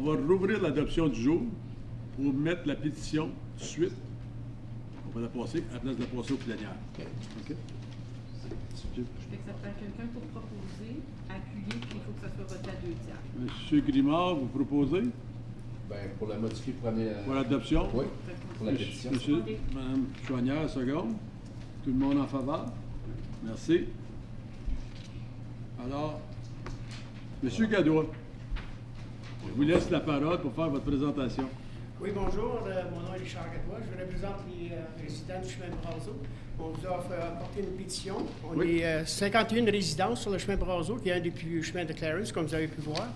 va rouvrir l'adoption du jour pour mettre la pétition tout de suite. On va la passer à la place de la passer aux plénières. OK? Fait que ça prend quelqu'un pour proposer, appuyer, puis il faut que ça soit voté à 2 tiers. Monsieur Grimard, vous proposez? Bien, pour la modifier, prenez... Pour l'adoption? Oui, pour la pétition. Monsieur, Mme Chouanière, seconde. Tout le monde en faveur? Merci. Alors, Monsieur Gadois, je vous laisse la parole pour faire votre présentation. Oui, bonjour. Mon nom est Richard Gadois. Je représente les résidents du chemin de Brazeau. On vous a apporté une pétition. On est 51 résidences sur le chemin de Brazeau, qui est un des plus vieux chemins de Clarence, comme vous avez pu voir.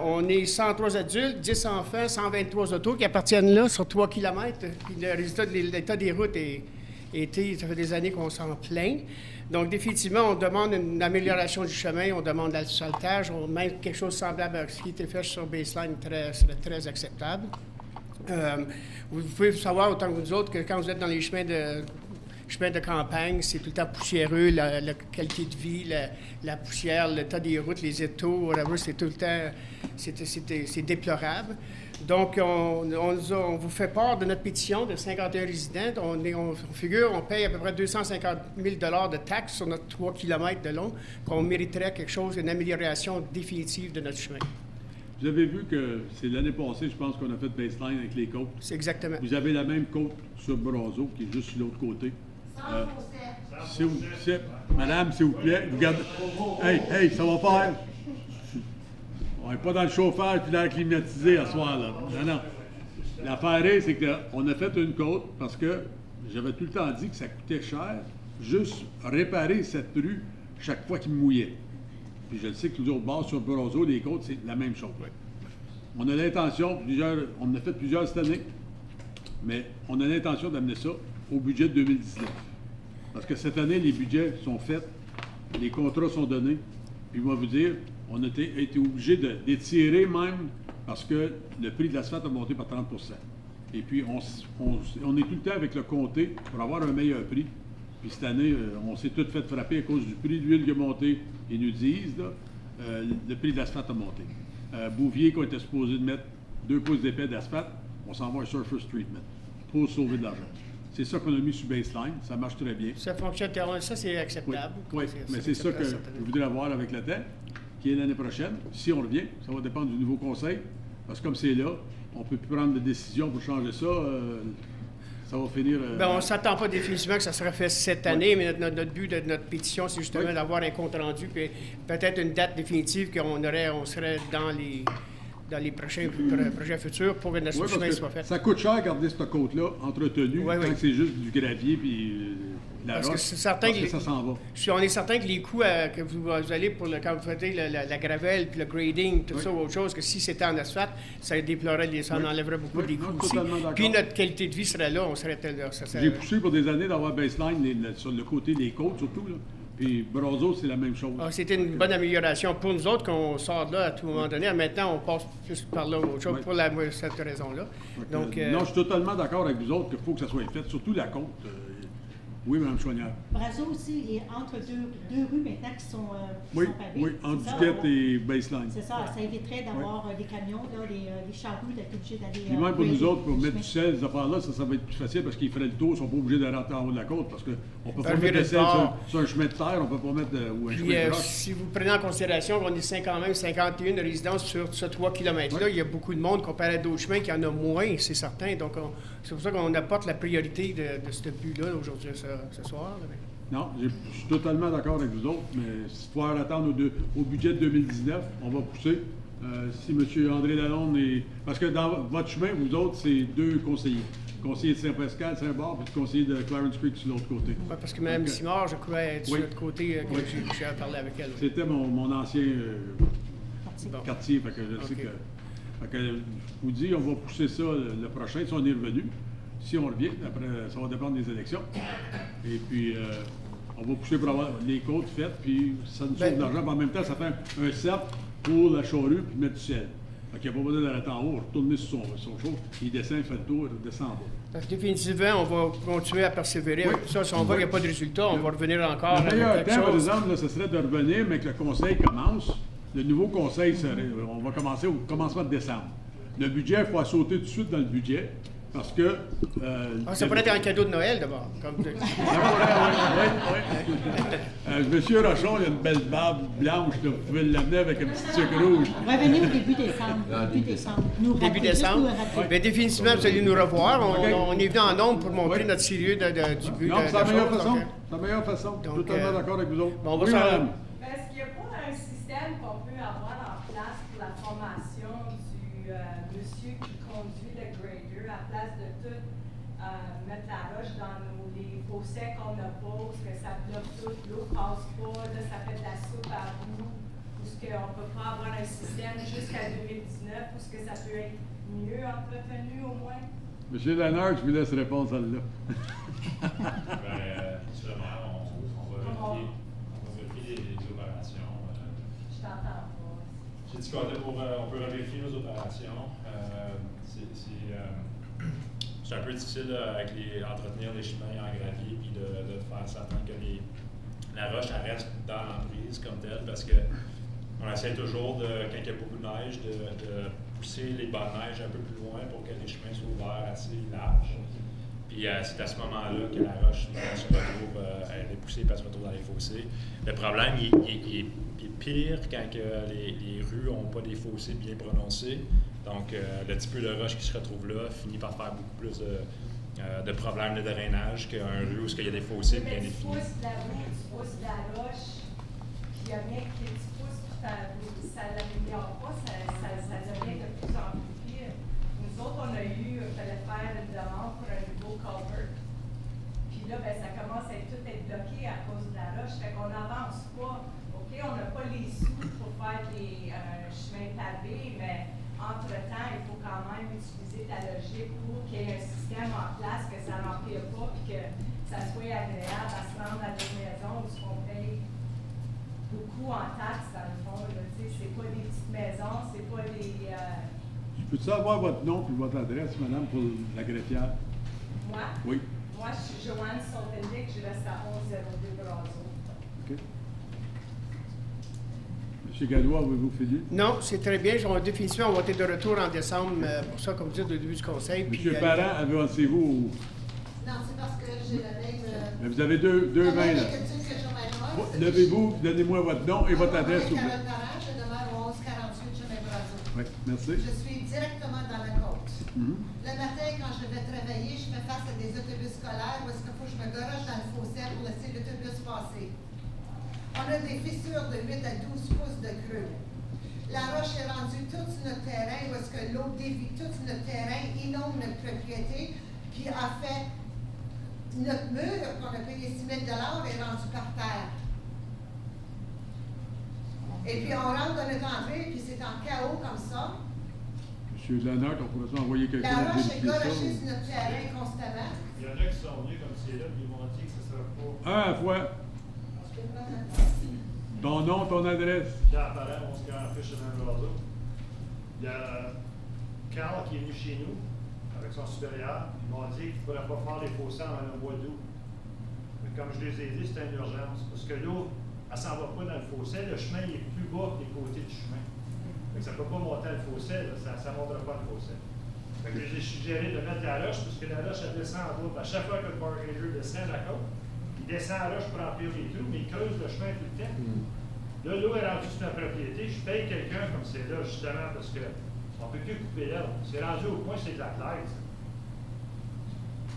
On est 103 adultes, 10 enfants, 123 autos qui appartiennent là sur 3 km. Puis le résultat de l'état des routes ça fait des années qu'on s'en plaint. Donc, définitivement, on demande une amélioration du chemin, on demande l'asphaltage, on met quelque chose semblable à ce qui était fait sur Baseline serait très acceptable. Vous pouvez savoir autant que nous autres que quand vous êtes dans les chemins de campagne, c'est tout le temps poussiéreux, la qualité de vie, la poussière, l'état des routes, les étaux, whatever, c'est tout le temps, c'est déplorable. Donc, on vous fait part de notre pétition de 51 résidents. On figure, on paye à peu près 250 000 de taxes sur notre 3 km de long, qu'on mériterait quelque chose, une amélioration définitive de notre chemin. Vous avez vu que c'est l'année passée, je pense qu'on a fait Baseline avec les côtes. C'est exactement. Vous avez la même côte sur Brazeau, qui est juste sur l'autre côté. Madame, s'il vous plaît, regardez. Hey, ça va faire. On n'est pas dans le chauffage puis dans le climatisé à ce soir-là. Non. L'affaire est, c'est qu'on a fait une côte parce que j'avais tout le temps dit que ça coûtait cher juste réparer cette rue chaque fois qu'il mouillait. Puis je le sais que les autres bords sur Brazeau, les côtes, c'est la même chose. On a l'intention, on en a fait plusieurs cette année, mais on a l'intention d'amener ça au budget de 2019. Parce que cette année, les budgets sont faits, les contrats sont donnés, puis moi vous dire, on a été obligé d'étirer même parce que le prix de l'asphalte a monté par 30 %. Et puis, on est tout le temps avec le comté pour avoir un meilleur prix. Puis cette année, on s'est tout fait frapper à cause du prix de l'huile qui a monté. Ils nous disent, là, le prix de l'asphalte a monté. Bouvier, qu'on était supposé de mettre 2 pouces d'épais d'asphalte, on s'en va un surface treatment pour sauver de l'argent. C'est ça qu'on a mis sur Baseline. Ça marche très bien. Ça fonctionne, ça c'est acceptable. Oui, mais c'est ça que je voudrais avoir avec le temps, qui est l'année prochaine. Si on revient, ça va dépendre du nouveau conseil. Parce que comme c'est là, on ne peut plus prendre de décision pour changer ça. Ça va finir... on ne s'attend pas définitivement que ça sera fait cette année, mais notre but de notre pétition, c'est justement d'avoir un compte rendu, puis peut-être une date définitive qu'on serait dans les projets futurs pour que notre chemin soit fait. Ça coûte cher garder cette côte-là entretenue quand c'est juste du gravier puis la roche. C'est certain que ça s'en va. On est certain que les coûts que vous allez quand vous faites la gravelle puis le grading, tout ça, autre chose, que si c'était en asphalte, ça déplorerait, ça en enlèverait beaucoup des coûts aussi. Puis notre qualité de vie serait là, on serait là. J'ai poussé pour des années d'avoir Baseline sur le côté des côtes surtout, là. Puis Brazeau, c'est la même chose. C'était une bonne amélioration pour nous autres qu'on sort de là à tout moment donné. Maintenant, on passe plus par là autre chose pour cette raison-là. Donc, non, je suis totalement d'accord avec vous autres qu'il faut que ça soit fait, surtout la côte. Oui, Mme Chouanière. Brazeau aussi, il est entre deux rues maintenant qui sont pavées. Oui, entre Duquette et Baseline. C'est ça, ça éviterait d'avoir des camions, là, les charrues, d'être obligés d'aller... Puis même pour nous autres, pour mettre du sel, ces affaires-là, ça va être plus facile parce qu'ils feraient le tour, ils ne sont pas obligés de rentrer en haut de la côte parce qu'on peut pas mettre le sel sur un chemin de terre, on ne peut pas mettre ou un chemin de roche. Si vous prenez en considération qu'on est quand même 51 résidences sur ce 3 km-là, il y a beaucoup de monde comparé à d'autres chemins qui en a moins, c'est certain. Donc, c'est pour ça qu'on apporte la priorité de ce but-là aujourd'hui, ce soir. Non, je suis totalement d'accord avec vous autres, mais s'il faut attendre au budget de 2019, on va pousser. Si M. André Lalonde est... Parce que dans votre chemin, vous autres, c'est 2 conseillers. Le conseiller de Saint-Pascal, Saint-Barbe, puis le conseiller de Clarence Creek sur l'autre côté. Oui, parce que Mme Simard, je crois, est sur l'autre côté que j'ai parlé avec elle. C'était mon ancien quartier, fait que je sais que... Fait que je vous dis, on va pousser ça le prochain, si on est revenu. Si on revient, après, ça va dépendre des élections. Et puis, on va pousser pour avoir les côtes faites, puis ça nous sauve de l'argent. En même temps, ça fait un cercle pour la charrue, puis mettre du sel. Fait qu'il n'y a pas besoin d'aller en haut, retourner sur son chaud, il descend, il fait le tour, il descend en bas. Parce que définitivement, on va continuer à persévérer avec ça. Si on voit qu'il n'y a pas de résultat, on va revenir encore. Le meilleur temps, par exemple, là, ce serait de revenir, mais que le conseil commence, le nouveau conseil, on va commencer au commencement de décembre. Le budget, il faut sauter tout de suite dans le budget, parce que... ça pourrait être un cadeau de Noël, d'abord. Monsieur Rochon, il a une belle barbe blanche, là, vous pouvez l'amener avec un petit sucre rouge. Revenez au début décembre. Début décembre. Mais définitivement, vous allez nous revoir. On est venu en nombre pour montrer notre sérieux du but. Non, c'est la meilleure façon. C'est la meilleure façon. Je suis totalement d'accord avec vous autres. Bon, on va oui, madame. Mais est-ce qu'il n'y a pas un système qu'on peut avoir en place pour la formation du monsieur qui conduit le grader, à place de tout mettre la roche dans les fossés qu'on a pas, où que ça bloque tout, l'eau passe pas, là ça fait de la soupe à bout, où ce qu'on ne peut pas avoir un système jusqu'à 2019, où ce que ça peut être mieux entretenu au moins? Monsieur Lannard, je vous laisse répondre à celle-là. Sûrement, on va vérifier les opérations. Je t'entends pas. J'ai dit on peut vérifier nos opérations. C'est un peu difficile entretenir les chemins en gravier puis de faire certain que la roche elle reste dans l'emprise comme telle parce que on essaie toujours, quand il y a beaucoup de neige, de pousser les bancs de neige un peu plus loin pour que les chemins soient ouverts assez larges. Puis c'est à ce moment-là que la roche se retrouve, elle est poussée et elle se retrouve dans les fossés. Le problème, il est pire quand que les rues n'ont pas des fossés bien prononcés. Donc, le petit peu de roche qui se retrouve là finit par faire beaucoup plus de problèmes de drainage qu'un rue où il y a des fossés bien définis. Tu pousses de la rue, tu pousses de la roche, puis il y a bien que tu pousses, puis ça ne l'améliore pas, ça devient de plus en plus pire. Nous autres, on a il fallait faire une demande pour un nouveau culvert. Puis là, ben, ça commence à tout être bloqué à cause de la roche, fait qu'on n'avance pas. OK, on n'a pas les sous pour faire des chemins pavés, mais entre-temps, il faut quand même utiliser ta logique pour qu'il y ait un système en place, que ça n'empire pas, puis que ça soit agréable à se rendre à des maisons où on paye beaucoup en taxes, dans le fond. C'est pas des petites maisons, c'est pas des... Je peux-tu avoir votre nom et votre adresse, madame, pour la greffière? Moi? Oui. Moi, je suis Joanne Sontendic, je reste à 1102 Brazo. OK. M. Gallois, avez-vous fini? Non, c'est très bien. Définitivement, on va être de retour en décembre pour ça, comme dire, au début du conseil. M. Parent, avancez-vous? Non, c'est parce que j'ai la même... Mais vous avez deux mains, là. Levez-vous, donnez-moi votre nom et votre adresse. Je demeure au 1148 chemin Brazo. Oui, merci. Je suis directement dans la côte. Le matin, quand je vais travailler, je fais face à des autobus scolaires où est-ce qu'il faut que je me garoche dans le fossé pour laisser l'autobus passer. On a des fissures de 8 à 12 pouces de creux. La roche est rendue tout sur notre terrain où est-ce que l'eau dévie tout sur notre terrain, inonde notre propriété, puis a fait notre mur qu'on a payé 6 000 est rendu par terre. Et puis on rentre dans notre entrée, puis c'est en chaos comme ça. M. Lannard, on pourrait envoyer quelqu'un La roche est vérifier ça. garochée sur notre terrain constamment. Il y en a qui sont venus comme c'est là, puis ils m'ont dit que ce ne sera pas. Un à la fois. Ton nom, ton adresse. Pierre Parent, on se garantit chez un Brazo. Il y a Carl qui est venu chez nous avec son supérieur. Ils m'ont dit qu'il ne pourrait pas faire les fossés en le mois d'août. Mais comme je les ai dit, c'était une urgence. Parce que l'eau, elle ne s'en va pas dans le fossé. Le chemin est plus bas que les côtés du chemin. Donc, ça ne peut pas monter le fossé, là, ça ne montera pas le fossé. Donc, je les ai suggéré de mettre la roche, parce que la roche, elle descend en route. À chaque fois que le bargager descend la côte, il descend la roche pour remplir les trous, mais il creuse le chemin tout le temps. Là, l'eau est rendue sur ma propriété. Je paye quelqu'un comme c'est là, justement, parce qu'on ne peut plus couper l'herbe. C'est rendu au point, c'est de la plaie.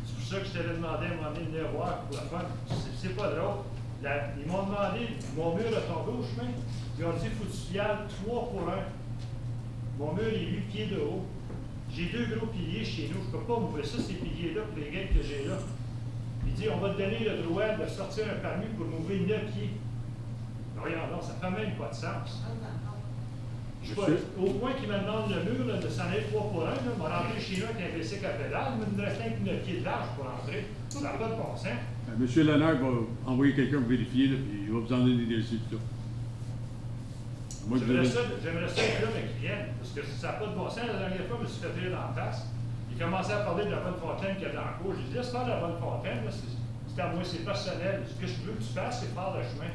C'est pour ça que je t'avais demandé à un moment donné de venir voir pour la fun. C'est pas drôle. Ils m'ont demandé, mon mur a tombé au chemin. Ils ont dit, il faut que tu fiales 3 pour 1. Mon mur est 8 pieds de haut. J'ai 2 gros piliers chez nous. Je ne peux pas m'ouvrir ça, ces piliers-là, pour les gaines que j'ai là. Il dit, on va te donner le droit de sortir un permis pour m'ouvrir 9 pieds. Non, ça ne fait même pas de sens. Au point qu'il me demande le mur là, de s'en aller 3 pour 1, on va rentrer chez nous avec un bicycle à pédale, mais il me reste 9 pieds de large pour rentrer. Ça n'a pas de bon sens. M. Lannard va envoyer quelqu'un pour vérifier, là, puis il va vous en donner des résultats. J'aimerais ça être là, mais qu'ils viennent, parce que ça n'a pas de bon sens. La dernière fois, je me suis fait tirer dans la face. Il commençait à parler de la bonne fontaine qu'il y a dans la cour. J'ai dit, laisse faire la bonne fontaine, là, c'est C'est à moi, c'est personnel. Ce que je veux que tu fasses, c'est faire le chemin.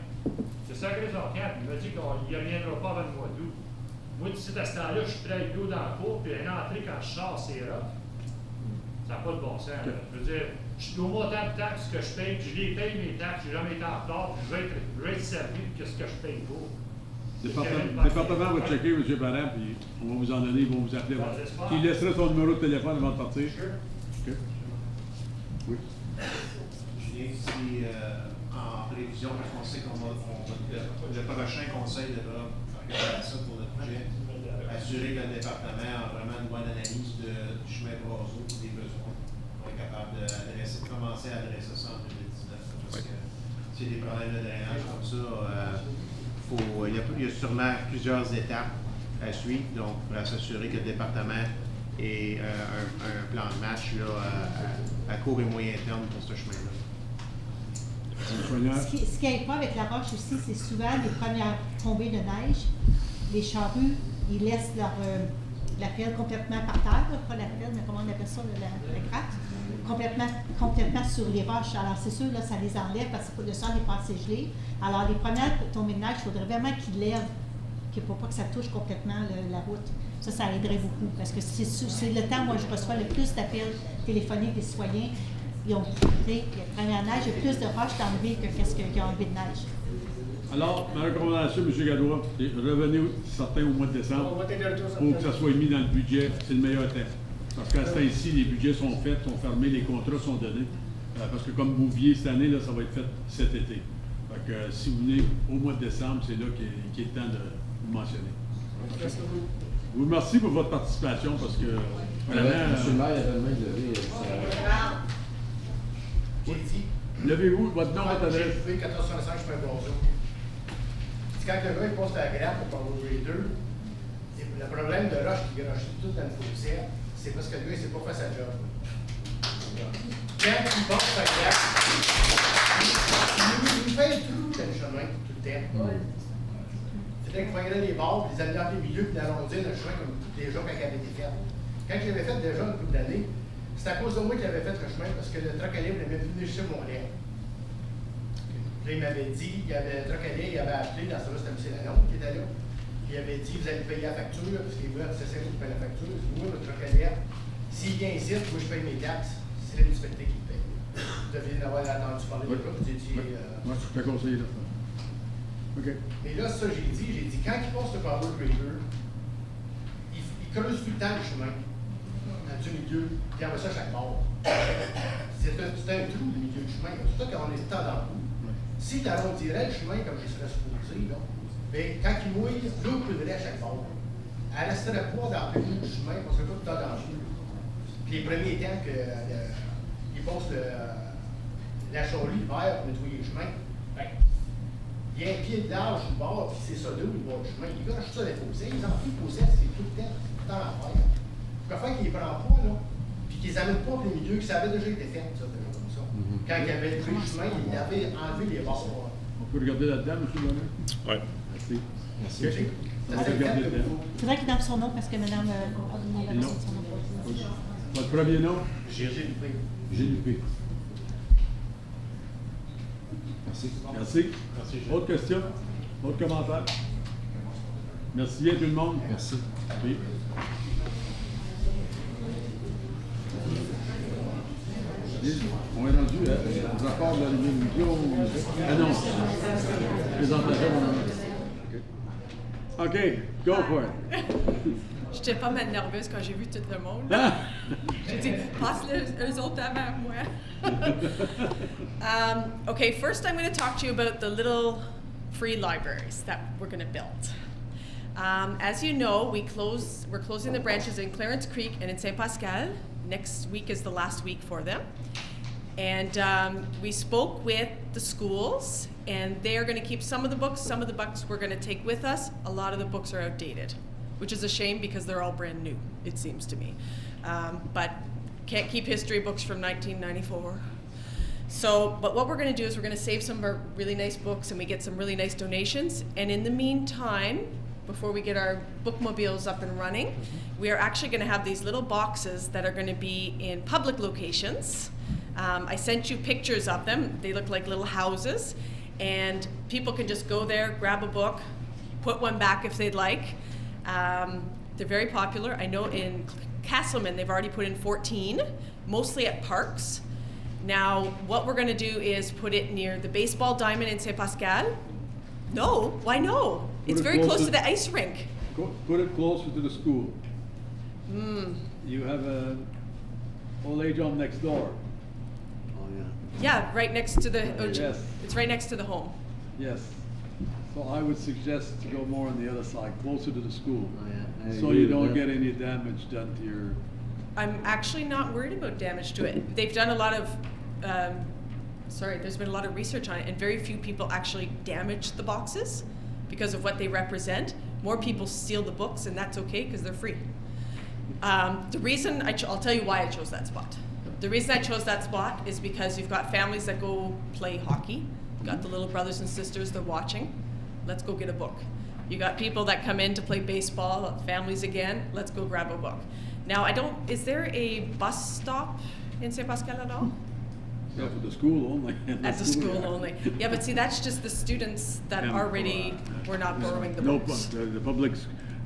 C'est sacré son camp, il m'a dit qu'il ne reviendra pas avant le mois d'août. Moi, d'ici à ce temps-là, je suis prêt avec l'eau dans la cour, puis une entrée quand je sors, c'est rough. Ça n'a pas de bon sens. Là. Je veux dire, je suis au montant de taxes que je paye, puis je les paye mes taxes, je n'ai jamais été en retard, puis je vais être servi de ce que je paye pour. Le département va checker, M. Parent, puis on va vous en donner, ils vont vous appeler. Il laisserait son numéro de téléphone avant de partir. OK. Oui. Je viens ici en prévision parce qu'on sait le prochain conseil devra faire ça pour notre projet. Assurer que le département a vraiment une bonne analyse du chemin Brazo et des besoins. On est capable de commencer à adresser ça en 2019. Parce que s'il y a des problèmes de drainage comme ça, il y a sûrement plusieurs étapes à suivre. Donc, pour s'assurer que le département ait un plan de match là, à court et moyen terme pour ce chemin-là. Ce qui est pas avec la roche aussi, c'est souvent les premières tombées de neige, les charrues, ils laissent la pelle complètement par terre, pas la pelle, mais comment on appelle ça, la gratte, complètement sur les roches. Alors c'est sûr, là, ça les enlève parce que le sol n'est pas assez gelé. Alors les premières tombées de neige, il faudrait vraiment qu'ils lèvent, pour pas que ça touche complètement la route. Ça aiderait beaucoup, parce que c'est le temps, moi, je reçois le plus d'appels téléphoniques des citoyens. Ils ont la première neige, il y a plus de roches d'enlever que qu'est-ce qu'il y a enlevé de neige. Alors, ma recommandation, M. Gadois, c'est revenez certains au mois de décembre pour que ça soit mis dans le budget. C'est le meilleur temps. Parce qu'à ce temps-ci, les budgets sont faits, sont fermés, les contrats sont donnés. Parce que comme Bouvier, cette année, là, ça va être fait cet été. Fait que si vous venez au mois de décembre, c'est là qu'il est le temps de vous mentionner. Je vous remercie pour votre participation parce que vraiment. M. le maire, il avait le main levée. J'ai dit. Levez-vous, votre nom, votre adresse. J'ai fait 1465, je fais un bonjour. Quand le gars il passe la grappe pour Power Grader, le problème de roche qui garoche tout dans le fossé, c'est parce que le gars il ne sait pas faire sa job. Quand il passe la grappe, il fait le trou dans le chemin tout le temps. C'était qu'il fallait les bords, les amener dans les milieux, puis d'arrondir le chemin comme déjà quand il avait été fait. Quand je l'avais fait déjà une couple d'années, c'est à cause de moi qu'il avait fait le chemin parce que le truck à livre n'avait plus venu chez mon lait. Là, il m'avait dit, il y avait le truck à livre, il avait appelé, dans ce cas-là, c'était M. Lallon qui était là. Puis il avait dit, vous allez payer la facture, parce qu'il voulait, c'est vous qui paye la facture. Moi, le truck à livre, s'il vient ici, moi je paye mes taxes, c'est la municipalité qui paye. Vous deviez avoir entendu parler de ça, puis j'ai dit. Moi, je t'ai conseillé là. OK. Mais là, ça, j'ai dit, quand il passe le Power Grader, il creuse tout le temps le chemin. Du milieu, puis on met ça à chaque bord. C'est un trou du milieu du chemin. C'est pour ça qu'on est tout le temps dans le bout. Si tu arrondirais le chemin comme il serait supposé, là, bien, quand il mouille, l'eau coulerait à chaque bord. Elle ne resterait pas dans le milieu du chemin, parce que tout le temps dans le jeu. Puis les premiers temps qu'il passe la charrue l'hiver pour nettoyer le chemin, ben, il y a un pied de large du bord, puis c'est ça d'eau, le bord du chemin. Il gâche ça les fossés. Ils en font les fossés, c'est tout le temps à faire. Pour faire qu'il ne prend pas, là, puis qu'ils n'amènent pas les milieux, que ça avait déjà été fait, ça, déjà comme ça. Quand il avait pris le chemin, il avait enlevé les bords. On peut regarder là-dedans, M. Bonnet? Oui. Merci. Merci. Okay. On va regarder là-dedans. Il faudrait qu'il donne son nom parce que Mme a donné son nom. Votre premier nom? G.L.P. Merci. Merci. Autre question? Autre commentaire? Merci bien tout le monde. Merci. Oui. On est rendu au rapport de la révision. Annonce. Présentation. OK, go for it. J'étais pas mal nerveuse quand j'ai vu tout le monde. J'ai dit, passe-le eux autres avant moi. Okay, first I'm going to talk to you about the little free libraries that we're going to build. As you know, we're closing the branches in Clarence Creek and in Saint Pascal. Next week is the last week for them. And we spoke with the schools, and they are going to keep some of the books. Some of the books we're going to take with us. A lot of the books are outdated, which is a shame because they're all brand new, it seems to me. But can't keep history books from 1994. So, but what we're going to do is we're going to save some of our really nice books, and we get some really nice donations. And in the meantime, before we get our bookmobiles up and running, we are actually going to have these little boxes that are going to be in public locations I sent you pictures of them. They look like little houses, and people can just go there, grab a book, put one back if they'd like. They're very popular. I know in Castleman they've already put in 14, mostly at parks. Now, what we're going to do is put it near the baseball diamond in Saint Pascal. No, why no? It's very close to the ice rink. Put it closer to the school. You have a old age home next door. Oh yeah. Yeah, right next to the. Yes. It's right next to the home. Yes. So I would suggest to go more on the other side, closer to the school, so agree you with don't that. get any damage done to your. I'm actually not worried about damage to it. They've done a lot of. There's been a lot of research on it, and very few people actually damage the boxes because of what they represent. More people steal the books, and that's okay because they're free. The reason I'll tell you why I chose that spot. The reason I chose that spot is because you've got families that go play hockey. You've got the little brothers and sisters, they're watching. Let's go get a book. You got people that come in to play baseball, families again, let's go grab a book. Now, is there a bus stop in Saint Pascal at all? Yeah, for the school only. At the school only. Yeah, but see, that's just the students that already were not borrowing the books.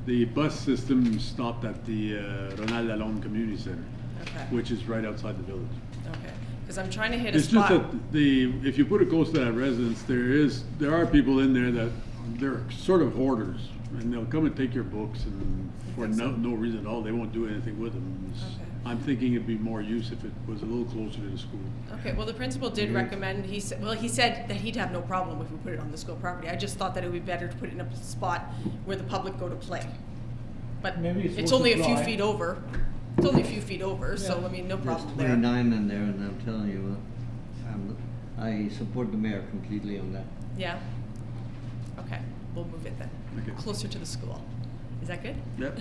The bus system stopped at the Ronald Lalonde Community Center, which is right outside the village. Okay, because I'm trying to hit a It's spot. just that if you put it close to that residence, there are people in there that they're sort of hoarders, and they'll come and take your books, and for no reason at all, they won't do anything with them. I'm thinking it'd be more use if it was a little closer to the school. Okay, well, the principal did recommend, he said that he'd have no problem if we put it on the school property. I just thought that it would be better to put it in a spot where the public go to play. But Maybe it's only a few feet over. It's only a few feet over, so I mean, no problem There's there. 29 in there, and I'm telling you, I support the mayor completely on that. Yeah? Okay, we'll move it then. Okay. Closer to the school. Is that good? Yep.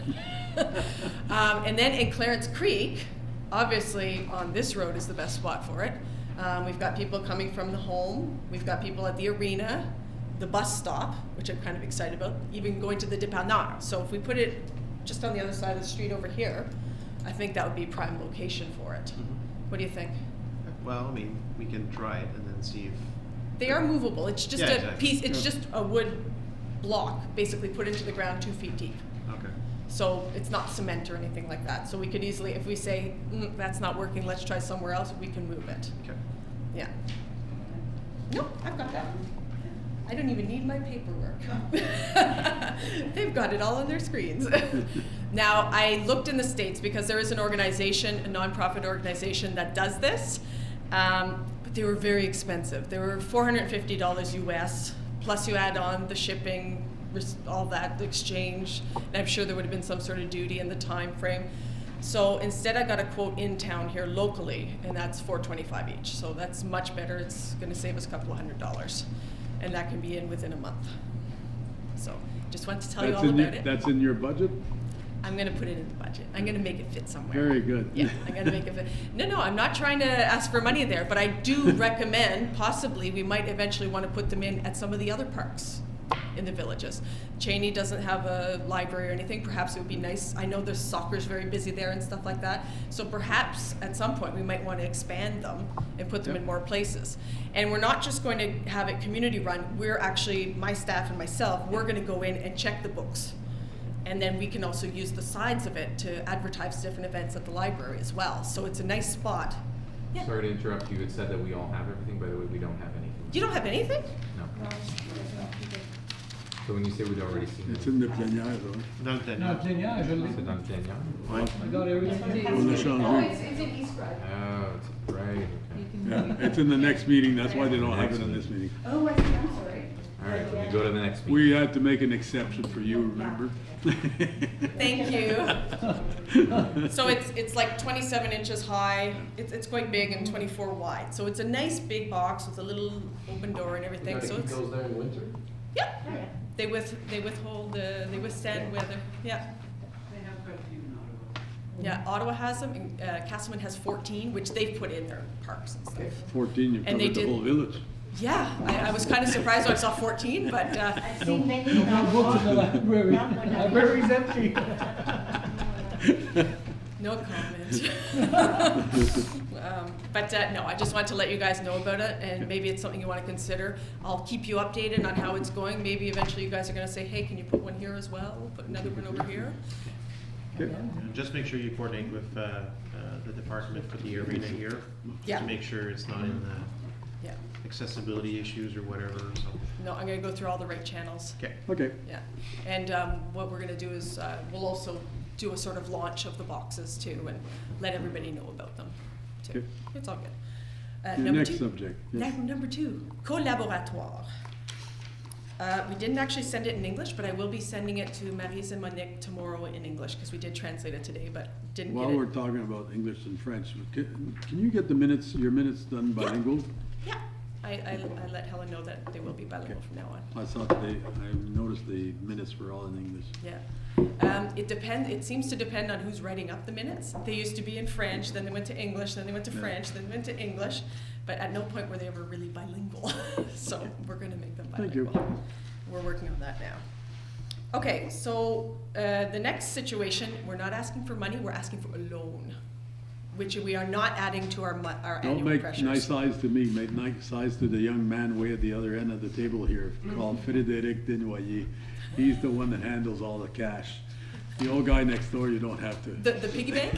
And then in Clarence Creek, obviously on this road is the best spot for it. We've got people coming from the home. We've got people at the arena, the bus stop, which I'm kind of excited about, even going to the Dépanneur. So if we put it just on the other side of the street over here, I think that would be a prime location for it. What do you think? Well, I mean, we can try it and then see if. They are movable. It's just Yeah, a exactly. piece, it's just a wood block, basically put into the ground 2 feet deep. Okay. So it's not cement or anything like that. So we could easily, if we say, that's not working, let's try somewhere else, we can move it. Okay. Yeah. No, I've got that. I don't even need my paperwork. They've got it all on their screens. Now, I looked in the States because there is an organization, a nonprofit organization that does this, but they were very expensive. They were $450 US, plus you add on the shipping, all that, the exchange, and I'm sure there would have been some sort of duty in the time frame. So instead I got a quote in town here locally, and that's $425 each. So that's much better. It's gonna save us a couple of $100. And that can be in within a month. So just wanted to tell you all about it. That's in your budget? I'm gonna put it in the budget. I'm gonna make it fit somewhere. Very good. Yeah, I'm gonna make it fit. No, I'm not trying to ask for money there, but I do recommend, possibly, we might eventually wanna put them in at some of the other parks in the villages. Cheney doesn't have a library or anything. Perhaps it would be nice. I know the soccer's very busy there and stuff like that. So perhaps at some point we might want to expand them and put them in more places. And we're not just going to have it community run. We're actually, my staff and myself, we're going to go in and check the books. And then we can also use the sides of it to advertise different events at the library as well. So it's a nice spot. Yeah. Sorry to interrupt you. It said that we all have everything. By the way, we don't have anything. You don't have anything? No. So when you say we'd already seen It's it, in the plénière, though. Dans le Non, plénière. plénière, je l'ai. c'est dans le plénière? Ouais. I got everything. On l'a changé. It's in East Road. Oh, it's right. Okay. Yeah, it's in the next meeting, that's why they don't have it in this meeting. Oh, I see, I'm sorry. All right, when we go to the next meeting. We had to make an exception for you, remember? Thank you. So it's like 27 inches high. It's quite big and 24 wide. So it's a nice big box with a little open door and everything. So it's those there in winter? yeah. They withstand weather. Yeah. Yeah, Ottawa has them, and Castleman has 14, which they've put in their parks and stuff. 14, you And they covered the did- whole village. Yeah, I was kind of surprised when I saw 14, but I've seen many No more books in the library. Not one of Library's empty. No comment. No, I just wanted to let you guys know about it, and maybe it's something you want to consider. I'll keep you updated on how it's going. Maybe eventually you guys are going to say, hey, can you put one here as well? We'll put another one over here. Okay. And just make sure you coordinate with the department for the arena here. Yeah. To make sure it's not in Yeah. accessibility issues or whatever, so. No, I'm going to go through all the right channels. Okay. Okay. Yeah. And what we're going to do is we'll also do a sort of launch of the boxes too and let everybody know about them too. Okay. It's all good. The Number next two. subject. Yes. Number 2, collaboratoire. We didn't actually send it in English, but I will be sending it to Maryse and Monique tomorrow in English because we did translate it today, but didn't While get we're it. talking about English and French, can you get your minutes done bilingual? Yeah. I let Helen know that they will be bilingual from now on. I saw I noticed the minutes were all in English. Yeah. It depends. It seems to depend on who's writing up the minutes. They used to be in French, then they went to English, then they went to French, then they went to English, but at no point were they ever really bilingual. So we're going to make them bilingual. Thank you. We're working on that now. Okay, so the next situation, we're not asking for money, we're asking for a loan, which we are not adding to our Don't annual make pressures. nice eyes to me, make nice eyes to the young man way at the other end of the table here, called Frédéric Desnoyers. He's the one that handles all the cash. The old guy next door, you don't have to. The piggy bank?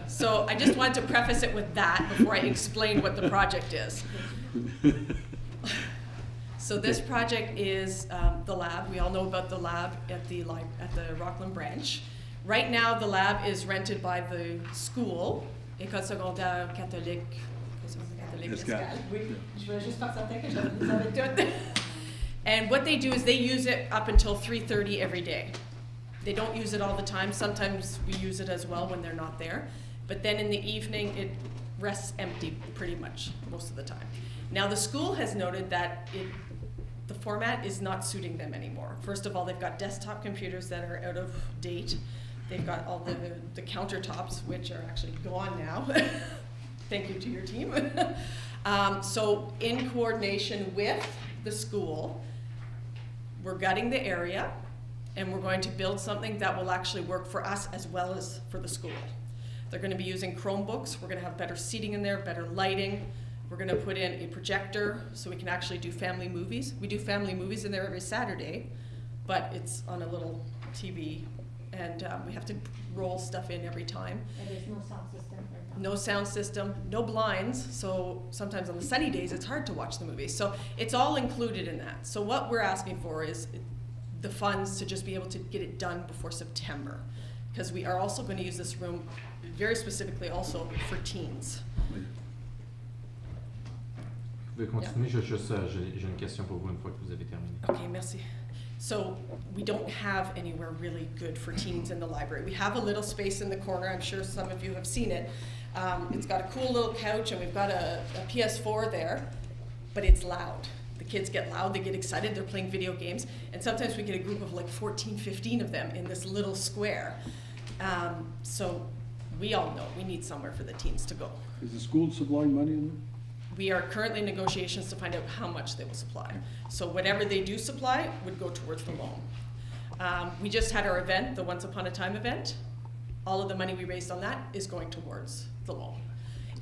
So I just wanted to preface it with that before I explain what the project is. So this project is the lab. We all know about the lab at the Rockland branch. Right now, the lab is rented by the school, École secondaire catholique. Escale. Oui, je veux juste faire certain que vous avez tout. And what they do is they use it up until 3:30 every day. They don't use it all the time. Sometimes we use it as well when they're not there. But then in the evening, it rests empty pretty much most of the time. Now the school has noted that the format is not suiting them anymore. First of all, they've got desktop computers that are out of date. They've got all the countertops, which are actually gone now. Thank you to your team. So in coordination with the school, we're gutting the area and we're going to build something that will actually work for us as well as for the school. They're going to be using Chromebooks. We're going to have better seating in there, better lighting. We're going to put in a projector so we can actually do family movies. We do family movies in there every Saturday, but it's on a little TV, and we have to roll stuff in every time. And there's no sound system right now. No sound system, no blinds, so sometimes on the sunny days it's hard to watch the movie. So it's all included in that. So what we're asking for is the funds to just be able to get it done before September, because we are also going to use this room very specifically also for teens. Vous pouvez continuer, j'ai une question pour vous une fois que vous avez terminé. Okay, merci. So we don't have anywhere really good for teens in the library. We have a little space in the corner. I'm sure some of you have seen it. It's got a cool little couch and we've got a PS4 there, but it's loud. The kids get loud, they get excited, they're playing video games, and sometimes we get a group of like 14, 15 of them in this little square. So we all know we need somewhere for the teens to go. Is the school supplying money in there? We are currently in negotiations to find out how much they will supply. So whatever they do supply would go towards the loan. We just had our event, the Once Upon a Time event. All of the money we raised on that is going towards the loan.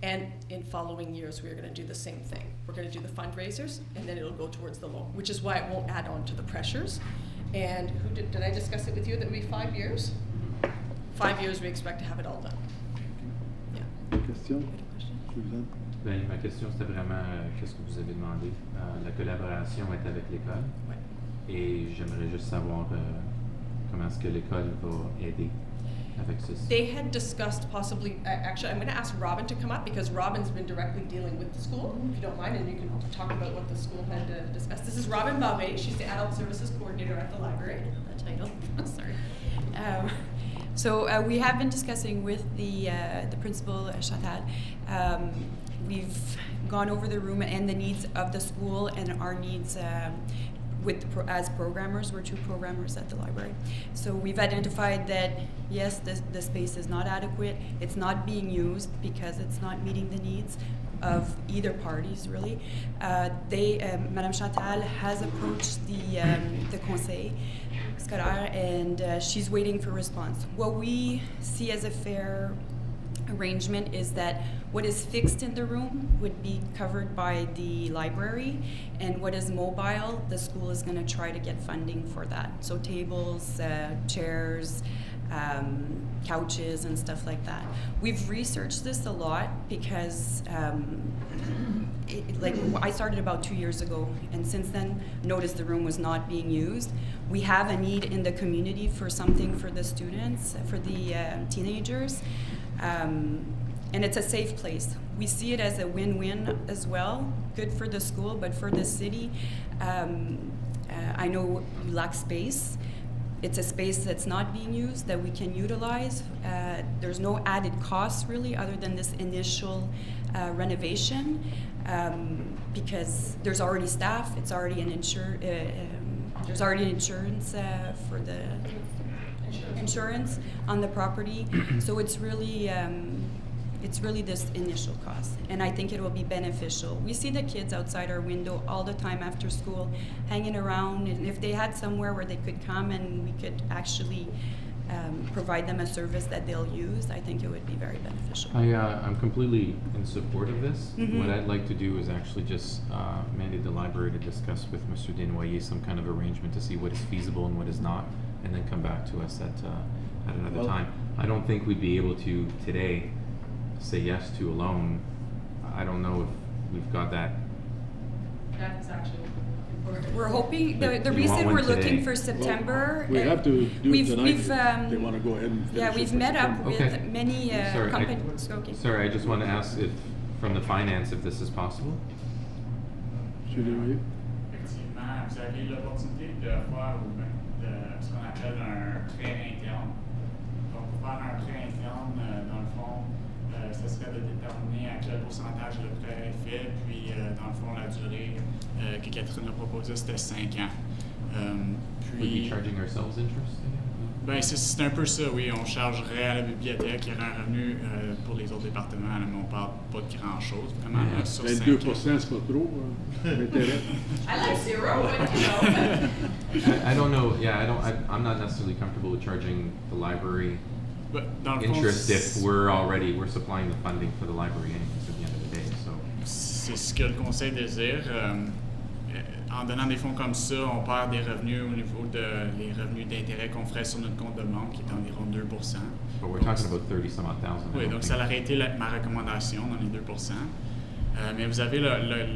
And in following years, we're going to do the same thing. We're going to do the fundraisers, and then it'll go towards the loan, which is why it won't add on to the pressures. And did I discuss it with you that it would be 5 years? 5 years, we expect to have it all done. Yeah. Question? Suzanne? Ben, ma question, c'était vraiment qu'est-ce que vous avez demandé. La collaboration est avec l'école. Ouais. Et j'aimerais juste savoir comment est-ce que l'école va aider avec ceci. They had discussed possibly, actually I'm going to ask Robin to come up because Robin's been directly dealing with the school, if you don't mind, and you can talk about what the school had discussed. This is Robin Barret, she's the Adult Services Coordinator at the library. I know that title, sorry. So we have been discussing with the principal, Chantal. We've gone over the room and the needs of the school and our needs as programmers. We're 2 programmers at the library. So we've identified that, yes, the space is not adequate. It's not being used because it's not meeting the needs of either parties, really. Madame Chantal has approached the Conseil. scolaire, and she's waiting for response. What we see as a fair arrangement is that what is fixed in the room would be covered by the library, and what is mobile, the school is going to try to get funding for that. So tables, chairs, couches, and stuff like that. We've researched this a lot because I started about 2 years ago, and since then noticed the room was not being used. We have a need in the community for something for the students, for the teenagers. And it's a safe place. We see it as a win-win as well, good for the school, but for the city, I know we lack space. It's a space that's not being used that we can utilize. There's no added cost really other than this initial renovation because there's already staff, it's already an there's already insurance for the insurance on the property. So it's really this initial cost, and I think it will be beneficial. We see the kids outside our window all the time after school, hanging around, and if they had somewhere where they could come and we could actually provide them a service that they'll use, I think it would be very beneficial. I'm completely in support of this. Mm-hmm. What I'd like to do is actually just mandate the library to discuss with Mr. Desnoyers some kind of arrangement to see what is feasible and what is not, and then come back to us at another time. I don't think we'd be able to today say yes to a loan. I don't know if we've got that. That's actually We're hoping, the you reason want one we're looking today? for September. We have to do it tonight if they we've want to go ahead and finish yeah, it we've for met up September. with Okay. many Sorry, companies. Okay. Sorry, I just want to ask if, from the finance, if this is possible. Monsieur Desnoyers? Effectivement, vous avez l'opportunité de faire ce qu'on appelle un prêt interne. Donc, pour faire un prêt interne, dans le fond, ce serait de déterminer à quel pourcentage le prêt est fait, puis dans le fond, la durée que Catherine a proposée, c'était 5 ans. Would we be charging ourselves interest again? Ben, c'est un peu ça, oui. On chargerait à la bibliothèque, il y aurait un revenu pour les autres départements, là, mais on parle pas de grand-chose, vraiment, là, sur 5 ans. 22%, c'est pas trop, l'intérêt. I like zero, but you know. I don't know. Yeah, I'm not necessarily comfortable with charging the library Dans le fond, interest if we're supplying the funding for the library anyways at the end of the day. So. C'est ce que le Conseil désire. En donnant des fonds comme ça, on perd des revenus au niveau des revenus d'intérêt qu'on ferait sur notre compte de banque, qui est environ 2 But we're talking about 30-some-odd thousand. Oui, donc ça aurait été ma recommandation dans les 2 mais vous avez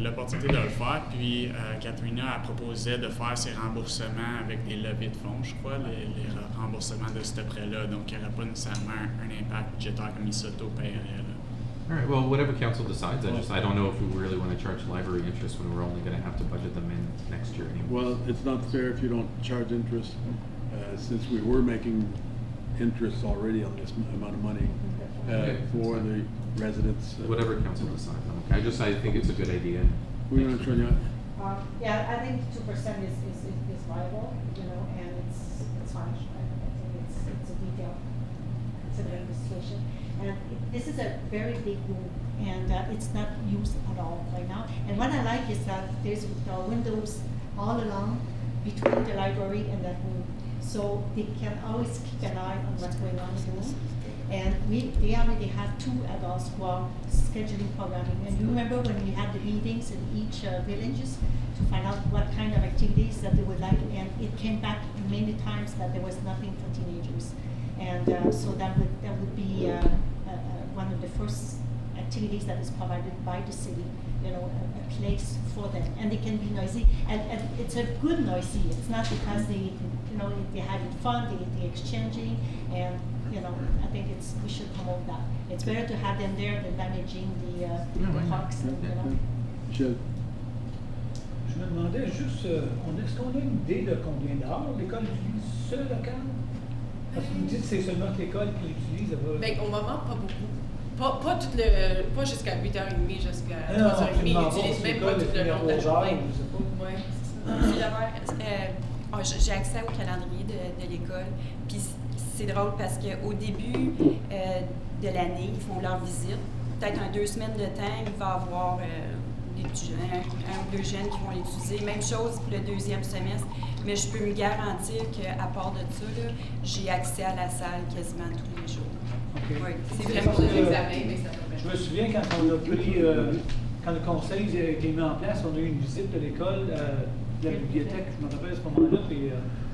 l'opportunité de le faire. Puis Katrina proposait de faire ces remboursements avec des levées de fonds, je crois, les remboursements de ce prêt-là. Donc il n'y aurait pas nécessairement un impact budgétaire comme il s'auto-paierait. All right. Well, whatever council decides, I don't know if we really want to charge library interest when we're only going to have to budget them in next year anyway. Well, it's not fair if you don't charge interest, since we were making interest already on this amount of money for the residents. Whatever council decides. Okay. I think it's a good idea. We're going to try to. Yeah, I think 2% is viable, and it's fine. I think it's a detail considering the situation. And this is a very big room, and it's not used at all right now. And what I like is that there's windows all along between the library and that room, so they can always keep an eye on what's going on in the room. And they already have 2 adults who are scheduling programming. And you remember when we had the meetings in each villages to find out what kind of activities that they would like, and it came back many times that there was nothing for teenagers. And so that would be one of the first activities that is provided by the city, a place for them. And they can be noisy, and it's a good noisy. It's not because they're having fun, they're exchanging, and I think we should promote that. It's better to have them there than damaging the parks. Michel. Je me demandais juste, est-ce qu'on a une idée de combien d'heures l'école utilise ce local? Parce que vous dites que c'est seulement que l'école qui l'utilise. Ben, au moment, pas beaucoup. Pas jusqu'à 8h30, jusqu'à 3h30. Ils n'utilisent même pas tout le long de la journée. J'ai accès au calendrier de l'école. Puis c'est drôle parce qu'au début de l'année, ils font leur visite. Peut-être en 2 semaines de temps, il va y avoir un ou deux jeunes qui vont l'utiliser. Même chose pour le deuxième semestre, mais je peux me garantir qu'à part de ça, là, j'ai accès à la salle quasiment tous les jours. Okay. Oui, c'est C'est vraiment pour l'examen, mais ça peut Je me souviens quand on a pris, quand le conseil a été mis en place, on a eu une visite de l'école, de la bibliothèque, je me rappelle à ce moment-là, puis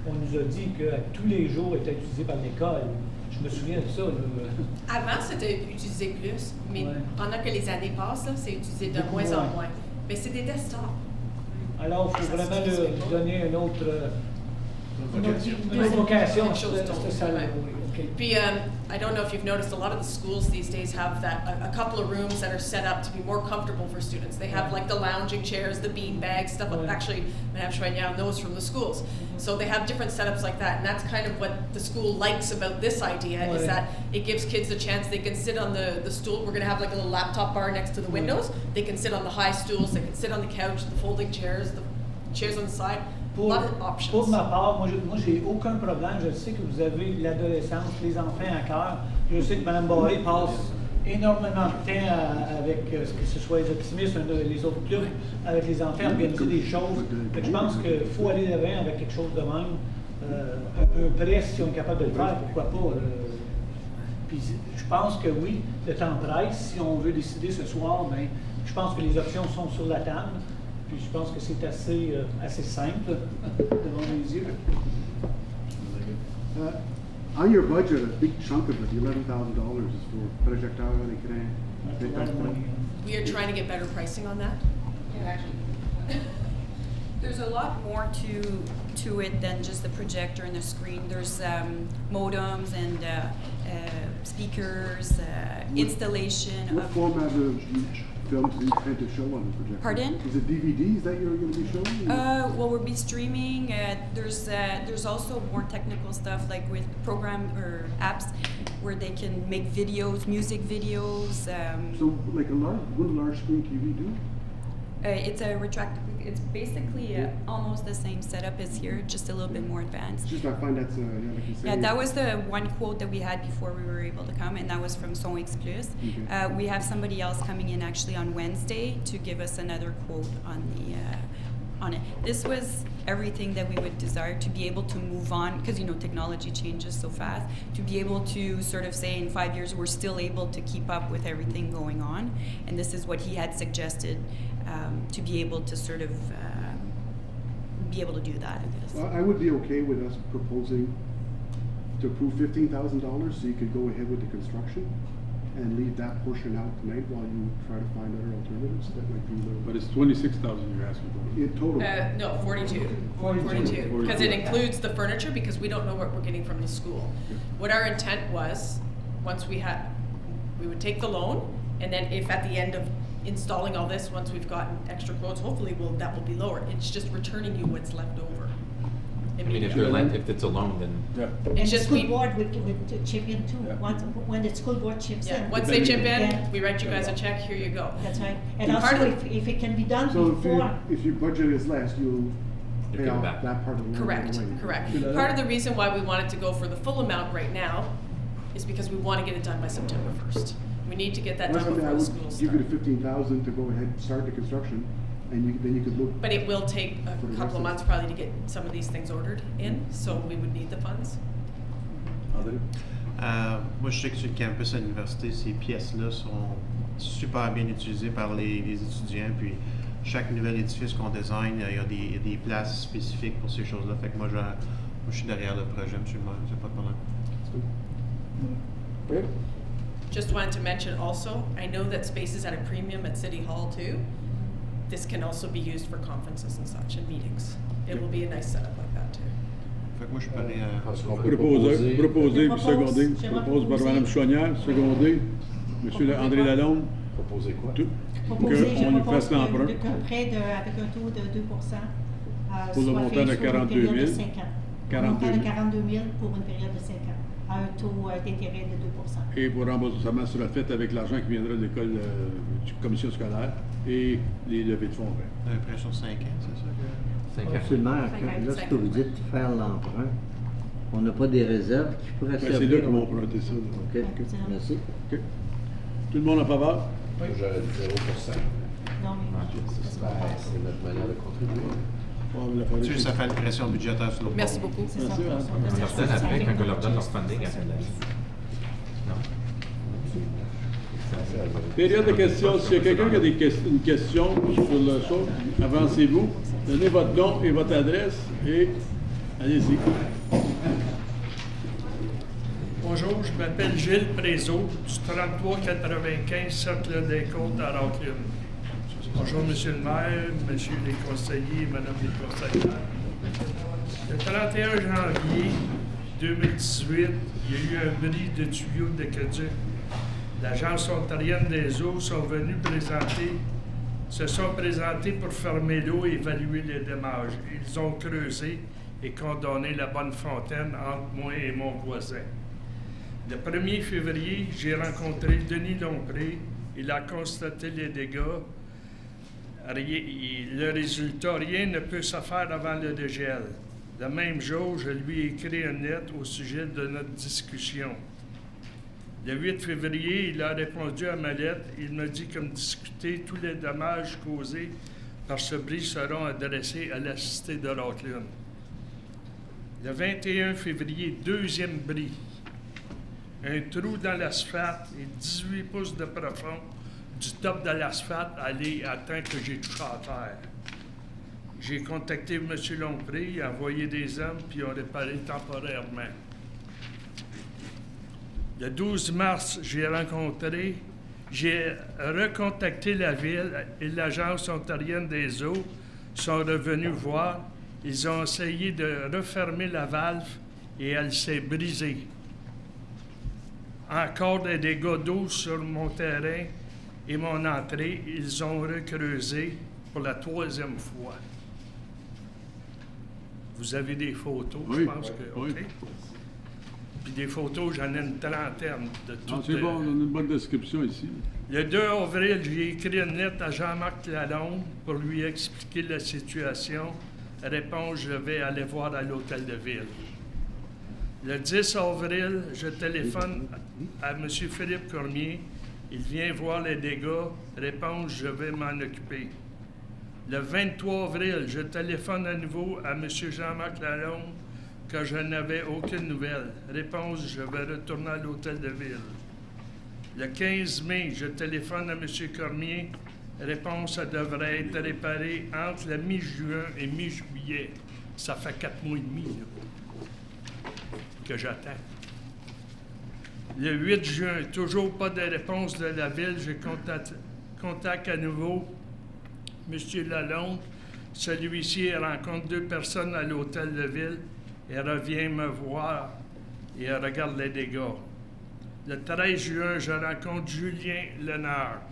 on nous a dit que tous les jours était utilisé par l'école. Je me souviens de ça. Là. Avant, c'était utilisé plus, mais pendant que les années passent, là, c'est utilisé de Beaucoup moins en moins. moins. Mais c'est des desktops. Alors, il faut Ça, vraiment c'est lui donner une autre vocation. vocation Autre chose, cette salle. ouais. Okay. Puis, I don't know if you've noticed, a lot of the schools these days have a couple of rooms that are set up to be more comfortable for students. They have like the lounging chairs, the bean bags, stuff like actually, Madame Chouinard knows from the schools. So they have different setups like that, and that's kind of what the school likes about this idea, is that it gives kids a chance. They can sit on the stool. We're going to have like a little laptop bar next to the windows. They can sit on the high stools, they can sit on the couch, the folding chairs, the chairs on the side. Pour ma part, moi, j'ai aucun problème. Je sais que vous avez l'adolescence, les enfants à cœur. Je sais que Mme Barré passe énormément de temps avec que ce soit les optimistes, les autres clubs, avec les enfants, organiser des choses. Je pense qu'il faut aller de l'avant avec quelque chose de même. Un prêt, si on est capable de le faire, pourquoi pas. Puis je pense que oui, le temps presse. Si on veut décider ce soir, ben, je pense que les options sont sur la table. Puis je pense que c'est assez simple devant les yeux. On your budget, a big chunk of it, the $11,000 is for projectile and écran. We are trying to get better pricing on that. Yeah, actually. There's a lot more to it than just the projector and the screen. There's modems and speakers, installation. What format of films do you plan to show on the projector? Pardon? Is it DVDs that you're going to be showing? Well, we'll be streaming. There's also more technical stuff like with program or apps where they can make videos, music videos. So, like what a large screen TV do? It's a retractable. It's basically almost the same setup as here, just a little bit more advanced. Just I find that's like you say. Yeah, that was the one quote that we had before we were able to come, and that was from Son X Plus. Okay. We have somebody else coming in actually on Wednesday to give us another quote on the on it. This was everything that we would desire to be able to move on, because technology changes so fast. To be able to sort of say in 5 years we're still able to keep up with everything going on, and this is what he had suggested. To be able to sort of be able to do that, I guess. Well, I would be okay with us proposing to approve $15,000 so you could go ahead with the construction and leave that portion out tonight while you try to find other alternatives. That might be a little. But it's 26,000 you're asking for. In total. No, 42. 42. Because it includes the furniture, because we don't know what we're getting from the school. What our intent was, once we would take the loan, and then if at the end of installing all this, once we've gotten extra quotes, hopefully that will be lower. It's just returning you what's left over. I mean, if it's a loan, then And the just school board would chip in too. When the school board chips in. Once they chip in, we write you guys a check, here you go. That's right. And also, if it can be done So before. if your budget is less, you'll pay off back. that part of the loan. Correct, right away. correct. Part of the reason why we wanted to go for the full amount right now is because we want to get it done by September 1st. We need to get that Well, done something I before the would schools give you start. the 15,000 to go ahead and start the construction, and then you could look. But it will take a couple of months probably to get some of these things ordered in, so we would need the funds. Moi, je sais que sur le campus à l'université, ces pièces-là sont super bien utilisées par les étudiants. Puis, chaque nouvel édifice qu'on design, il y a des places spécifiques pour ces choses-là. Fait que moi, je suis derrière le projet, M. le maire, c'est pas de problème. Just wanted to mention also, I know that space is at a premium at City Hall too. This can also be used for conferences and such and meetings. It will be a nice setup like that too. Fait que moi, je suis prêt à... Proposer, puis seconder. Propose par Mme Chouinard, seconder. M. André Lalonde. Proposer quoi? Qu'on nous fasse l'emprunt. Un prêt avec un taux de 2 pour le montant de 42 000. 42 000. 42 000 pour une période de 5 ans, à un taux d'intérêt de 2 Et pour remboursement sera fait avec l'argent qui viendra de l'école de commission scolaire et les levées de fonds. Un prêt sur 5 ans, c'est ça que... 5 ans. Monsieur le maire, lorsque vous dites faire l'emprunt, on n'a pas des réserves qui pourraient servir. C'est là qu'ils vont emprunter ça. OK, merci. OK. Tout le monde en faveur? J'aurais dit 0%. Non, mais C'est notre manière de contribuer. Tu sais, ça fait une pression budgétaire sur nos Merci pauvres. beaucoup. c'est ça. Merci, hein. On leur donne après, quand on leur donne leur funding à la fin de l'année. Non. Période de questions. S'il y a quelqu'un qui a une question sur le show, avancez-vous. Donnez votre nom et votre adresse et allez-y. Bonjour, je m'appelle Gilles Prézot, du 3395 Cercle des Côtes à Rockland. Bonjour, Monsieur le maire, Monsieur les conseillers, Madame les conseillères. Le 31 janvier 2018, il y a eu un bris de tuyau d'aqueduc. L'Agence ontarienne des eaux se sont présentés pour fermer l'eau et évaluer les dommages. Ils ont creusé et condamné la bonne fontaine entre moi et mon voisin. Le 1er février, j'ai rencontré Denis Lompré. Il a constaté les dégâts. Le résultat, rien ne peut se faire avant le dégel. Le même jour, je lui ai écrit une lettre au sujet de notre discussion. Le 8 février, il a répondu à ma lettre. Il m'a dit, comme discuté, tous les dommages causés par ce bris seront adressés à la cité de Rockland. Le 21 février, deuxième bris. Un trou dans l'asphalte et 18 pouces de profond du top de l'asphalte allait atteindre que j'ai touché à terre. J'ai contacté M. Lompré, il a envoyé des hommes, puis ils ont réparé temporairement. Le 12 mars, j'ai recontacté la ville et l'Agence ontarienne des eaux sont revenus voir. Ils ont essayé de refermer la valve et elle s'est brisée. Encore des dégâts d'eau sur mon terrain et mon entrée. Ils ont recreusé pour la 3e fois. Vous avez des photos, oui, je pense que... oui. OK. Puis des photos, j'en ai une trentaine de toutes. C'est bon, on a une bonne description ici. Le 2 avril, j'ai écrit une lettre à Jean-Marc Lalonde pour lui expliquer la situation. Réponse, je vais aller voir à l'hôtel de ville. Le 10 avril, je téléphone à M. Philippe Cormier. Il vient voir les dégâts. Réponse, je vais m'en occuper. Le 23 avril, je téléphone à nouveau à M. Jean-Marc Lalonde que je n'avais aucune nouvelle. Réponse, je vais retourner à l'hôtel de ville. Le 15 mai, je téléphone à M. Cormier. Réponse, ça devrait être réparé entre la mi-juin et mi-juillet. Ça fait 4 mois et demi là, que j'attends. Le 8 juin, toujours pas de réponse de la ville. Je contacte à nouveau M. Lalonde. Celui-ci rencontre 2 personnes à l'hôtel de ville et revient me voir et regarde les dégâts. Le 13 juin, je rencontre Julien Lénard.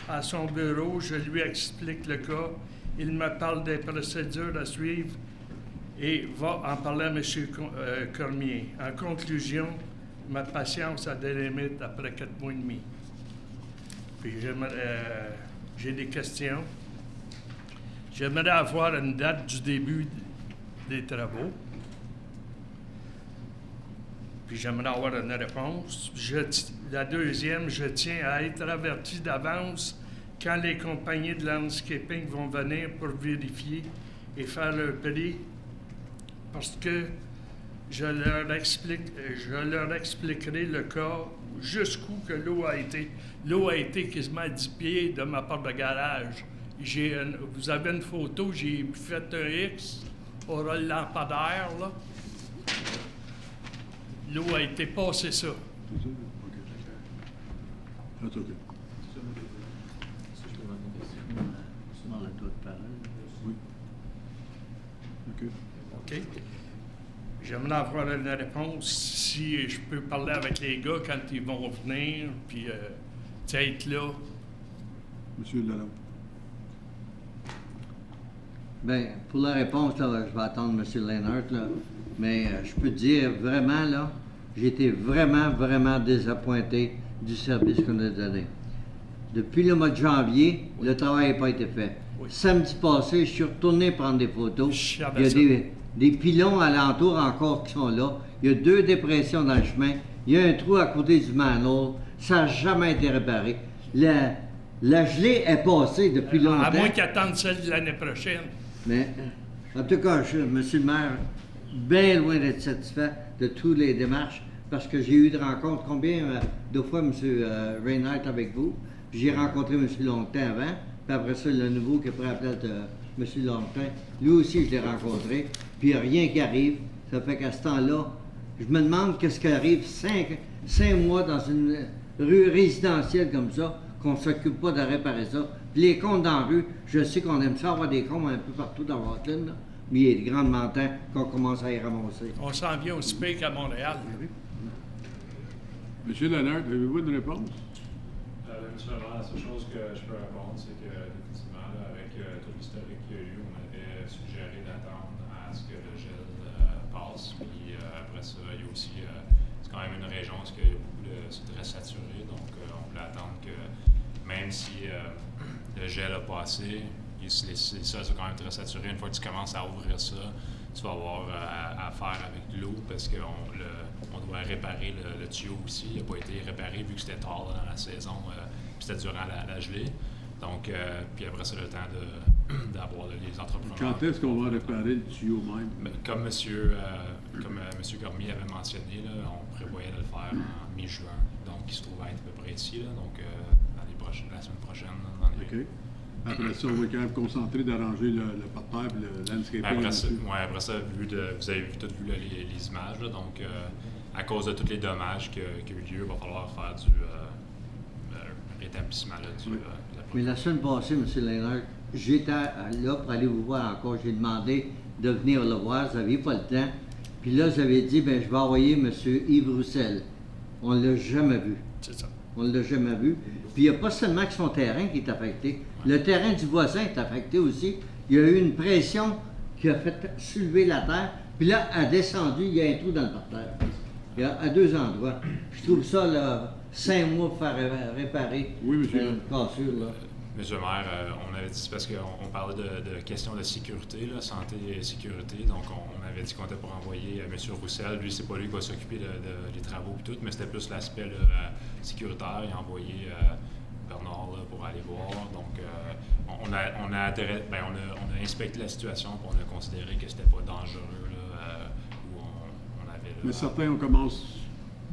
À son bureau, je lui explique le cas. Il me parle des procédures à suivre et va en parler à M. Cormier. En conclusion, ma patience a des limites après 4 mois et demi. Puis j'ai des questions. J'aimerais avoir une date du début des travaux. Puis j'aimerais avoir une réponse. La deuxième, je tiens à être averti d'avance quand les compagnies de landscaping vont venir pour vérifier et faire leur prix, parce que je leur expliquerai le cas jusqu'où que l'eau a été. L'eau a été quasiment à 10 pieds de ma porte de garage. Vous avez une photo, j'ai fait un X au rôle lampadaire, là. L'eau a été passée ça. OK. Oui. OK. J'aimerais avoir une réponse si je peux parler avec les gars quand ils vont venir, puis être là. Monsieur Lalonde. Bien, pour la réponse, là, je vais attendre M. Leinert, là. Mais je peux dire vraiment, là, j'ai été vraiment, vraiment désappointé du service qu'on a donné. Depuis le mois de janvier, le travail n'a pas été fait. Oui. Samedi passé, je suis retourné prendre des photos. Il y a des pilons alentour encore qui sont là. Il y a 2 dépressions dans le chemin. Il y a un trou à côté du manhole. Ça n'a jamais été réparé. La gelée est passée depuis longtemps. À moins qu'ils attendent celle de l'année prochaine. Mais, en tout cas, monsieur le maire, bien loin d'être satisfait de toutes les démarches, parce que j'ai eu de rencontres. Combien de fois, M. Reinhardt, avec vous? J'ai rencontré M. Longtemps avant, puis après ça, le nouveau qui a pris la place de M. Longtemps, lui aussi, je l'ai rencontré, puis il n'y a rien qui arrive. Ça fait qu'à ce temps-là, je me demande qu'est-ce qui arrive 5 mois dans une rue résidentielle comme ça, qu'on ne s'occupe pas de réparer ça. Puis les comptes dans la rue, je sais qu'on aime ça avoir des comptes un peu partout dans Rockland, là, mais il est grandement temps qu'on commence à y ramasser. On s'en vient aussi pire qu'à Montréal. Monsieur Leonard, avez-vous une réponse? Monsieur le maire, la seule chose que je peux répondre, c'est que, effectivement, là, avec tout l'historique qu'il y a eu, on avait suggéré d'attendre à ce que le gel passe. Puis après ça, il y a aussi, c'est quand même une région où il y a beaucoup c'est très saturé, donc on voulait attendre que, même si le gel a passé, les sols sont quand même très saturés. Une fois que tu commences à ouvrir ça, tu vas avoir à faire avec l'eau parce qu'on doit réparer le tuyau aussi. Il n'a pas été réparé vu que c'était tard là, dans la saison, puis c'était durant la gelée. Donc, puis après ça, le temps d'avoir les entrepreneurs. Quand est-ce qu'on va réparer le tuyau même? Comme M. Cormier avait mentionné, là, on prévoyait de le faire en mi-juin. Donc, il se trouve à être à peu près ici, là, donc la semaine prochaine. OK. Après ça, on va quand même concentrer d'arranger le parterre et le landscaping. Après ça, vous avez tous vu les images, là, donc à cause de tous les dommages qui ont eu lieu, il va falloir faire du rétablissement. Là, Mais la semaine passée, M. Leonard, j'étais là pour aller vous voir encore. J'ai demandé de venir le voir, vous n'aviez pas le temps. Puis là, vous avez dit, ben je vais envoyer M. Yves Roussel. On ne l'a jamais vu. C'est ça. On ne l'a jamais vu. Puis il n'y a pas seulement que son terrain qui est affecté. Le terrain du voisin est affecté aussi. Il y a eu une pression qui a fait soulever la terre. Puis là, elle a descendu, il y a un trou dans le parterre. Il y a à 2 endroits. Je trouve ça, là, 5 mois pour faire réparer une cassure, là. Monsieur le maire, on avait dit, parce qu'on parlait de questions de sécurité, là, santé et sécurité, donc on avait dit qu'on était pour envoyer M. Roussel. Lui, c'est pas lui qui va s'occuper des travaux et tout, mais c'était plus l'aspect sécuritaire. Il a envoyé Bernard là, pour aller voir. Donc, on a inspecté la situation et on a considéré que c'était pas dangereux, là, où on avait... Mais certains, on commence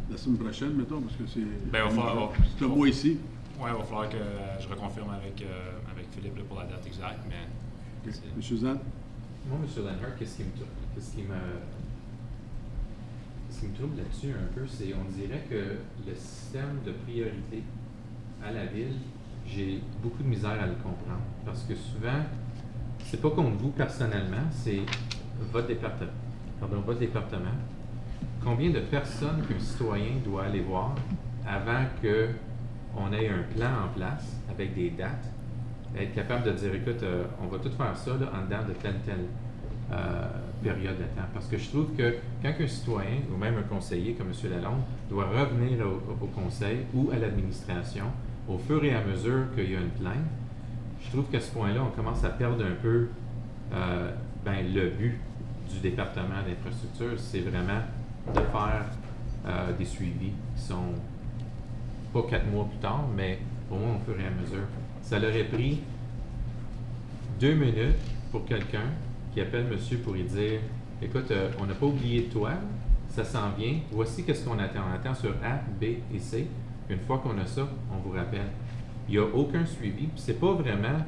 la semaine prochaine, mettons, parce que c'est un mois ici. Oui, il va falloir que je reconfirme avec Philippe là, pour la date exacte, mais... Okay. M. Zan? Moi, M. Leonard, qu'est-ce qui me trouble là-dessus un peu, c'est on dirait que le système de priorité à la ville, j'ai beaucoup de misère à le comprendre. Parce que souvent, c'est pas contre vous personnellement, c'est votre département. Combien de personnes qu'un citoyen doit aller voir avant que on ait un plan en place avec des dates, être capable de dire, écoute, on va tout faire ça là, en dedans de telle période de temps. Parce que je trouve que quand un citoyen, ou même un conseiller comme M. Lalonde, doit revenir au conseil ou à l'administration, au fur et à mesure qu'il y a une plainte, je trouve qu'à ce point-là, on commence à perdre un peu le but du département d'infrastructure, c'est vraiment de faire des suivis qui sont pas 4 mois plus tard, mais au moins au fur et à mesure. Ça leur aurait pris 2 minutes pour quelqu'un qui appelle monsieur pour lui dire, écoute, on n'a pas oublié de toi, ça s'en vient, voici qu'est-ce qu'on attend. On attend sur A, B et C. Une fois qu'on a ça, on vous rappelle. Il n'y a aucun suivi, puis c'est pas vraiment,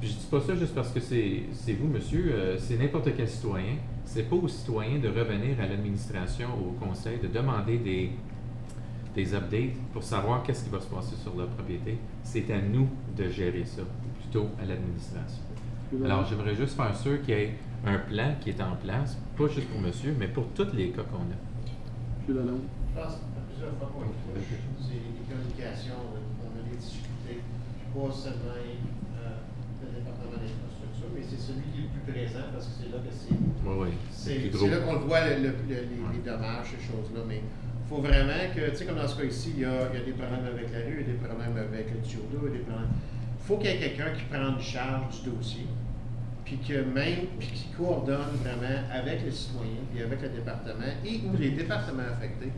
puis je dis pas ça juste parce que c'est vous, monsieur, c'est n'importe quel citoyen. C'est pas aux citoyens de revenir à l'administration, au conseil, de demander des updates pour savoir qu'est-ce qui va se passer sur leur propriété. C'est à nous de gérer ça, plutôt à l'administration. Alors, j'aimerais juste faire sûr qu'il y ait un plan qui est en place, pas juste pour monsieur, mais pour tous les cas qu'on a. Je pense à plusieurs fois qu'on c'est les communications, on a des difficultés, pas seulement le département d'infrastructure, mais c'est celui qui est le plus présent parce que c'est là que c'est là qu'on voit les dommages, ces choses-là. Mais il faut vraiment que, tu sais, comme dans ce cas ici, il y a des problèmes avec la rue, il y a des problèmes avec le tuyau d'eau, il faut qu'il y ait quelqu'un qui prenne charge du dossier, puis qui coordonne vraiment avec les citoyens, puis avec le département ou les départements affectés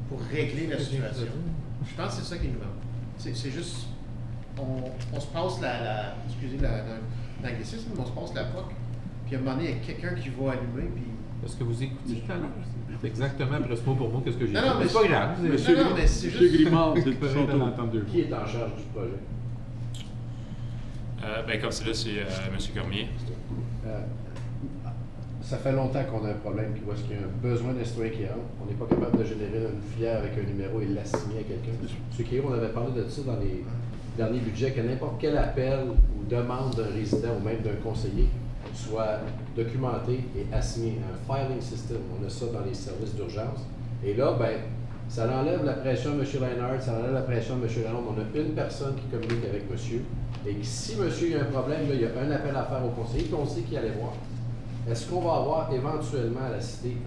pour régler la situation. Je pense que c'est ça qui nous manque. C'est juste on se passe excusez l'anglicisme, mais on se passe la POC, puis à un moment donné, il y a quelqu'un qui va allumer, puis... Est-ce que vous écoutez tout à l'heure? C'est exactement presque mot pour mot qu'est-ce que j'ai dit. Non, mais c'est pas grave. Monsieur Grimard, c'est son tour. Qui est en charge du projet? Comme c'est là, c'est M. Cormier. Ça fait longtemps qu'on a un problème, où est-ce qu'il y a un besoin d'un citoyen qui rentre. On n'est pas capable de générer une filière avec un numéro et l'assigner à quelqu'un. M. Kiro, on avait parlé de ça dans les derniers budgets, que n'importe quel appel ou demande d'un résident ou même d'un conseiller soit documenté et assigné. Un filing system, on a ça dans les services d'urgence. Et là, ça enlève la pression à M. Leinhardt, ça enlève la pression à M. Lalonde. On a une personne qui communique avec monsieur. Et que si monsieur il y a un problème, là, il y a un appel à faire au conseiller, puis on sait qui allait voir. Est-ce qu'on va avoir éventuellement à la cité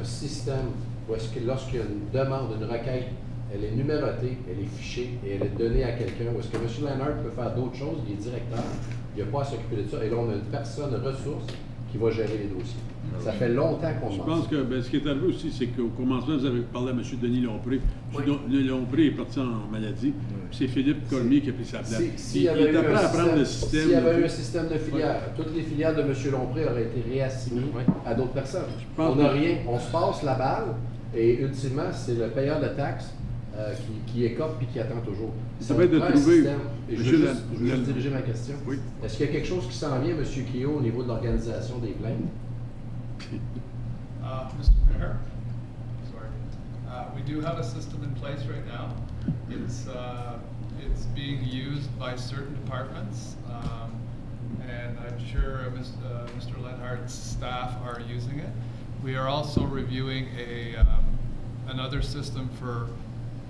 un système où est-ce que lorsqu'il y a une demande, une requête, elle est numérotée, elle est fichée et elle est donnée à quelqu'un, où est-ce que M. Leinhardt peut faire d'autres choses, il est directeur, il n'a pas à s'occuper de ça, et là on a une personne ressource qui va gérer les dossiers. Ça fait longtemps qu'on demande. Je pense que ce qui est arrivé aussi, c'est qu'au commencement, vous avez parlé à M. Denis Lompré. M. Lompré est parti en maladie. Puis c'est Philippe Cormier qui a pris sa place. S'il y avait eu un système de filières, toutes les filières de M. Lompré auraient été réassignées à d'autres personnes. On n'a rien, on se passe la balle et ultimement, c'est le payeur de taxes qui écope et qui attend toujours. Ça va être de trouver. Et je veux juste diriger ma question. Oui. Est-ce qu'il y a quelque chose qui s'en vient, M. Kio, au niveau de l'organisation des plaintes? Mr. Mayor, sorry. We do have a system in place right now. It's being used by certain departments, and I'm sure Mr. Lenhardt's staff are using it. We are also reviewing another system for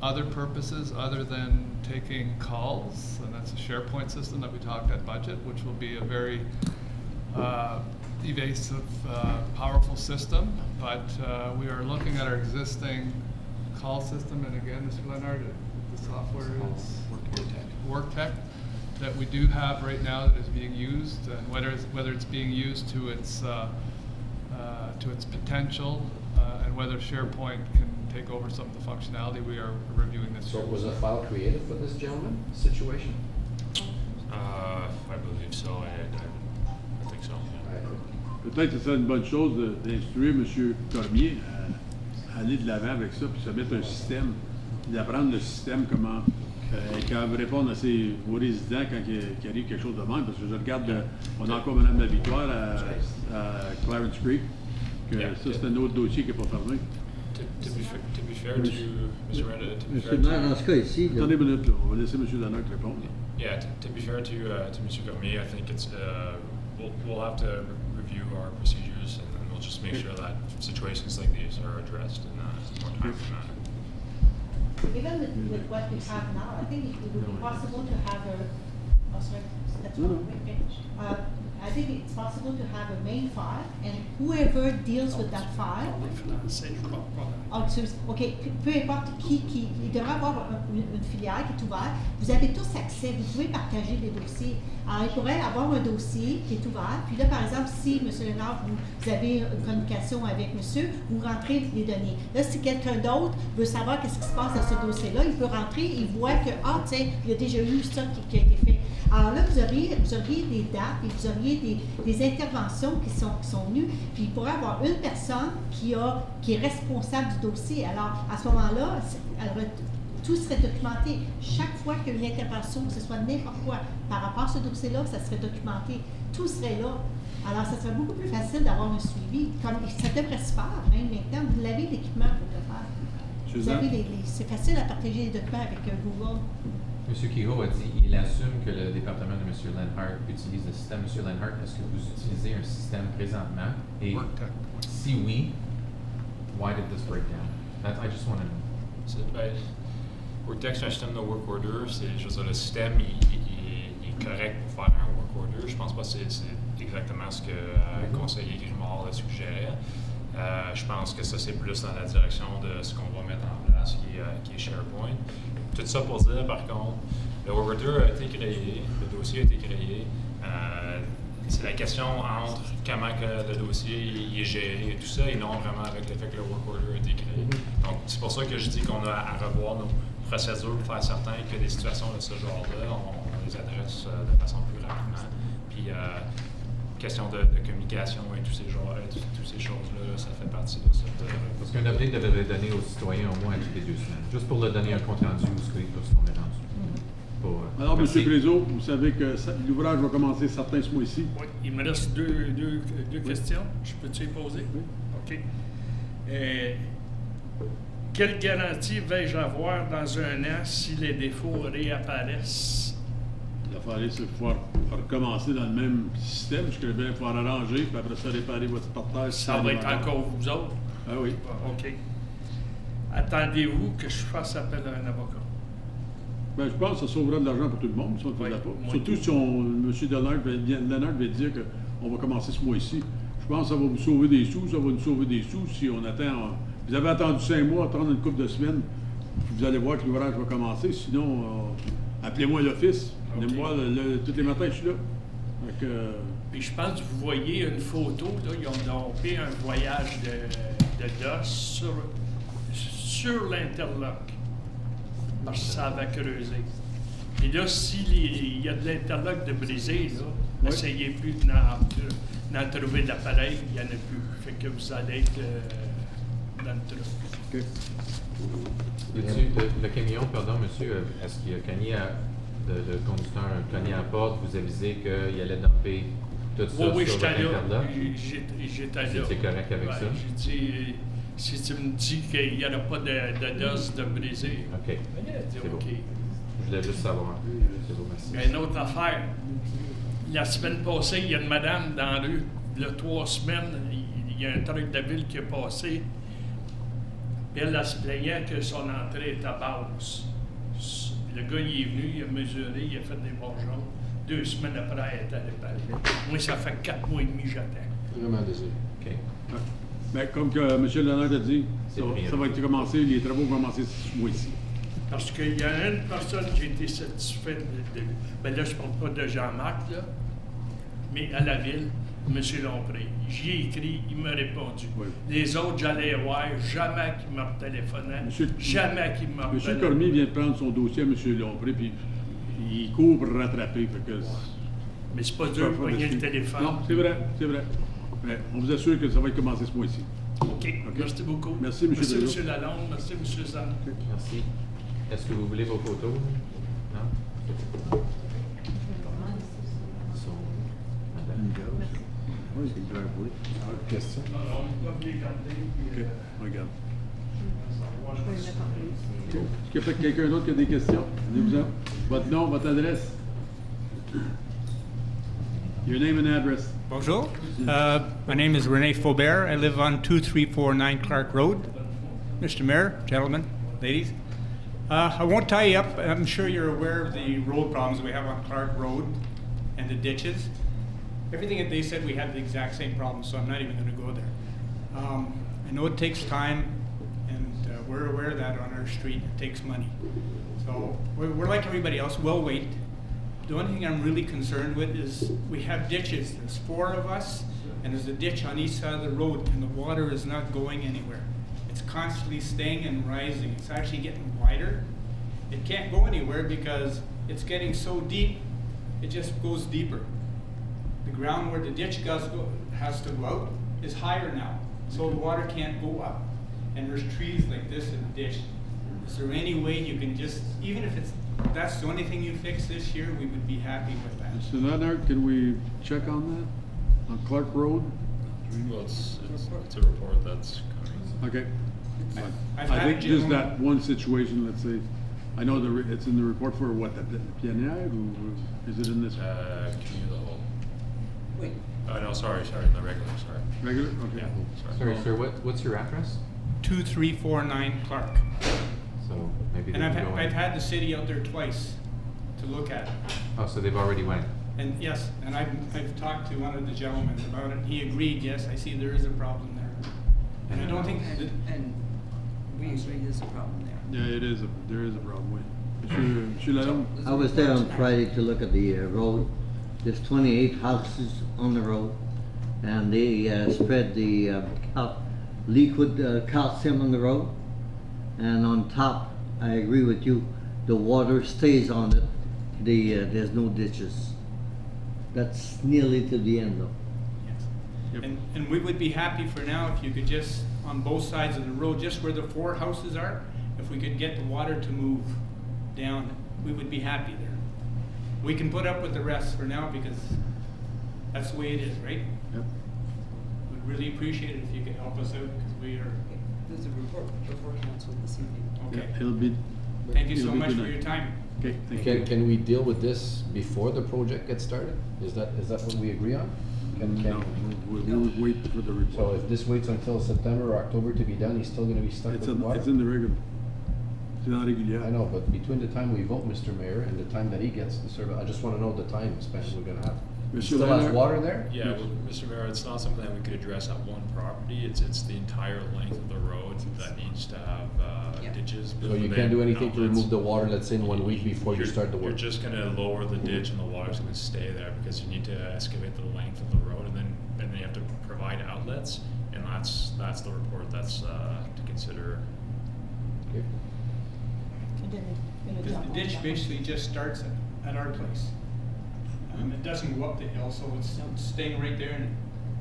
other purposes other than taking calls, and that's a SharePoint system that we talked at budget, which will be a very evasive, powerful system, but we are looking at our existing call system, and again, Mr. Lenhardt, the software is WorkTech that we do have right now that is being used, and whether it's being used to its potential, and whether SharePoint can take over some of the functionality, we are reviewing this. So was a file created for this gentleman situation? I believe so. I think so. Peut-être que ce serait une bonne chose d'instruire M. Cormier à aller de l'avant avec ça, puis se mettre un système, d'apprendre le système, comment répondre aux résidents quand il arrive quelque chose de même, parce que je regarde, on a encore Mme La Victoire à Clarence Creek, que ça c'est un autre dossier qui n'est pas fermé. To be fair to Mr. Renda, Monsieur le maire, dans ce cas ici... Attendez une minute, là, on va laisser M. Lennart répondre. Yeah, to be fair to Mr. Cormier, I think it's we'll have to review our procedures, and then we'll just make sure that situations like these are addressed in a more timely manner. Even with what we have now, I think it would be possible to have I think it's possible to have a main file, and whoever deals with that file, peu importe qui, il devrait avoir une filière qui est ouverte. Vous avez tous accès, vous pouvez partager des dossiers. Alors, il pourrait avoir un dossier qui est ouvert, puis là, par exemple, si, M. Lénard, vous avez une communication avec monsieur, vous rentrez les données. Là, si quelqu'un d'autre veut savoir qu'est-ce qui se passe dans ce dossier-là, il peut rentrer, il voit que, tiens, il y a déjà eu ça qui a été fait. Alors là, vous auriez des dates et vous auriez des interventions qui sont venues, puis il pourrait y avoir une personne qui est responsable du dossier. Alors, à ce moment-là, tout serait documenté. Chaque fois qu'il y a une intervention, que ce soit n'importe quoi, par rapport à ce dossier-là, ça serait documenté. Tout serait là. Alors, ça serait beaucoup plus facile d'avoir un suivi. Comme ça devrait se faire, même maintenant. Vous l'avez l'équipement pour le faire. Vous avez c'est facile à partager les documents avec Google. M. Kehoe a dit qu'il assume que le département de M. Lenhart utilise le système. M. Lenhart, est-ce que vous utilisez un système présentement? Et si oui, why did this break down? I just want to know. WorkTech, c'est un système de work order. Le système il est correct pour faire un work order. Je pense pas que c'est exactement ce que le Conseil Grimard suggérait. Je pense que ça, c'est plus dans la direction de ce qu'on va mettre en place, qui est SharePoint. Tout ça pour dire, par contre, le work order a été créé, le dossier a été créé. C'est la question entre comment que le dossier est géré et tout ça, et non vraiment avec le fait que le work order a été créé. Donc, c'est pour ça que je dis qu'on a à revoir procédures pour faire certain que des situations de ce genre-là, on les adresse de façon plus rapidement. Puis, question de communication et toutes ces choses-là, ça fait partie de cette... Parce qu'un update devrait donner aux citoyens au moins toutes les 2 semaines, juste pour leur donner un compte-rendu où ce qu'on est rendu. Alors, M. Prézo, vous savez que l'ouvrage va commencer certain ce mois-ci. Oui, il me reste deux questions. Je peux-tu les poser? Oui. OK. Quelle garantie vais-je avoir dans un an si les défauts réapparaissent? L'affaire, c'est qu'il faut recommencer dans le même système, parce qu'il faut arranger, puis après ça, réparer votre parterre. Ça va être encore vous autres? Ah oui. OK. Attendez-vous que je fasse appel à un avocat? Ben, je pense que ça sauvera de l'argent pour tout le monde, si on ne le faisait pas. Surtout si M. Leonard va dire qu'on va commencer ce mois-ci. Je pense que ça va vous sauver des sous, ça va nous sauver des sous si on attend. Vous avez attendu 5 mois, attendre une couple de semaines, puis vous allez voir que l'ouvrage va commencer. Sinon, appelez-moi l'office. Venez-moi tous les matins, je suis là. Puis je pense que vous voyez une photo, là, ils ont fait un voyage de DOS sur l'interlock. Parce que ça va creuser. Et là, s'il y a de l'interlock de brisé, là, essayez plus d'en trouver de l'appareil, il n'y en a plus. Fait que vous allez être dans le trou. Le camion, pardon, monsieur, est-ce qu'il a cogné le conducteur a cogné à la porte, vous avisez qu'il allait dumper tout ça sur votre interlock? J'étais là. C'est correct avec ça? J'ai dit, si tu me dis qu'il n'y aura pas de DOS de brisé. OK. C'est bon. Je voulais juste savoir. C'est beau, merci. Une autre affaire. La semaine passée, il y a une madame dans la rue. Il y a 3 semaines, il y a un truc de ville qui est passé. Elle se plaignait que son entrée était basse. Le gars, il est venu, il a mesuré, il a fait des bourgeons. 2 semaines après, elle était réparée. Moi, ça fait 4 mois et demi que j'attends. Vraiment désolé. OK. Bien, comme que M. Leonard a dit, ça va être commencé, les travaux vont commencer ce mois-ci. Parce qu'il y a une personne qui a été satisfaite ben là, je ne parle pas de Jean-Marc, là, mais à la ville, M. Lompré. J'y ai écrit, il m'a répondu. Oui. Les autres, j'allais voir, jamais qu'il m'a téléphoné, jamais qu'il m'a M. Cormier vient de prendre son dossier à M. Lompré, puis il court pour rattraper. Fait que mais c'est pas dur de poigner le téléphone. Non, c'est vrai, c'est vrai. Mais on vous assure que ça va commencer ce mois-ci. OK. Merci beaucoup. Merci, M. Merci, M. Lalonde. Merci, M. Zan. Merci. Est-ce que vous voulez vos photos? Non? Oui, c'est une question. OK, regarde. Est-ce qu'il y a quelqu'un d'autre qui a des questions? Venez-vous-en. Votre nom, votre adresse? Your name and address. Bonjour. My name is Rene Faubert. I live on 2349 Clark Road. Mr. Mayor, gentlemen, ladies. I won't tie you up. I'm sure you're aware of the road problems we have on Clark Road and the ditches. Everything that they said, we have the exact same problem, so I'm not even going to go there. I know it takes time, and we're aware of that on our street. It takes money. So we're like everybody else. We'll wait. The only thing I'm really concerned with is we have ditches. There's 4 of us, and there's a ditch on each side of the road, and the water is not going anywhere. It's constantly staying and rising. It's actually getting wider. It can't go anywhere because it's getting so deep, it just goes deeper. The ground where the ditch has to go out is higher now, so the water can't go up. And there's trees like this in the ditch. Is there any way you can just, even if that's the only thing you fix this year, we would be happy with that. So Leonard, can we check on that? On Clark Road? Well, it's a report that's coming. Okay. I think just that one situation, let's say, I know it's in the report for what, the PNR, or is it in this? Community of the whole. Wait. No, sorry, the regular, sorry. Regular? Okay. Yeah, sorry, sir, what's your address? 2349 Clark. So maybe they and can go I've had the city out there twice to look at it. Oh, so they've already went? And yes, and I've talked to one of the gentlemen about it. He agreed, yes, I see there is a problem there. And I don't think... And we agree there's a problem there. Yeah, there is a problem. Monsieur Lalonde? I was there on Friday to look at the road. There's 28 houses on the road, and they spread the liquid calcium on the road, and on top I agree with you. The water stays on it. There's no ditches. That's nearly to the end though. Yes. And we would be happy for now if you could just, on both sides of the road, just where the 4 houses are, if we could get the water to move down, we would be happy there. We can put up with the rest for now because that's the way it is, right? Yep. We'd really appreciate it if you could help us out because we are. There's a report before council this evening. Okay. Yeah, it'll be. Thank you so it'll be much for tonight. your time. Okay, thank you. Can we deal with this before the project gets started? Is that what we agree on? No, we'll wait for the report. So if this waits until September or October to be done, he's still gonna be stuck with water? It's in the regular. It's not regular. I know, but between the time we vote, Mr. Mayor, and the time that he gets the service, I just wanna know the time span we're gonna have. He Mr. still has Leonard? water there? Yeah, well, Mr. Mayor, it's not something that we could address at one property. It's the entire length of the road that needs to have ditches. So you can't do anything to remove the water, let's say in 1 week before you start the work? You're just gonna lower the ditch and the water's gonna stay there because you need to excavate the length of the road and then you have to provide outlets, and that's the report that's to consider. Okay. Because the ditch basically just starts at our place. It doesn't go up the hill, so it's staying right there, and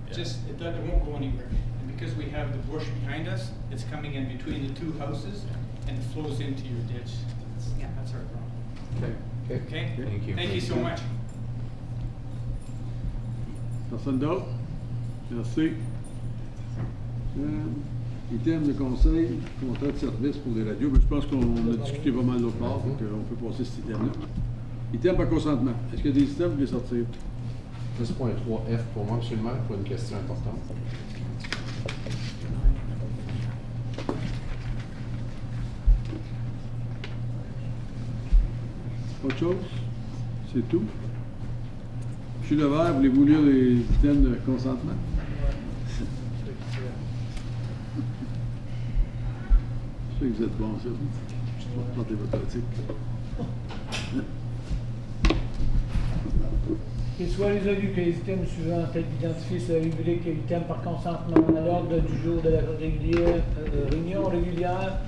it won't go anywhere. And because we have the bush behind us, it's coming in between the 2 houses, and it flows into your ditch. That's our problem. Okay. Thank you. Thank you so much. Personne d'autre? Merci. Item de conseil, contrat de service pour les radios, mais je pense qu'on a discuté pas mal d'autres parts, donc on peut passer cet item-là. Item par consentement. Est-ce qu'il y a des items que vous voulez sortir? 10.3F pour moi, monsieur le maire, pour une question importante. Autre chose? C'est tout? Monsieur Levert, voulez-vous lire les items de consentement? Je sais que vous êtes bon, ça. Portez votre pratique. Qu'il soit résolu que les items suivants, tels qu'identifiés sur la rubrique items par consentement à l'ordre du jour de la réunion régulière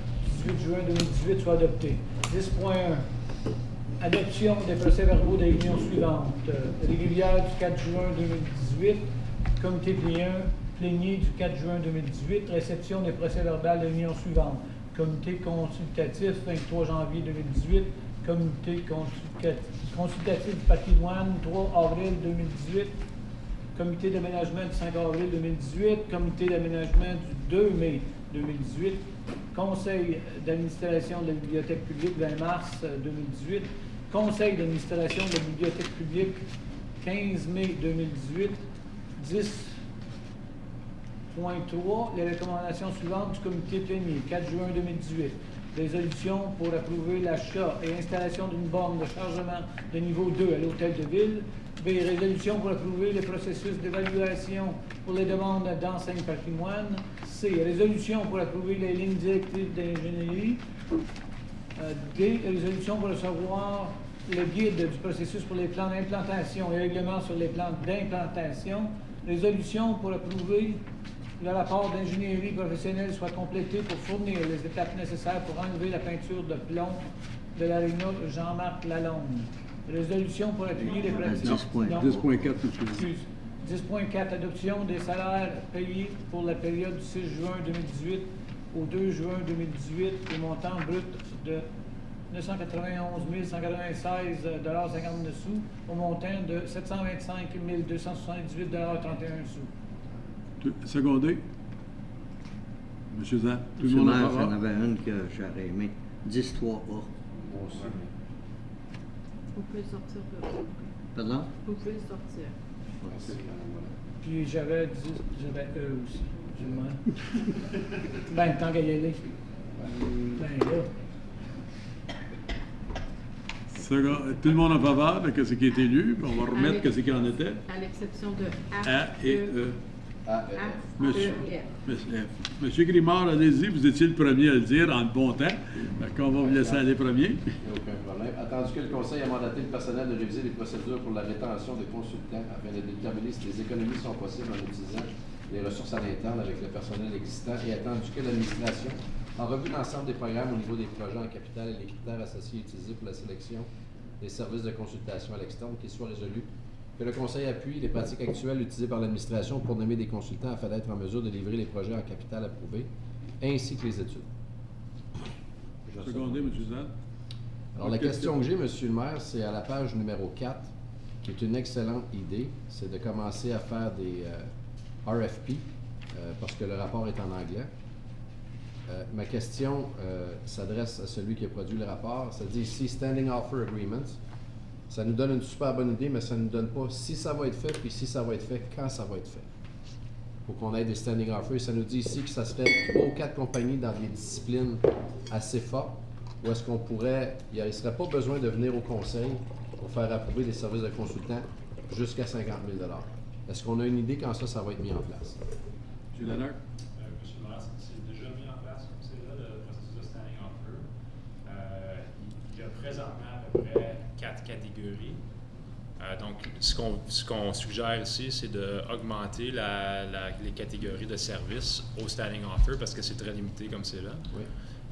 18 juin 2018 soient adoptés. 10.1. Adoption des procès-verbaux des réunions suivantes. Régulière du 4 juin 2018, comité plénier du 4 juin 2018, réception des procès-verbaux des réunions suivantes. Comité consultatif 23 janvier 2018, comité consultatif du patrimoine 3 avril 2018, comité d'aménagement du 5 avril 2018, comité d'aménagement du 2 mai 2018, conseil d'administration de la bibliothèque publique 20 mars 2018, conseil d'administration de la bibliothèque publique 15 mai 2018, 10.3, les recommandations suivantes du comité plénier 4 juin 2018. Résolution pour approuver l'achat et installation d'une borne de chargement de niveau 2 à l'hôtel de ville. B. Résolution pour approuver le processus d'évaluation pour les demandes d'enseigne patrimoine. C. Résolution pour approuver les lignes directives d'ingénierie. D. Résolution pour recevoir le guide du processus pour les plans d'implantation et règlements sur les plans d'implantation. Résolution pour approuver le rapport d'ingénierie professionnelle soit complété pour fournir les étapes nécessaires pour enlever la peinture de plomb de l'aréna Jean-Marc Lalonde. Résolution pour appuyer les pratiques. 10.4. Adoption des salaires payés pour la période du 6 juin 2018 au 2 juin 2018 au montant brut de 991 196,59 sous au montant de 725 278,31 sous. Secondé. Monsieur Zan, tout le Monsieur monde le a maire, parole. j'en avais une que j'aurais aimé. 10.3A. Vous pouvez sortir de là. Pardon? Vous pouvez sortir. Puis j'avais E aussi. Ben, tant qu'à y aller. Ben là. Tout le monde en faveur de ce qui est élu, puis on va remettre ce qu'il en était. À l'exception de A et E. Monsieur Monsieur Grimard, allez-y, vous étiez le premier à le dire en bon temps. On va vous laisser aller premier. Il n'y a aucun problème. Attendu que le Conseil a mandaté le personnel de réviser les procédures pour la rétention des consultants afin de déterminer si les économies sont possibles en utilisant les ressources à l'interne avec le personnel existant et attendu que l'administration En revue d'ensemble des programmes au niveau des projets en capital et les critères associés utilisés pour la sélection des services de consultation à l'externe, qu'il soit résolu que le Conseil appuie les pratiques actuelles utilisées par l'administration pour nommer des consultants afin d'être en mesure de livrer les projets en capital approuvés, ainsi que les études. Secondé, M. Zad. Alors, la question que j'ai, M. le maire, c'est à la page numéro 4, qui est une excellente idée, c'est de commencer à faire des RFP, parce que le rapport est en anglais. Ma question s'adresse à celui qui a produit le rapport. Ça dit ici « Standing Offer Agreements ». Ça nous donne une super bonne idée, mais ça ne nous donne pas si ça va être fait, puis si ça va être fait, quand ça va être fait. Il faut qu'on ait des standing offers. Ça nous dit ici que ça serait 3 ou 4 compagnies dans des disciplines assez fortes, où est-ce qu'on pourrait, il ne serait pas besoin de venir au Conseil pour faire approuver des services de consultants jusqu'à 50 000 $. Est-ce qu'on a une idée quand ça va être mis en place? M. Leonard? Monsieur le maire, c'est déjà mis en place, comme c'est là, le processus de standing offer. Il y a présentement à peu près 4 catégories. Donc, ce qu'on suggère ici, c'est d'augmenter les catégories de services au standing offer parce que c'est très limité comme c'est là. Oui.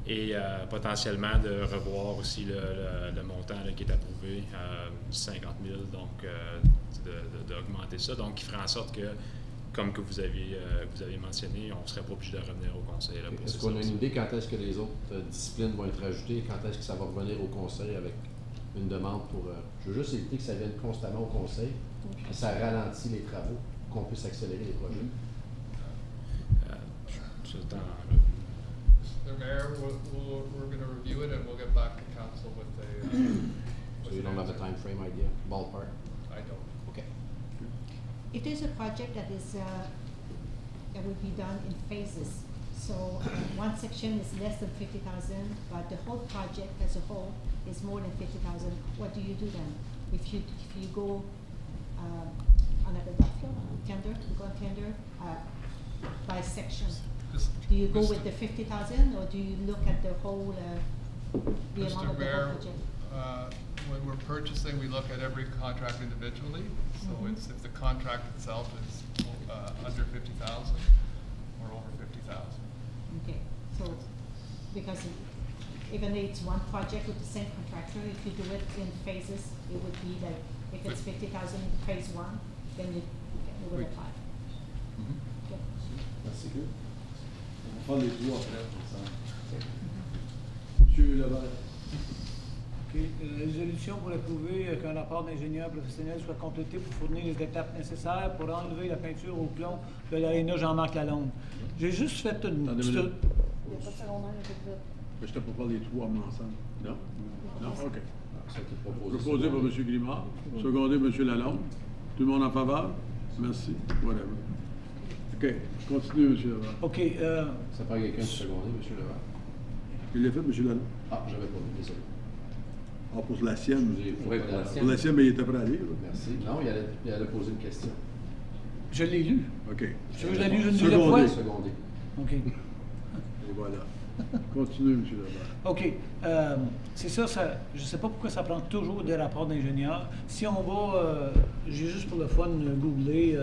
Et potentiellement de revoir aussi le montant là, qui est approuvé, 50 000 donc d'augmenter ça. Donc, qui ferait en sorte que, comme que vous aviez mentionné, on ne serait pas obligé de revenir au Conseil. Est-ce qu'on a une idée quand est-ce que les autres disciplines vont être ajoutées et quand est-ce que ça va revenir au Conseil avec une demande pour... je veux juste éviter que ça vienne constamment au Conseil, puis que ça ralentit les travaux, qu'on puisse accélérer les projets. Mr. Mayor, we're going to review it and we'll get back to council with a... So you don't have a time frame idea, ballpark? I don't. Okay. It is a project that is that will be done in phases. So one section is less than 50,000, but the whole project as a whole is more than 50,000. What do you do then? If you go on a tender, you go on tender by section. Do you go with the 50,000 or do you look at the whole the amount of the whole project? When we're purchasing, we look at every contract individually. So it's if the contract itself is under 50,000 or over 50,000. Okay, so because even though it's one project with the same contractor, if you do it in phases, it would be like if it's 50,000 phase one, then it would apply. Okay. Merci. On prend les trois après, Monsieur Levert. Résolution pour approuver qu'un rapport d'ingénieur professionnel soit complété pour fournir les étapes nécessaires pour enlever la peinture au plomb de l'aréna Jean-Marc Lalonde. J'ai juste fait une petite... Il n'y a pas de secondaire, je t'ai pas parlé les trois ensemble. Non? Non? OK. Proposé par M. Grimard, secondé M. Lalonde. Tout le monde en faveur? Merci. Whatever. OK. Continue, M. Levert. OK. Ça prend quelqu'un de secondé, M. Levert. Il l'a fait, M. Lalonde? Ah, j'avais pas vu, désolé. Ah, pour la sienne. Oui, pour la sienne. Pour la sienne, mais il était prêt à lire. Merci. Non, il allait poser une question. Je l'ai lu. OK. Je l'ai lu une deuxième fois. Secondé. OK. Et voilà. Continue, M. Levert. OK. C'est ça, je ne sais pas pourquoi ça prend toujours des rapports d'ingénieurs. Si on va, j'ai juste pour le fun googler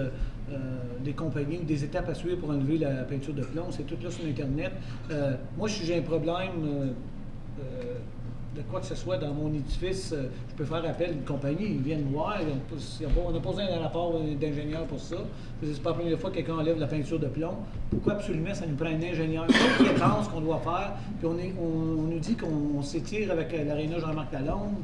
des compagnies ou des étapes à suivre pour enlever la peinture de plomb, c'est tout là sur Internet. Moi, si j'ai un problème de quoi que ce soit dans mon édifice, je peux faire appel à une compagnie, ils viennent voir, on n'a pas besoin d'un rapport d'ingénieur pour ça. C'est pas la première fois que quelqu'un enlève la peinture de plomb. Pourquoi absolument ça nous prend un ingénieur? C'est une dépense qu'on doit faire, puis on nous dit qu'on s'étire avec l'aréna Jean-Marc Lalonde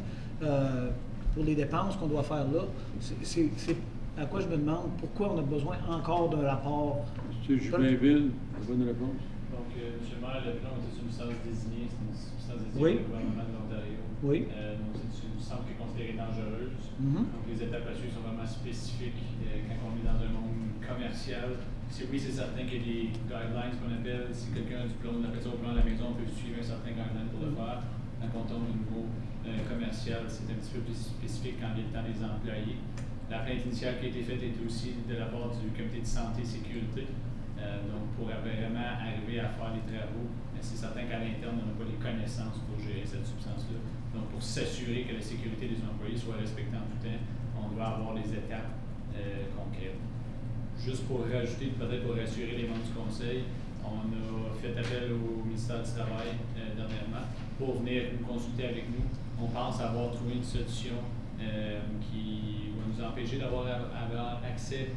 pour les dépenses qu'on doit faire là. C'est à quoi je me demande pourquoi on a besoin encore d'un rapport. M. Jupinville, bonne réponse. Donc, M. le maire, le plomb est une substance désignée, c'est une substance désignée Oui. par le gouvernement de l'Ontario. Oui. Donc, c'est une substance qui est considérée dangereuse. Donc, les étapes à suivre sont vraiment spécifiques quand on est dans un monde commercial. Oui, c'est certain qu'il y a des guidelines qu'on appelle. Si quelqu'un a du plomb, on appelle ça au plomb à la maison, on peut suivre un certain guideline pour le faire. Quand on tombe au niveau commercial, c'est un petit peu plus spécifique quand il y a le temps des employés. La plainte initiale qui a été faite était aussi de la part du Comité de santé et sécurité. Donc, pour vraiment arriver à faire les travaux, c'est certain qu'à l'interne, on n'a pas les connaissances pour gérer cette substance-là. Donc, pour s'assurer que la sécurité des employés soit respectée en tout temps, on doit avoir les étapes concrètes. Juste pour rajouter, peut-être pour rassurer les membres du Conseil, On a fait appel au ministère du Travail dernièrement pour venir nous consulter avec nous. On pense avoir trouvé une solution qui va nous empêcher d'avoir accès,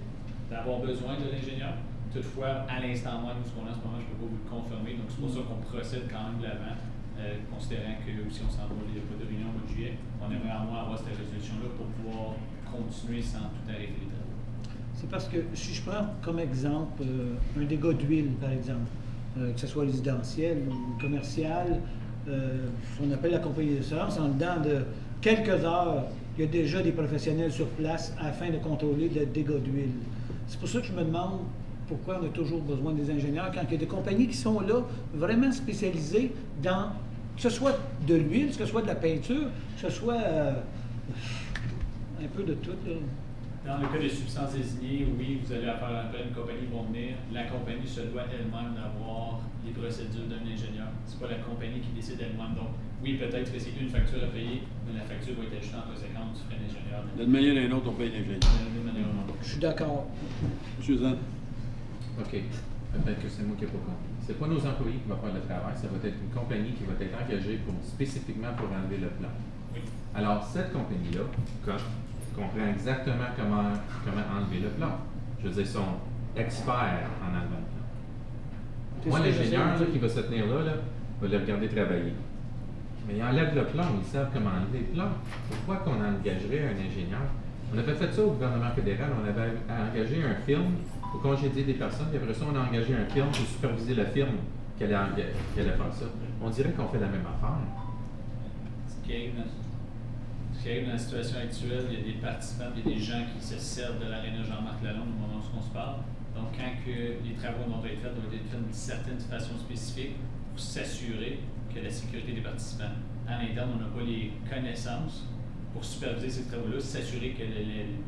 d'avoir besoin de l'ingénieur. Toutefois, à l'instant même, ce qu'on a en ce moment, je ne peux pas vous le confirmer. Donc, c'est pour ça qu'on procède quand même de l'avant, considérant que si on s'en va, il n'y a pas de réunion au mois de juillet. On aimerait au moins avoir cette résolution-là pour pouvoir continuer sans tout arrêter les travaux. C'est parce que si je prends comme exemple un dégât d'huile, par exemple, que ce soit résidentiel ou commercial, on appelle la compagnie d'assurance, en dedans de quelques heures, il y a déjà des professionnels sur place afin de contrôler le dégât d'huile. C'est pour ça que je me demande pourquoi on a toujours besoin des ingénieurs quand il y a des compagnies qui sont là, vraiment spécialisées dans, que ce soit de l'huile, que ce soit de la peinture, que ce soit un peu de tout. Là. Dans le cas des substances désignées, oui, vous allez faire appel à une compagnie qui va venir. La compagnie se doit elle-même d'avoir les procédures d'un ingénieur. Ce n'est pas la compagnie qui décide elle-même. Donc, oui, peut-être que c'est une facture à payer, mais la facture va être ajoutée en conséquence du frais d'ingénieur. D'une manière ou d'une autre, on paye l'ingénieur. D'une manière ou d'une autre. Je suis d'accord. Monsieur Zan. OK. Peut-être que c'est moi qui n'ai pas compris. Ce n'est pas nos employés qui vont faire le travail, ça va être une compagnie qui va être engagée spécifiquement pour enlever le plan. Oui. Alors, cette compagnie-là comprend exactement comment enlever le plan. Je veux dire, ils sont experts en enlevant le plan. Moi, l'ingénieur qui va se tenir là, va le regarder travailler. Mais ils enlèvent le plan, ils savent comment enlever le plan. Pourquoi qu'on engagerait un ingénieur? On avait fait ça au gouvernement fédéral, on avait engagé un firme pour congédier des personnes, et après ça, on a engagé un firme pour superviser la firme qui allait faire ça. On dirait qu'on fait la même affaire. Ce qui arrive dans la situation actuelle, il y a des participants, il y a des gens qui se servent de l'aréna Jean-Marc Lalonde au moment où on se parle. Donc, quand les travaux doivent être faits d'une certaine façon spécifique pour s'assurer que la sécurité des participants. À l'interne, on n'a pas les connaissances pour superviser ces travaux-là, s'assurer que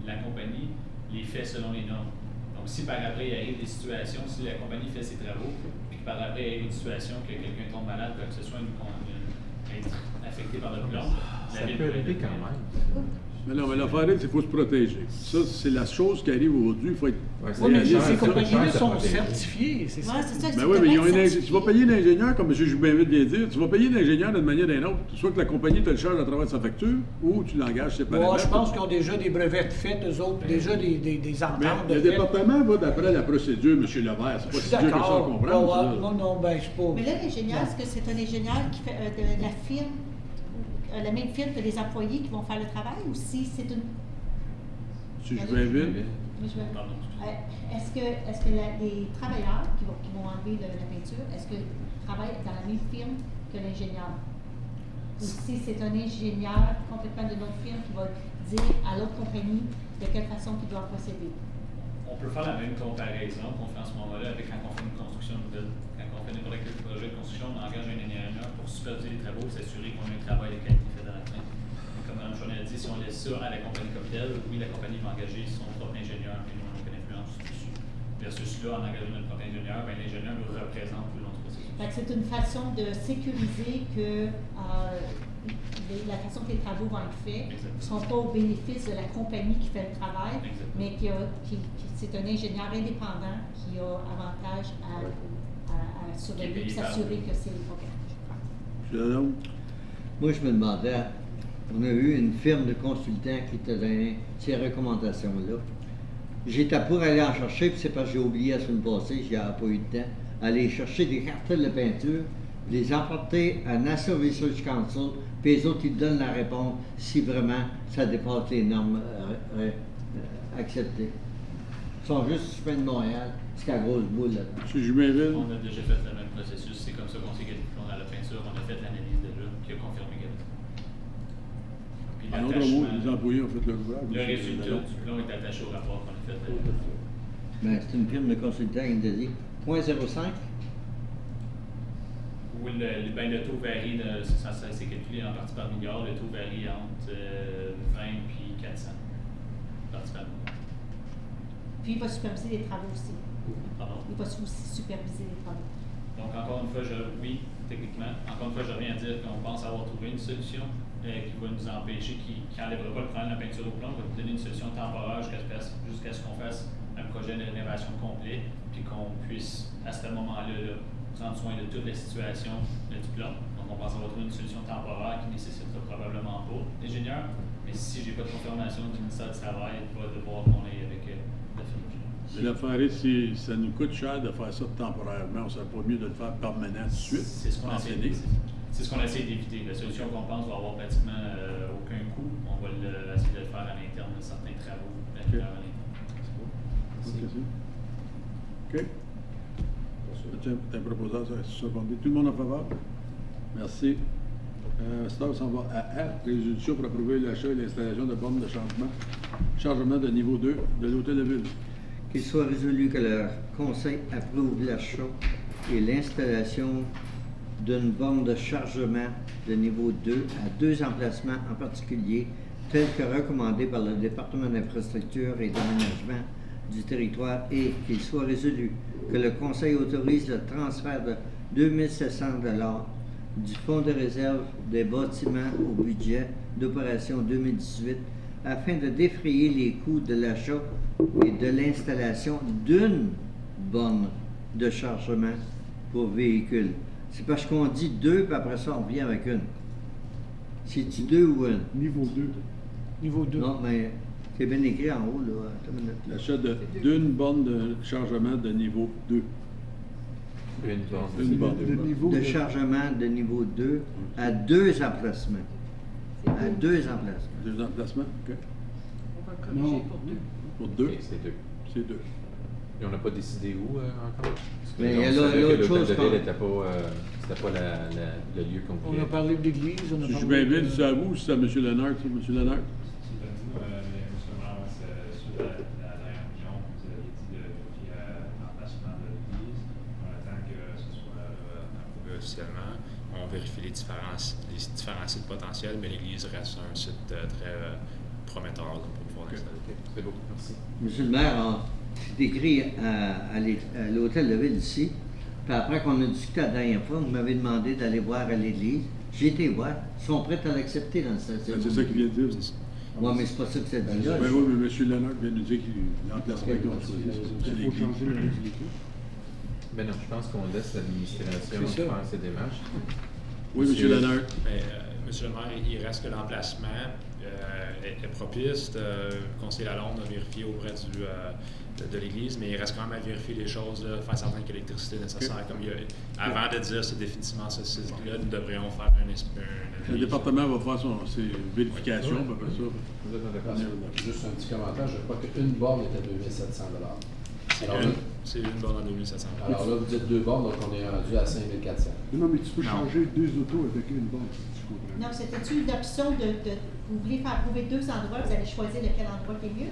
la compagnie les fait selon les normes. Donc, si par après il arrive des situations, si la compagnie fait ses travaux, et que par après il arrive une situation que quelqu'un tombe malade, que ce soit être affecté par le plomb, ça peut arriver quand même. Mais non, mais l'affaire, c'est qu'il faut se protéger. Ça, c'est la chose qui arrive aujourd'hui. Il faut être. Oui, mais ces compagnies-là sont certifiées. C'est ça. Ben oui, mais tu vas payer l'ingénieur, comme M. Joubinville vient de dire, tu vas payer l'ingénieur d'une manière ou d'une autre. Soit que la compagnie te le charge à travers sa facture, ou tu l'engages séparément. Moi, je pense qu'ils ont déjà des brevets de fait, eux autres, déjà des ententes de fait. Le département va d'après la procédure, M. Levert. C'est pas si dur que ça à comprendre. Non, ben, je sais pas. Mais là, l'ingénieur, est-ce que c'est un ingénieur qui fait de la firme, la même firme que les employés qui vont faire le travail, ou si c'est une... Si je vais vite. Est-ce que les travailleurs qui vont enlever la peinture, est-ce qu'ils travaillent dans la même firme que l'ingénieur? Ou si c'est un ingénieur complètement d'une autre firme qui va dire à l'autre compagnie de quelle façon ils doivent procéder? On peut faire la même comparaison qu'on fait en ce moment-là avec quand on fait une construction nouvelle. Quand on fait n'importe quel projet de construction, on engage un ingénieur pour superviser les travaux, s'assurer qu'on a un travail de qualité fait dans la fin. Comme Mme Chouinard a dit, si on laisse ça à la compagnie comme telle, oui, la compagnie va engager son propre ingénieur, mais nous, on n'a aucune influence dessus. Versus là, en engageant notre propre ingénieur, ben, l'ingénieur nous représente tout le long du processus. C'est une façon de sécuriser que la façon que les travaux vont être faits ne sont pas au bénéfice de la compagnie qui fait le travail, mais c'est un ingénieur indépendant qui a avantage à surveiller et s'assurer que c'est correct. Moi, je me demandais, on a eu une firme de consultants qui t'a donné ces recommandations-là. J'étais pour aller en chercher, puis c'est parce que j'ai oublié la semaine passée, j'ai pas eu de temps, aller chercher des cartels de peinture, les emporter à National Research Council, puis les autres, ils donnent la réponse si vraiment ça dépasse les normes acceptées. Ils sont juste sur le chemin de Montréal, c'est la grosse boule là. On a déjà fait le même processus, c'est comme ça qu'on sait qu'il y a du plomb dans la peinture, on a fait l'analyse déjà, qui a confirmé qu'il y avait. En autre mot, les employés ont fait leur ouvrage. Le résultat du plomb est attaché au rapport qu'on a fait. Ben, c'est une firme de consultants qui nous dit 0.05. Oui, le taux varie, c'est calculé en partie par milliard, le taux varie entre 20 et 400 parties par milliard. Puis il va superviser les travaux aussi. Pardon? Il va aussi superviser les travaux. Donc, encore une fois, oui, techniquement, encore une fois, je reviens à dire qu'on pense avoir trouvé une solution qui va nous empêcher, qui n'enlèvera pas le problème de la peinture au plomb, va nous donner une solution temporaire jusqu'à ce qu'on fasse un projet de rénovation complet, puis qu'on puisse, à ce moment-là, là, prendre soin de toute la situation du plan. Donc, on pense qu'on va trouver une solution temporaire qui nécessitera probablement pas l'ingénieur, mais si j'ai pas de confirmation du ministère du Travail, il va devoir qu'on aille avec la firme. Mais l'affaire est, si ça nous coûte cher de faire ça temporairement, on serait pas mieux de le faire permanent tout de suite. C'est ce qu'on essaie d'éviter. C'est ce qu'on essaie d'éviter. La solution qu'on pense va avoir pratiquement aucun coût. On va essayer de le faire à l'interne, certains travaux à l'interne. OK. Tiens, t'as un proposant, ça, secondé. Tout le monde en faveur? Merci. Ça s'en va à A, résolution pour approuver l'achat et l'installation de bornes de chargement de niveau 2 de l'hôtel de ville. Qu'il soit résolu que le Conseil approuve l'achat et l'installation d'une borne de chargement de niveau 2 à 2 emplacements en particulier, tels que recommandés par le département d'infrastructure et d'aménagement du territoire, et qu'il soit résolu que le Conseil autorise le transfert de 2 700 $ du Fonds de réserve des bâtiments au budget d'opération 2018 afin de défrayer les coûts de l'achat et de l'installation d'une borne de chargement pour véhicules. C'est parce qu'on dit 2, puis après ça, on revient avec une. C'est-tu 2 ou 1? Niveau 2. Niveau 2. Non, mais c'est bien écrit en haut, là. L'achat d'une borne de chargement de niveau 2. Une borne. De chargement de niveau 2 à 2 emplacements. À 2 emplacements. 2 emplacements, OK. On va corriger pour 2. Pour 2? Okay, c'est 2. C'est 2. Et on n'a pas décidé où encore? Parce que mais on il y a savait que l'autre chose. l'hôtel de ville n'était pas le lieu qu'on voulait. On a parlé de l'église, on a Si je suis parlé bien vite, c'est à vous ou c'est à M. Lennart? M. Lennart? Officiellement, on vérifie les différents sites potentiels, mais l'église reste un site très prometteur là, pour pouvoir l'installer. C'est beau, merci. Monsieur le maire, c'est écrit à l'hôtel de ville ici. Puis après qu'on a discuté la dernière fois, vous m'avez demandé d'aller voir à l'église. J'ai été voir. Ils sont prêts à l'accepter dans le station. C'est ça qu'il vient de dire. Oui, mais c'est pas ça que ça dit là. Ben oui, mais M. Lennart vient de nous dire qu'il l'emplacement qu'ils ont choisi. Il faut changer la résolution. Ben non, je pense qu'on laisse l'administration faire ses démarches. Oui, M. Lennart. Monsieur le maire, il reste que l'emplacement est propice. Le Conseil Lalonde a vérifié auprès de l'Église, mais il reste quand même à vérifier les choses, là, faire certain que l'électricité est nécessaire. Okay. Avant de dire c'est définitivement ce site-là, nous devrions faire un Le département va faire ses vérifications, Oui. après ça. Juste un petit commentaire, je crois qu'une borne est à 2 700 $. C'est une borne à 2 700 $. Alors là, vous dites 2 bornes, donc on est rendu à 5 400. Non, mais tu peux changer 2 autos avec une borne, si tu comprends. Non, c'était-tu une option vous voulez faire approuver 2 endroits, vous allez choisir lequel endroit qui est mieux?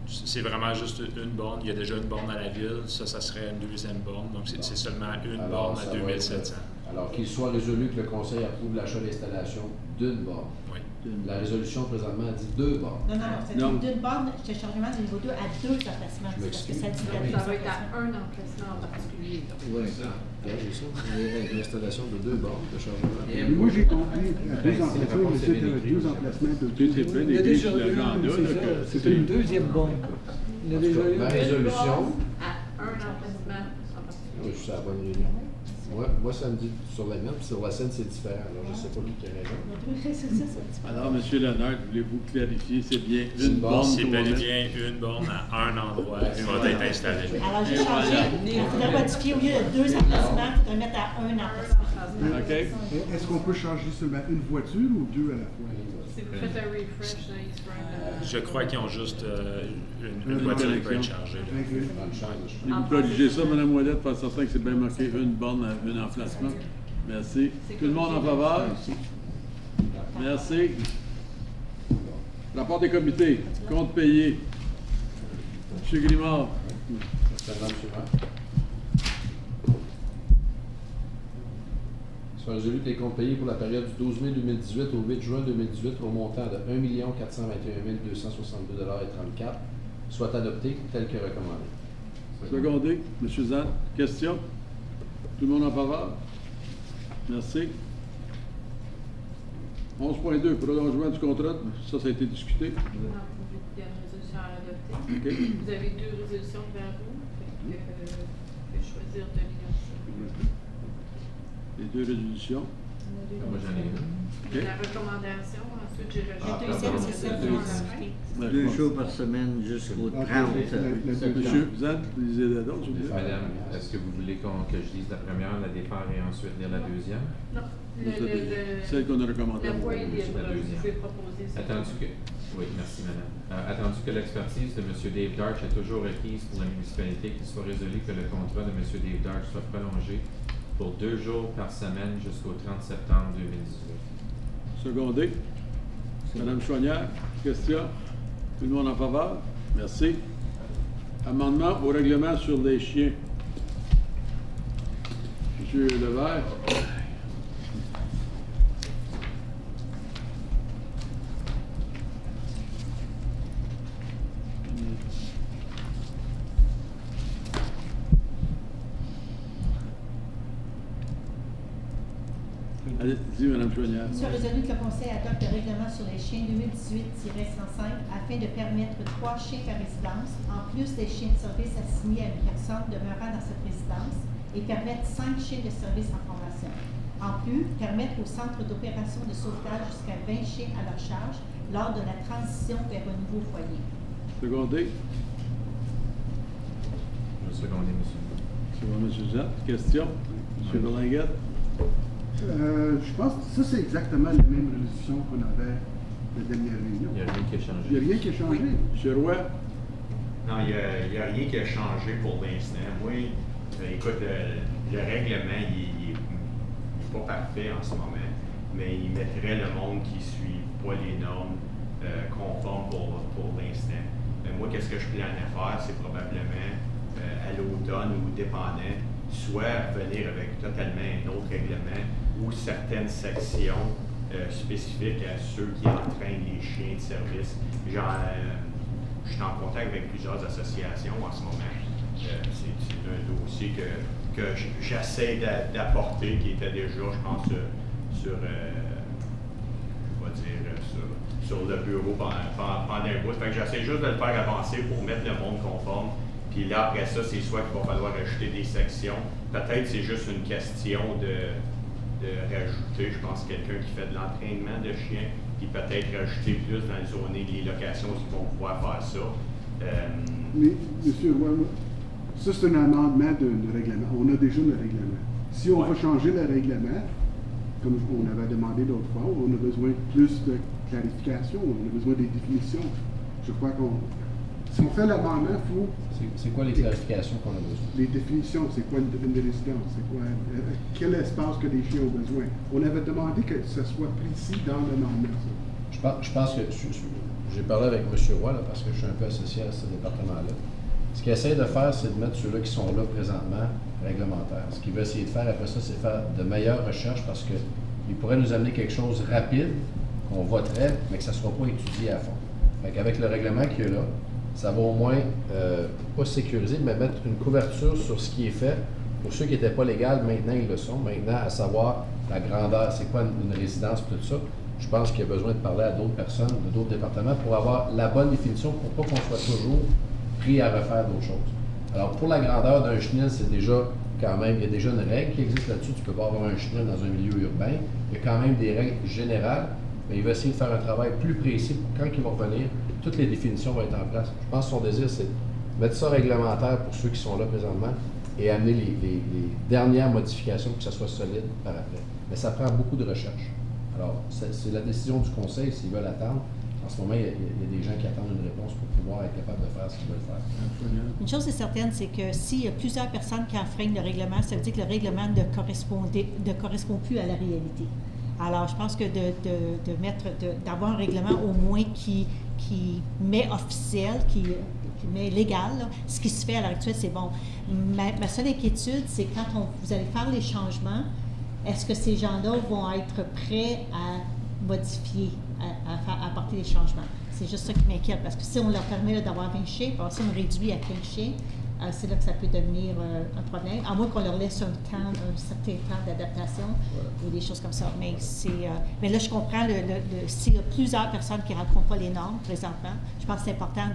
C'est vraiment juste une borne. Il y a déjà une borne à la ville. Ça serait une deuxième borne. Donc, c'est seulement une borne à 2 700. Alors, qu'il soit résolu que le Conseil approuve l'achat et l'installation d'une borne. Oui. La résolution, présentement, dit 2 bornes. Non, c'est d'une borne de chargement de niveau 2 à 2 emplacements. Parce que ça dit Ça va être à un emplacement en particulier. Oui, ça. J'ai ça. L'installation de 2 bornes de chargement. Moi, j'ai compris, à 2 emplacements, mais c'était 2 emplacements de 2. Il y a déjà c'est une deuxième borne. Il y a déjà eu. Ma résolution. À un emplacement en particulier. Oui, je suis à la bonne réunion. Moi, ça me dit sur la mienne, puis sur la scène, c'est différent. Alors, je ne sais pas qui a raison. Alors, M. Lennart, voulez-vous clarifier, c'est bien une borne? C'est bel et bien une borne à un endroit qui va être installée. Alors, j'ai changé. Il faudrait modifier, au lieu de 2 emplacements, il faudrait mettre à un emplacement. OK. Est-ce qu'on peut changer seulement une voiture ou 2 à la fois? Si vous faites un refresh, Je crois qu'ils ont juste une voiture qui peut être chargée. Et vous corrigez ça, Mme Ouellette, pour être certain que c'est bien marqué une borne à un emplacement. Merci. Tout le monde en faveur? Merci. Rapport des comités. Compte payé. M. Grimard. Soit résolu que les comptes payés pour la période du 12 mai 2018 au 8 juin 2018 au montant de 1 421 262,34 $ soient adoptés tel que recommandé. Secondé. M. Zan. Question? Tout le monde en faveur? Merci. 11.2, prolongement du contrat, ça a été discuté. Non, il y a une résolution à adopter. OK. Vous avez 2 résolutions devant vous. Fait que choisir de lire ça. Les 2 résolutions. Moi, j'en ai une. OK. La recommandation, ensuite j'ai Ah, rajouté pardon. c'est celle qu'on a discutée. 2 jours par semaine jusqu'au 30. Monsieur, vous êtes, lisez la d'autres, s'il vous plaît. Madame, est-ce que vous voulez que je lise la première, la défaire et ensuite lire la deuxième? Non. Celle qu'on a recommandée. La voie est libre. La deuxième. Vous pouvez proposer ça. Attendu que, oui, merci madame. Attendu que l'expertise de M. Dave Darch est toujours requise pour la municipalité, qu'il soit résolu que le contrat de M. Dave Darch soit prolongé pour 2 jours par semaine jusqu'au 30 septembre 2018. Secondé. Madame Chouanière, question? Tout le monde en faveur? Merci. Amendement au règlement sur les chiens. Monsieur Levert. Allez-y, Mme Chouanière. Soit résolu que le Conseil adopte le règlement sur les chiens 2018-105 afin de permettre 3 chiens par résidence, en plus des chiens de service assignés à une personne demeurant dans cette résidence, et permettre 5 chiens de service en formation. En plus, permettre au centre d'opération de sauvetage jusqu'à 20 chiens à leur charge lors de la transition vers un nouveau foyer. Secondé. Je vais seconder, monsieur. C'est bon, M. Jacques. Question? M. Berlinguette. Je pense que ça, c'est exactement la même résolution qu'on avait la dernière réunion. Il n'y a rien qui a changé. Il n'y a rien qui a changé. M. Roy. Non, il n'y a rien qui a changé pour l'instant. Moi, écoute, le règlement, il n'est pas parfait en ce moment, mais il mettrait le monde qui ne suit pas les normes conformes pour l'instant. Moi, qu'est-ce que je plane à faire, c'est probablement à l'automne ou dépendant, soit venir avec totalement un autre règlement ou certaines sections spécifiques à ceux qui entraînent les chiens de service. Je suis en contact avec plusieurs associations en ce moment. C'est un dossier que j'essaie d'apporter, qui était déjà, je pense, sur le bureau pendant un bout. Fait que j'essaie juste de le faire avancer pour mettre le monde conforme. Puis là, après ça, c'est soit qu'il va falloir ajouter des sections. Peut-être c'est juste une question de rajouter, je pense, quelqu'un qui fait de l'entraînement de chiens, puis peut-être rajouter plus dans les zones, les locations qui vont pouvoir faire ça. Mais, monsieur Roy, ça, c'est un amendement de règlement. On a déjà le règlement. Si on va changer le règlement, comme on avait demandé l'autre fois, on a besoin de plus de clarification, on a besoin des définitions. Je crois si on fait l'amendement, il faut... C'est quoi les clarifications qu'on a besoin? Les définitions, c'est quoi une résidence? C'est quoi quel espace que les chiens ont besoin? On avait demandé que ce soit précis dans l'amendement. Je pense que j'ai parlé avec M. Roy, là, parce que je suis un peu associé à ce département-là. Ce qu'il essaie de faire, c'est de mettre ceux-là qui sont là présentement réglementaires. Ce qu'il veut essayer de faire après ça, c'est faire de meilleures recherches parce qu'il pourrait nous amener quelque chose de rapide, qu'on voterait, mais que ça ne sera pas étudié à fond. Fait qu'avec le règlement qu'il y a là, ça va au moins, pas sécuriser, mais mettre une couverture sur ce qui est fait. Pour ceux qui n'étaient pas légaux, maintenant ils le sont. Maintenant, à savoir la grandeur, c'est quoi une résidence, tout ça. Je pense qu'il y a besoin de parler à d'autres personnes, de d'autres départements, pour avoir la bonne définition, pour pas qu'on soit toujours pris à refaire d'autres choses. Alors, pour la grandeur d'un chenil, c'est déjà quand même, il y a déjà une règle qui existe là-dessus. Tu ne peux pas avoir un chenil dans un milieu urbain. Il y a quand même des règles générales, mais il va essayer de faire un travail plus précis pour quand il va revenir, toutes les définitions vont être en place. Je pense que son désir, c'est de mettre ça réglementaire pour ceux qui sont là présentement et amener les dernières modifications pour que ça soit solide par après. Mais ça prend beaucoup de recherche. Alors, c'est la décision du Conseil s'ils veulent attendre. En ce moment, il y a des gens qui attendent une réponse pour pouvoir être capable de faire ce qu'ils veulent faire. Une chose est certaine, c'est que s'il y a plusieurs personnes qui enfreignent le règlement, ça veut dire que le règlement ne correspond plus à la réalité. Alors, je pense que d'avoir un règlement au moins qui met officiel, qui met légal, là, ce qui se fait à l'heure actuelle, c'est bon. Ma seule inquiétude, c'est quand vous allez faire les changements, est-ce que ces gens-là vont être prêts à modifier, à apporter des changements? C'est juste ça qui m'inquiète, parce que si on leur permet d'avoir 20 chiens, puis si on réduit à 15 chiens, c'est là que ça peut devenir un problème, à moins qu'on leur laisse un certain temps d'adaptation ou des choses comme ça. Mais mais là, je comprends, s'il y a plusieurs personnes qui ne rencontrent pas les normes présentement, je pense que c'est important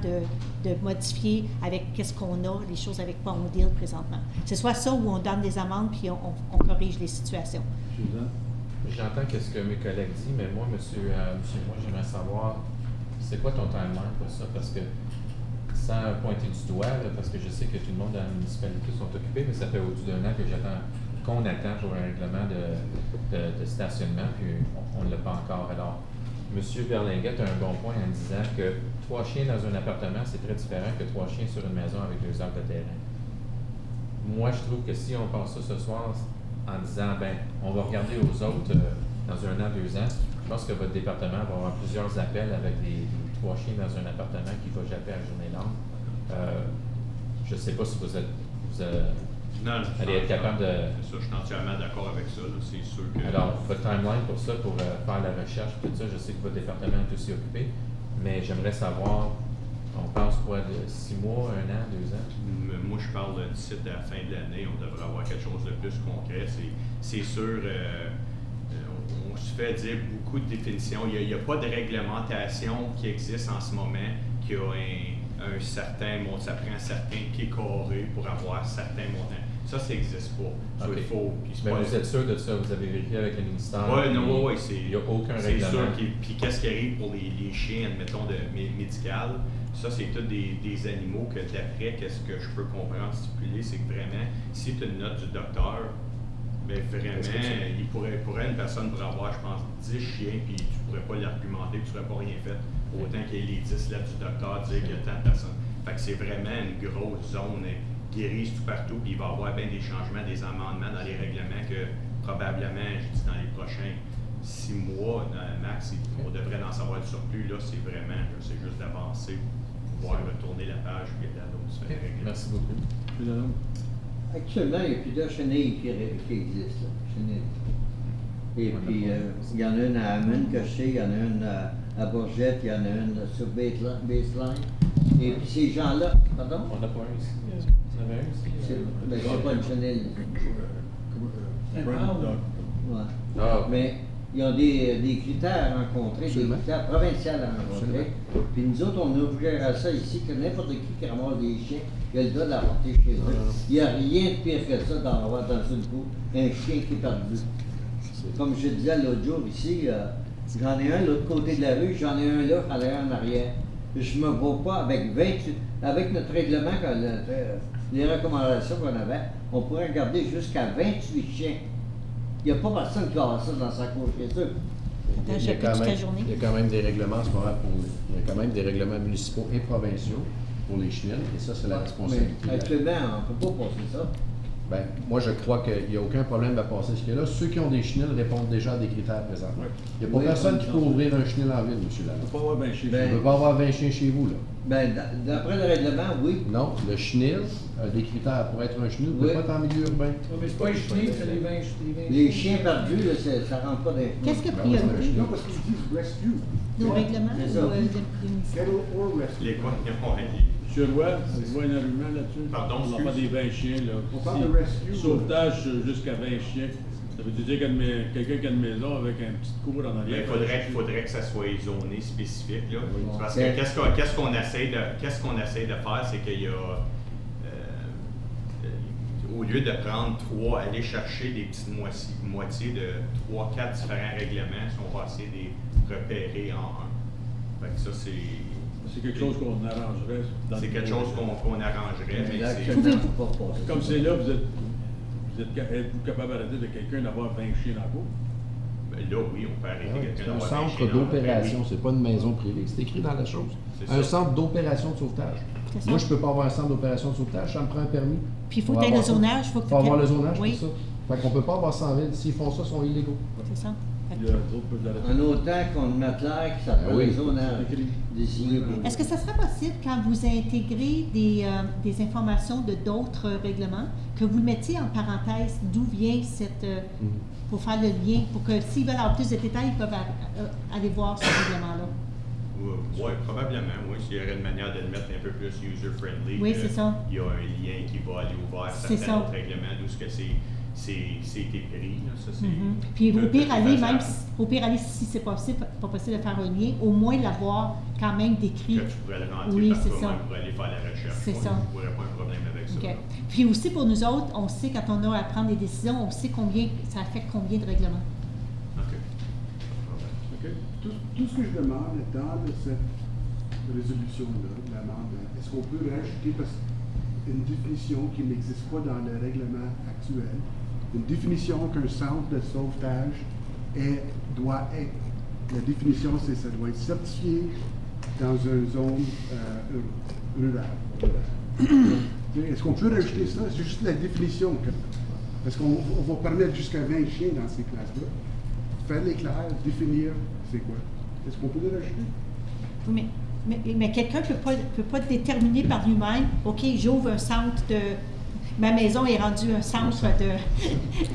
de modifier avec qu'est-ce qu'on a, les choses avec quoi on deal présentement. C'est soit ça ou on donne des amendes puis on corrige les situations. J'entends ce que mes collègues disent, mais moi, monsieur, moi, j'aimerais savoir, c'est quoi ton timeline pour ça? Parce que sans pointer du doigt, là, parce que je sais que tout le monde dans la municipalité sont occupés, mais ça fait au-dessus d'un an qu'on attend pour un règlement de stationnement, puis on ne l'a pas encore. Alors, M. Berlinguet a un bon point en disant que 3 chiens dans un appartement, c'est très différent que 3 chiens sur une maison avec 2 heures de terrain. Moi, je trouve que si on passe ça ce soir en disant, on va regarder aux autres dans 1 an, 2 ans, je pense que votre département va avoir plusieurs appels avec des 3 chiens dans un appartement qu'il faut japper à la journée longue. Je ne sais pas si vous allez être capable de... C'est ça, je suis entièrement d'accord avec ça, c'est sûr que... Alors, votre timeline pour ça, pour faire la recherche, tout ça, je sais que votre département est aussi occupé, mais j'aimerais savoir, on pense quoi, de 6 mois, 1 an, 2 ans? Moi, je parle d'ici à la fin de l'année, on devrait avoir quelque chose de plus concret. C'est sûr... on se fait dire beaucoup de définitions. Il n'y a pas de réglementation qui existe en ce moment qui a un certain montant. Ça prend un certain pied carré pour avoir certains montants. Ça n'existe pas. Okay. Mais vous êtes sûr de ça? Vous avez vérifié avec le ministère? Oui, non, oui. Il n'y a aucun règlement. C'est sûr. Puis qu'est-ce qui arrive pour les chiens, admettons, médical? Ça, c'est tous des animaux que d'après, qu'est-ce que je peux comprendre, stipuler, c'est que vraiment, si tu as une note du docteur, bien vraiment, une personne pourrait avoir, je pense, 10 chiens, puis tu ne pourrais pas l'argumenter, tu ne pourrais pas rien fait. Autant qu'il y ait les 10 lettres du docteur, dire qu'il y a tant de personnes. Fait que c'est vraiment une grosse zone grise tout partout, puis il va y avoir bien des changements, des amendements dans les règlements que probablement, je dis dans les prochains 6 mois, max, on devrait en savoir du surplus. Là, c'est vraiment, c'est juste d'avancer, pouvoir retourner la page, puis aller à d'autres règlements. Merci beaucoup. Actuellement, il y a plusieurs chenilles qui existent. Et puis, il y en a une à Hammond que je sais, il y en a une à Bourgette, il y en a une sur Baseline. Et puis ces gens-là, pardon? On n'a pas un ici. Vous en avez un ici? C'est pas une chenille. Ah. Mais ils ont des critères à rencontrer, des critères provinciaux à rencontrer. Puis nous autres, on ouvrira ça ici, que n'importe qui ramasse des chiens, il a le droit de l'apporter chez eux. Il n'y a rien de pire que ça d'avoir dans une cour un chien qui est perdu. Comme je disais l'autre jour ici, j'en ai un de l'autre côté de la rue, j'en ai un là, j'en ai un en arrière. Je ne me vois pas avec notre règlement, les recommandations qu'on avait, on pourrait garder jusqu'à 28 chiens. Il n'y a pas personne qui va avoir ça dans sa cour chez eux. Il y a quand même des règlements en ce moment il y a quand même des règlements municipaux et provinciaux pour les chenilles, et ça, c'est la responsabilité. Mais actuellement, on ne peut pas passer ça. Bien, moi, je crois qu'il n'y a aucun problème à passer ce qu'il y a là. Ceux qui ont des chenilles répondent déjà à des critères présentement. Il n'y a pas personne qui peut ouvrir un chenil en ville, M. Lalonde. On ne peut pas avoir 20 chiens. On ne peut pas avoir 20 chiens chez vous, là. Ben, d'après le règlement, oui. Non, le chenil a des critères pour être un chenil, ne peut pas être en milieu urbain. Oui, mais c'est pas les chenilles, c'est les 20 chiens. Les chiens perdus, là, ça ne rentre pas dans les... Qu'est-ce que priorité? Non, parce qu'ils disent rescue. Nos règlements C'est ça. ou des Les quoi? Monsieur Roy, vous voyez un argument là-dessus? Pardon, on n'a pas des 20 chiens, là. On parle de rescue. Sauvetage jusqu'à 20 chiens. Ça veut dire que quelqu'un qui a une maison avec un petit cour en arrière. Il faudrait que ça soit zoné spécifique, là. Parce que qu'est-ce qu'on essaie de faire, c'est qu'il y a au lieu de prendre aller chercher des petites moitiés de 3-4 différents règlements, si on va essayer de les repérer en un. Fait que ça, c'est quelque chose qu'on arrangerait. C'est quelque chose qu'on arrangerait, mais c'est... Comme c'est là, êtes-vous capable d'arrêter de quelqu'un d'avoir 20 chiens dans la cour? Ben là, oui, on peut arrêter quelqu'un C'est un d'avoir 20 centre chiens dans la cour. d'opération, c'est pas une maison privée, c'est écrit dans la chose. Un centre d'opération de sauvetage. Moi, je ne peux pas avoir un centre d'opération de sauvetage, ça me prend un permis. Puis il faut que tu aies le zonage. Il faut avoir le zonage oui. pour ça. Fait qu'on ne peut pas avoir ça en ville. S'ils font ça, ils sont illégaux. C'est ça. En autant qu'on mette l'air que ça fait le zonage désigné. Est-ce que ça sera possible, quand vous intégrez des informations de d'autres règlements, que vous mettiez en parenthèse d'où vient cette... pour faire le lien, pour que s'ils veulent avoir plus de détails, ils peuvent aller voir ce règlement-là? Oui, probablement, oui. S'il y aurait une manière de le mettre un peu plus user-friendly. Oui, c'est ça. Il y a un lien qui va aller vers certains autres règlements, d'où ce que c'est écrit. Là, ça, Puis au pire, aller, faisable. même si c'est pas possible de faire un lien, au moins l'avoir quand même décrit. Que tu pourrais le rentrer Oui, par c'est toi-même ça. pour aller faire la recherche. C'est ça. Il n'y aurait pas un problème avec ça. OK. Puis aussi pour nous autres, on sait quand on a à prendre des décisions, on sait combien ça affecte combien de règlements. OK. Tout ce que je demande dans cette résolution-là, de l'amende, est-ce qu'on peut rajouter une définition qui n'existe pas dans le règlement actuel, une définition qu'un centre de sauvetage doit être. La définition, c'est ça doit être certifié dans une zone rurale. Est-ce qu'on peut rajouter ça? C'est juste la définition. Parce qu'on va permettre jusqu'à 20 chiens dans ces classes-là. Faire l'éclair, définir c'est quoi. Est-ce qu'on peut le rajouter? Oui, mais quelqu'un ne peut pas déterminer par lui-même, OK, j'ouvre un centre de... Ma maison est rendue un centre de...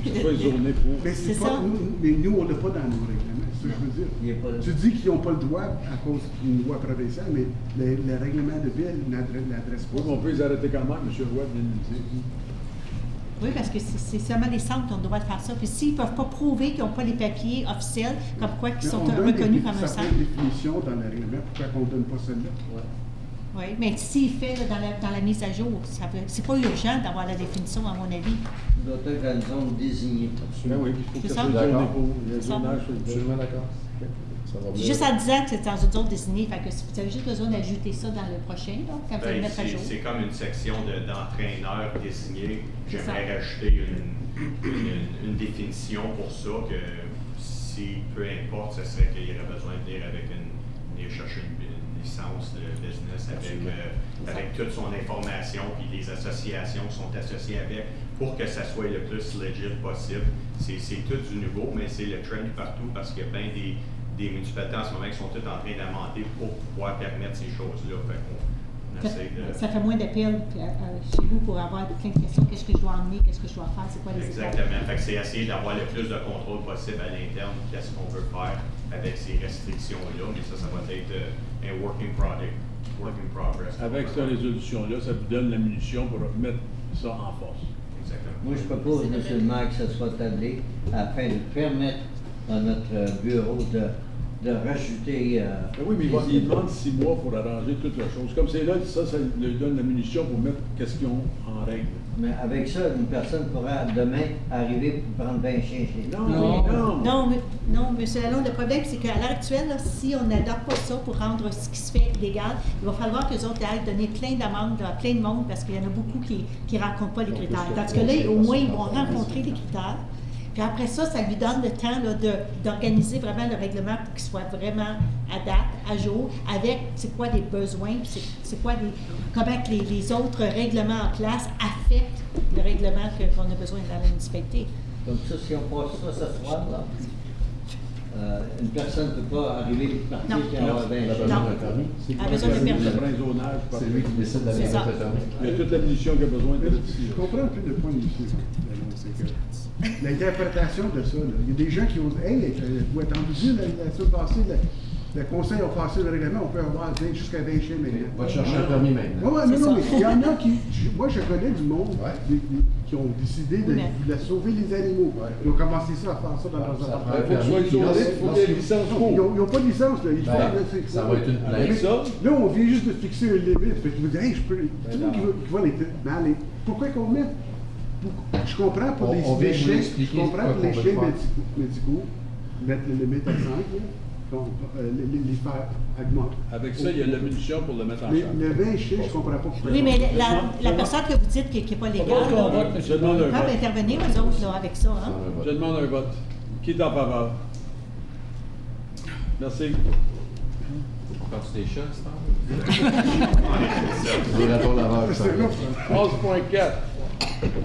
C'est pas zoné pour... Mais c'est ça. Mais nous, on l'a pas dans nos règlements, c'est ça que je veux dire. Tu dis qu'ils n'ont pas le droit à cause d'une loi provinciale, mais le règlement de ville n'adresse pas. Oui, mais on peut les arrêter quand même, M. Roy vient de le dire. Oui, parce que c'est seulement les centres qui ont le droit de faire ça. Puis s'ils ne peuvent pas prouver qu'ils n'ont pas les papiers officiels, comme quoi qu'ils sont reconnus comme un centre. Il y a une définition dans le règlement, pourquoi on ne donne pas celle-là? Oui, mais s'il fait là, dans la mise à jour, c'est pas urgent d'avoir la définition, à mon avis. Il doit être dans une zone désignée. Oui, il faut que ça soit zoné d'accord. pour le zonage. Absolument d'accord. Puis juste en disant que c'est dans une zone désignée, fait que vous avez juste besoin d'ajouter ça dans le prochain, là, quand vous allez le mettre à jour. C'est comme une section d'entraîneurs désignés. J'aimerais rajouter une définition pour ça, que si peu importe, ce serait qu'il y aurait besoin de venir chercher une licence de business avec toute son information, puis les associations qui sont associées avec, pour que ça soit le plus legit possible. C'est tout du nouveau, mais c'est le trend partout parce qu'il y a plein des municipalités en ce moment qui sont toutes en train d'amender pour pouvoir permettre ces choses-là. Ça fait moins d'appels chez vous pour avoir plein de questions. Qu'est-ce que je dois emmener? Qu'est-ce que je dois faire? C'est quoi les étapes? Exactement. Fait que c'est essayer d'avoir le plus de contrôle possible à l'interne. Qu'est-ce qu'on veut faire avec ces restrictions-là. Mais ça va être un work in progress. Avec cette résolution-là, ça vous donne la munition pour mettre ça en force. Exactement. Moi, je propose, M. le maire, que ça soit tablé afin de permettre à notre bureau de rajouter... oui, mais il demande 6 mois pour arranger toute la chose. Comme c'est là, ça lui donne la munition pour mettre qu'est-ce qu'ils ont en règle. Mais avec ça, une personne pourra demain arriver pour prendre 20 chiens chez nous. Non, M. Lalonde, le problème, c'est qu'à l'heure actuelle, là, si on n'adapte pas ça pour rendre ce qui se fait légal, il va falloir que les autres aillent donner plein d'amendes à plein de monde parce qu'il y en a beaucoup qui ne rencontrent pas les critères. Tandis que là, au moins, ils vont rencontrer les critères. Puis après ça, ça lui donne le temps d'organiser vraiment le règlement pour qu'il soit vraiment à date, à jour, avec c'est quoi les besoins, c'est quoi comment que les autres règlements en place affectent le règlement qu'on a besoin dans la municipalité. Comme ça, si on passe ça ce soir, là, une personne ne peut pas arriver et partir et avoir 20 permis. Elle a besoin de permis. C'est lui qui décide d'aller avec le permis. Il y a toute la munition qu'il a besoin de Je comprends un peu le point de vue. C'est que l'interprétation de ça, là, il y a des gens qui ont dit, hey, vous êtes entendu, la semaine passée, le Conseil a passé le règlement, on peut avoir jusqu'à 20 chiens maintenant. Va te chercher un permis maintenant. Oui, non, mais il y en a qui, moi je connais du monde qui ont décidé de sauver les animaux. Ils ont commencé ça à faire ça dans leurs appartements. Il faut qu'il y ait une licence. Ils n'ont pas de licence. Là. Ça va être une plainte. Là, on vient juste de fixer une limite. Fait que je me dis, hey, je peux. Tout le monde qui va les. Pourquoi qu'on met? Je comprends pour les chiens. Je comprends pour les chiens médicaux, mettre les limites à 5. Donc, les faire augmenter. Avec ça, il y a la munition pour le mettre en charge. Le 20 chiens, je ne comprends pas pourquoi. Oui, mais la personne que vous dites qui n'est pas légale, ils peuvent intervenir, eux autres, là, avec ça. Hein? Je demande un vote. Qui est en faveur? Merci. Parti des chats, c'est ça? Des ratons laveurs. 11.4.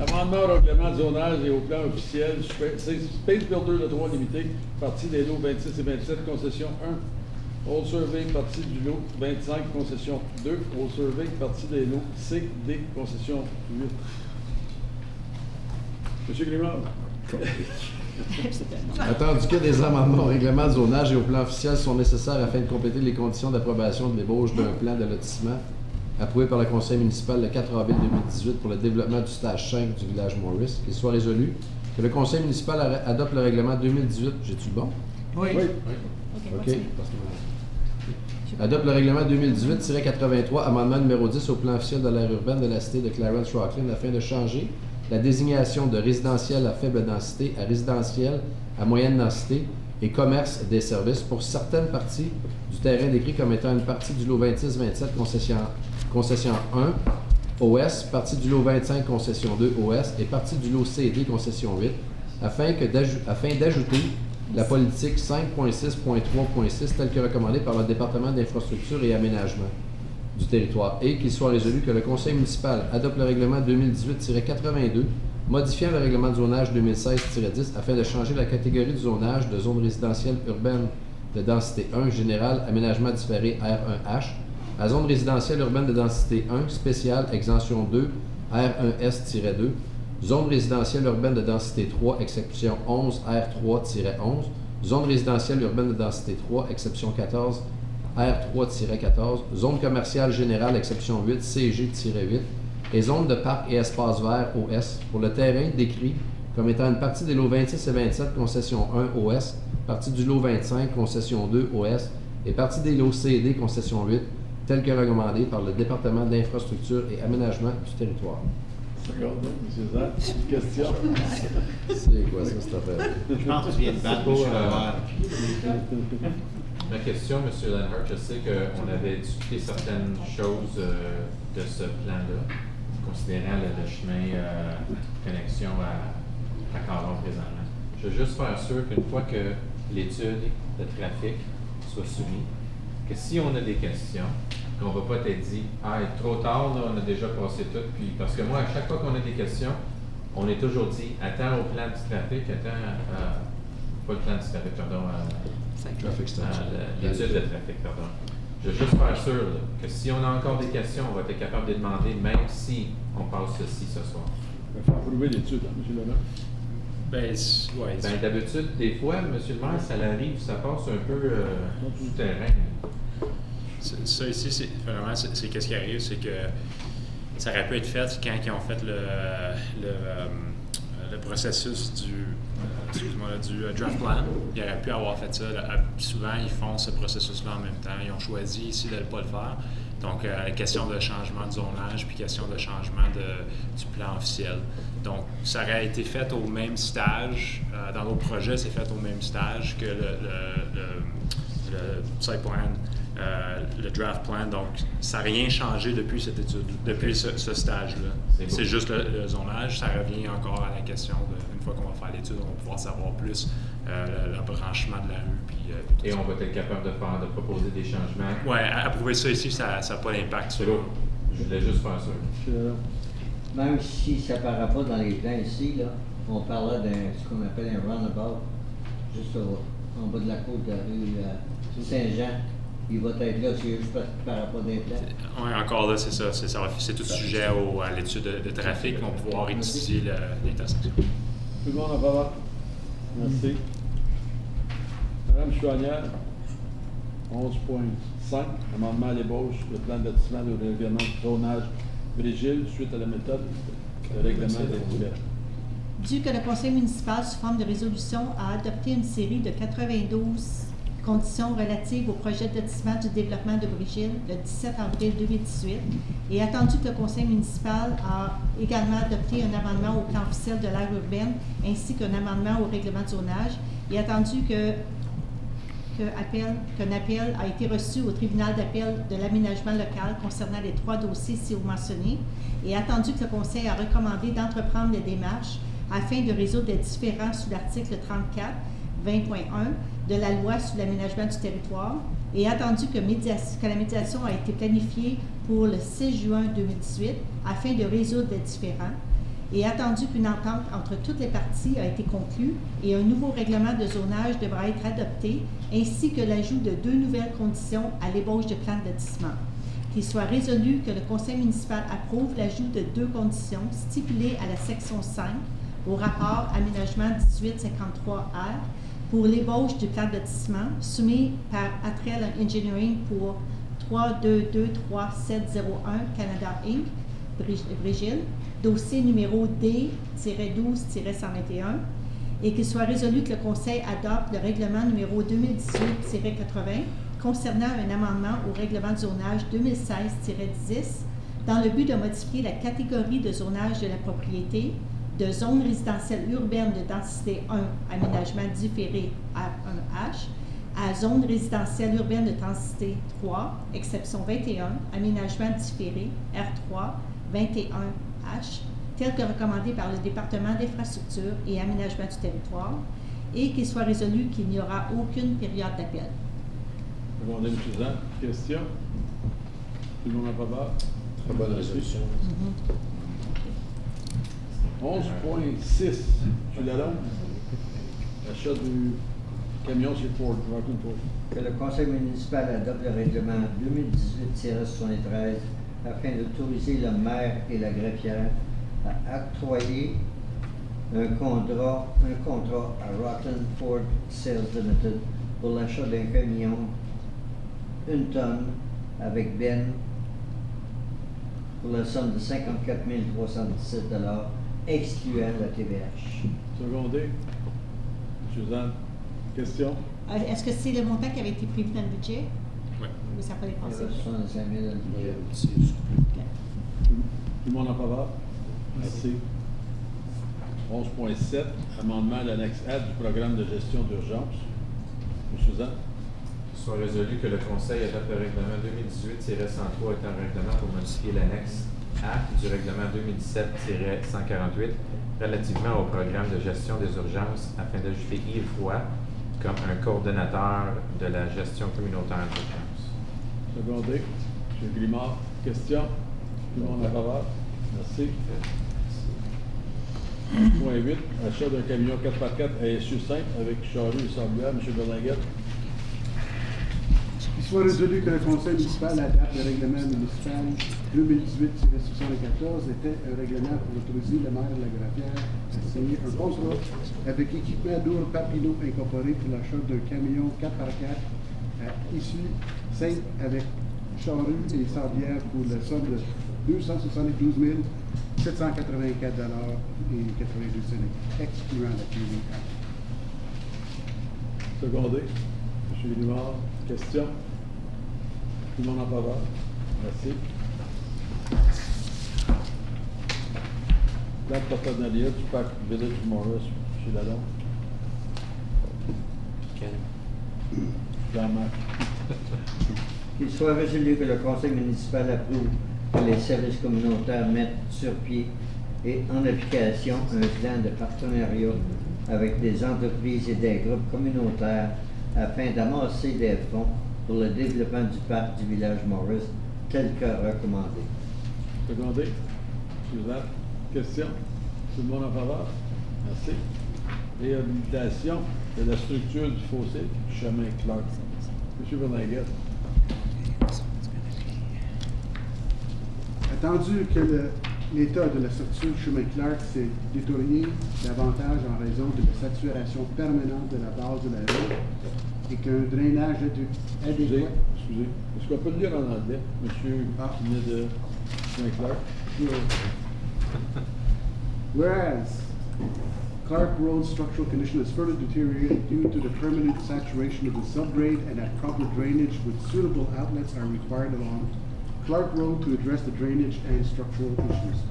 Amendement au règlement de zonage et au plan officiel. Space Builder de 3 limité, partie des lots 26 et 27, concession 1. Old Survey, partie du lot 25, concession 2. Old Survey, partie des lots C, D, concession 8. Monsieur Grimard. Attendu que des amendements au règlement de zonage et au plan officiel sont nécessaires afin de compléter les conditions d'approbation de l'ébauche d'un plan de lotissement approuvé par le Conseil municipal le 4 avril 2018 pour le développement du stage 5 du village Maurice, qu'il soit résolu que le Conseil municipal adopte le règlement 2018. J'ai-tu le bon? Oui. OK. Adopte le règlement 2018-83, amendement numéro 10 au plan officiel de l'aire urbaine de la cité de Clarence-Rocklin afin de changer la désignation de résidentiel à faible densité à résidentiel à moyenne densité et commerce des services pour certaines parties du terrain décrit comme étant une partie du lot 26-27 concession 1 OS, partie du lot 25 concession 2 OS et partie du lot CD concession 8 afin d'ajouter la politique 5.6.3.6 telle que recommandée par le département d'infrastructure et aménagement du territoire et qu'il soit résolu que le Conseil municipal adopte le règlement 2018-82 modifiant le règlement de zonage 2016-10 afin de changer la catégorie du zonage de zone résidentielle urbaine de densité 1 générale aménagement différé R1H à zone résidentielle urbaine de densité 1 spéciale exemption 2 R1S-2 zone résidentielle urbaine de densité 3 exception 11 R3-11 zone résidentielle urbaine de densité 3 exception 14 R3-14 zone commerciale générale exception 8 CG-8 et zone de parc et espace vert OS pour le terrain décrit comme étant une partie des lots 26 et 27 concession 1 OS, partie du lot 25 concession 2 OS et partie des lots CD concession 8 tel que recommandé par le département d'infrastructure et aménagement du territoire. D'accord, M. Zach, une question? C'est quoi ça, cette affaire? Je pense que tu viens de battre M. Levert. Ma question, M. Lenhart, je sais qu'on avait discuté certaines choses de ce plan-là, considérant le chemin connexion à Caron présentement. Je veux juste faire sûr qu'une fois que l'étude de trafic soit soumise, que si on a des questions, qu'on ne va pas t'être dit « Ah, trop tard, là, on a déjà passé tout. » Puis parce que moi, à chaque fois qu'on a des questions, on est toujours dit « Attends au plan du trafic, attends pas le plan du trafic, pardon, l'étude de trafic, pardon. » Je veux juste faire sûr là, que si on a encore des questions, on va être capable de les demander, même si on passe ceci ce soir. Il faut approuver l'étude, hein, M. Lemaitre. Ben, d'habitude, des fois, M. le maire, ça l'arrive, ça passe un peu du terrain. Ça ici, c'est qu'est-ce qui arrive, c'est que ça aurait pu être fait quand ils ont fait le processus du draft plan. Ils auraient pu avoir fait ça. Souvent, ils font ce processus-là en même temps. Ils ont choisi ici de ne pas le faire. Donc, question de changement de zonage, puis question de changement du plan officiel. Donc, ça aurait été fait au même stage. Dans nos projets, c'est fait au même stage que le site plan, le draft plan. Donc, ça n'a rien changé depuis cette étude, depuis ce stage-là. C'est juste le zonage. Ça revient encore à la question une fois qu'on va faire l'étude, on va pouvoir savoir plus le branchement de la rue. Puis, et on va être capable de proposer des changements. Oui, approuver ça ici, ça n'a pas d'impact sur l'eau. Je voulais juste faire ça. Même si ça ne paraît pas dans les plans ici, là, on parlait de ce qu'on appelle un roundabout, juste en bas de la côte de la rue Saint-Jean. Il va être là, c'est juste parce qu'il ne paraît pas dans les plans. Oui, encore là, c'est ça. C'est tout sujet à l'étude de trafic. On va pouvoir étudier l'intersection. Tout le monde en faveur? Merci. Madame Chouanière, 11.5, amendement à l'ébauche, le plan de lotissement de règlement de zonage Vrigile suite à la méthode de règlement des divers. Dû que le Conseil municipal, sous forme de résolution, a adopté une série de 92 conditions relatives au projet de lotissement du développement de Vrigile le 17 avril 2018 et attendu que le Conseil municipal a également adopté un amendement au plan officiel de l'aire urbaine ainsi qu'un amendement au règlement de zonage et attendu qu'un appel a été reçu au tribunal d'appel de l'aménagement local concernant les 3 dossiers ci-haut mentionnés et attendu que le Conseil a recommandé d'entreprendre les démarches afin de résoudre les différends sous l'article 34, 20.1 de la loi sur l'aménagement du territoire et attendu que la médiation a été planifiée pour le 6 juin 2018 afin de résoudre les différends et attendu qu'une entente entre toutes les parties a été conclue et un nouveau règlement de zonage devra être adopté ainsi que l'ajout de 2 nouvelles conditions à l'ébauche de plan de lotissement. Qu'il soit résolu que le Conseil municipal approuve l'ajout de 2 conditions stipulées à la section 5 au rapport Aménagement 1853R pour l'ébauche du plan lotissement soumis par Atrel Engineering pour 3223701 Canada Inc., Brigil, dossier numéro D-12-121, et qu'il soit résolu que le Conseil adopte le règlement numéro 2018-80 concernant un amendement au règlement de zonage 2016-10 dans le but de modifier la catégorie de zonage de la propriété de zone résidentielle urbaine de densité 1, aménagement différé R1H, à zone résidentielle urbaine de densité 3, exception 21, aménagement différé R3 21H, tel que recommandé par le département d'infrastructure et aménagement du territoire, et qu'il soit résolu qu'il n'y aura aucune période d'appel. Demandez, M. Suzanne. Question? Tout le monde en faveur? Très bonne résolution. 11.6, M. Lalonde. Achat du camion chez Ford. Que le Conseil municipal adopte le règlement 2018-73 afin d'autoriser le maire et la greffière à octroyer un contrat à Rockland Ford Sales Limited pour l'achat d'un camion 1 tonne avec Ben pour la somme de 54 317 $, excluant la TVH. Secondé. Suzanne, question? Est-ce que c'est le montant qui avait été prévu dans le budget? Oui. Ou ça n'a pas dépassé? 65 000 dans le budget. Tout le monde en faveur? Merci. 11.7, amendement à l'annexe A du programme de gestion d'urgence. M. Suzanne? Soit résolu que le Conseil adopte le règlement 2018-103 étant un règlement pour modifier l'annexe A du règlement 2017-148 relativement au programme de gestion des urgences afin d'ajouter Yves Roy comme un coordonnateur de la gestion communautaire d'urgence. Secondé. M. Glimard, question? Tout le monde en faveur? Merci. Point 8, achat d'un camion 4x4 à essieu simple avec charrue et sablière. M. Berlinguette. Qu'il soit résolu que le Conseil municipal adapte le règlement municipal 2018-74 était un règlement pour autoriser le maire de la Graffière à signer un contrat avec Équipement Dour Papineau Incorporé pour l'achat d'un camion 4x4 à issue simple avec charrue et sablière pour la somme de 272 784 $ et 82 cents, excluant la TVA. Secondé. M. Glimard, question? Tout le monde en faveur? Merci. Plan de partenariat du parc Village Morris chez Lalonde. Jean-Marc. Qu'il soit résolu que le Conseil municipal approuve que les services communautaires mettent sur pied et en application un plan de partenariat avec des entreprises et des groupes communautaires afin d'amasser des fonds pour le développement du parc du village Morris, tel que recommandé. Secondé. Suzanne, question? Tout le monde en faveur? Merci. Réhabilitation de la structure du fossé du chemin Clark. M. Berlinguette. Attendu que l'état de la structure du chemin Clark s'est détérioré davantage en raison de la saturation permanente de la base de la route et qu'un drainage adéquat. Excusez. Est-ce qu'on peut le lire en anglais, monsieur qui venait de chemin Clark? Whereas Clark Road structural condition is further deteriorated due to the permanent saturation of the subgrade and that proper drainage with suitable outlets are required along Clark Road to address the drainage and structural issues.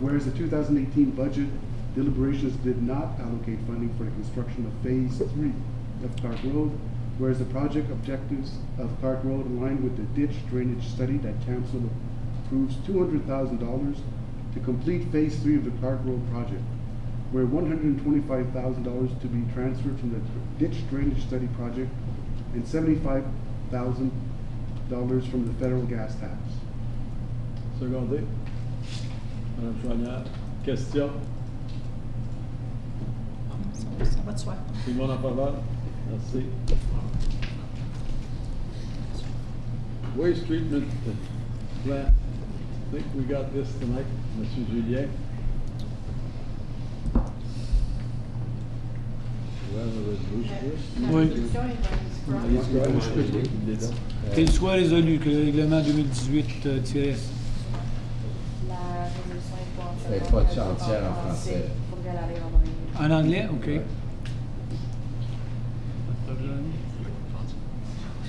Whereas the 2018 budget deliberations did not allocate funding for the construction of Phase 3 of Clark Road, whereas the project objectives of Clark Road align with the ditch drainage study that Council approves $200,000 to complete Phase 3 of the Clark Road project, where $125,000 to be transferred from the ditch drainage study project and $75,000 from the federal gas tax. Secondé. Madame Chouanière, question? Ça va de soi. Tout le monde en faveur? Merci. Waste treatment plant. I think we got this tonight, Monsieur Julien. Oui. Qu'il soit résolu que le règlement 2018-S. Elle n'est pas entière en français. En anglais? OK.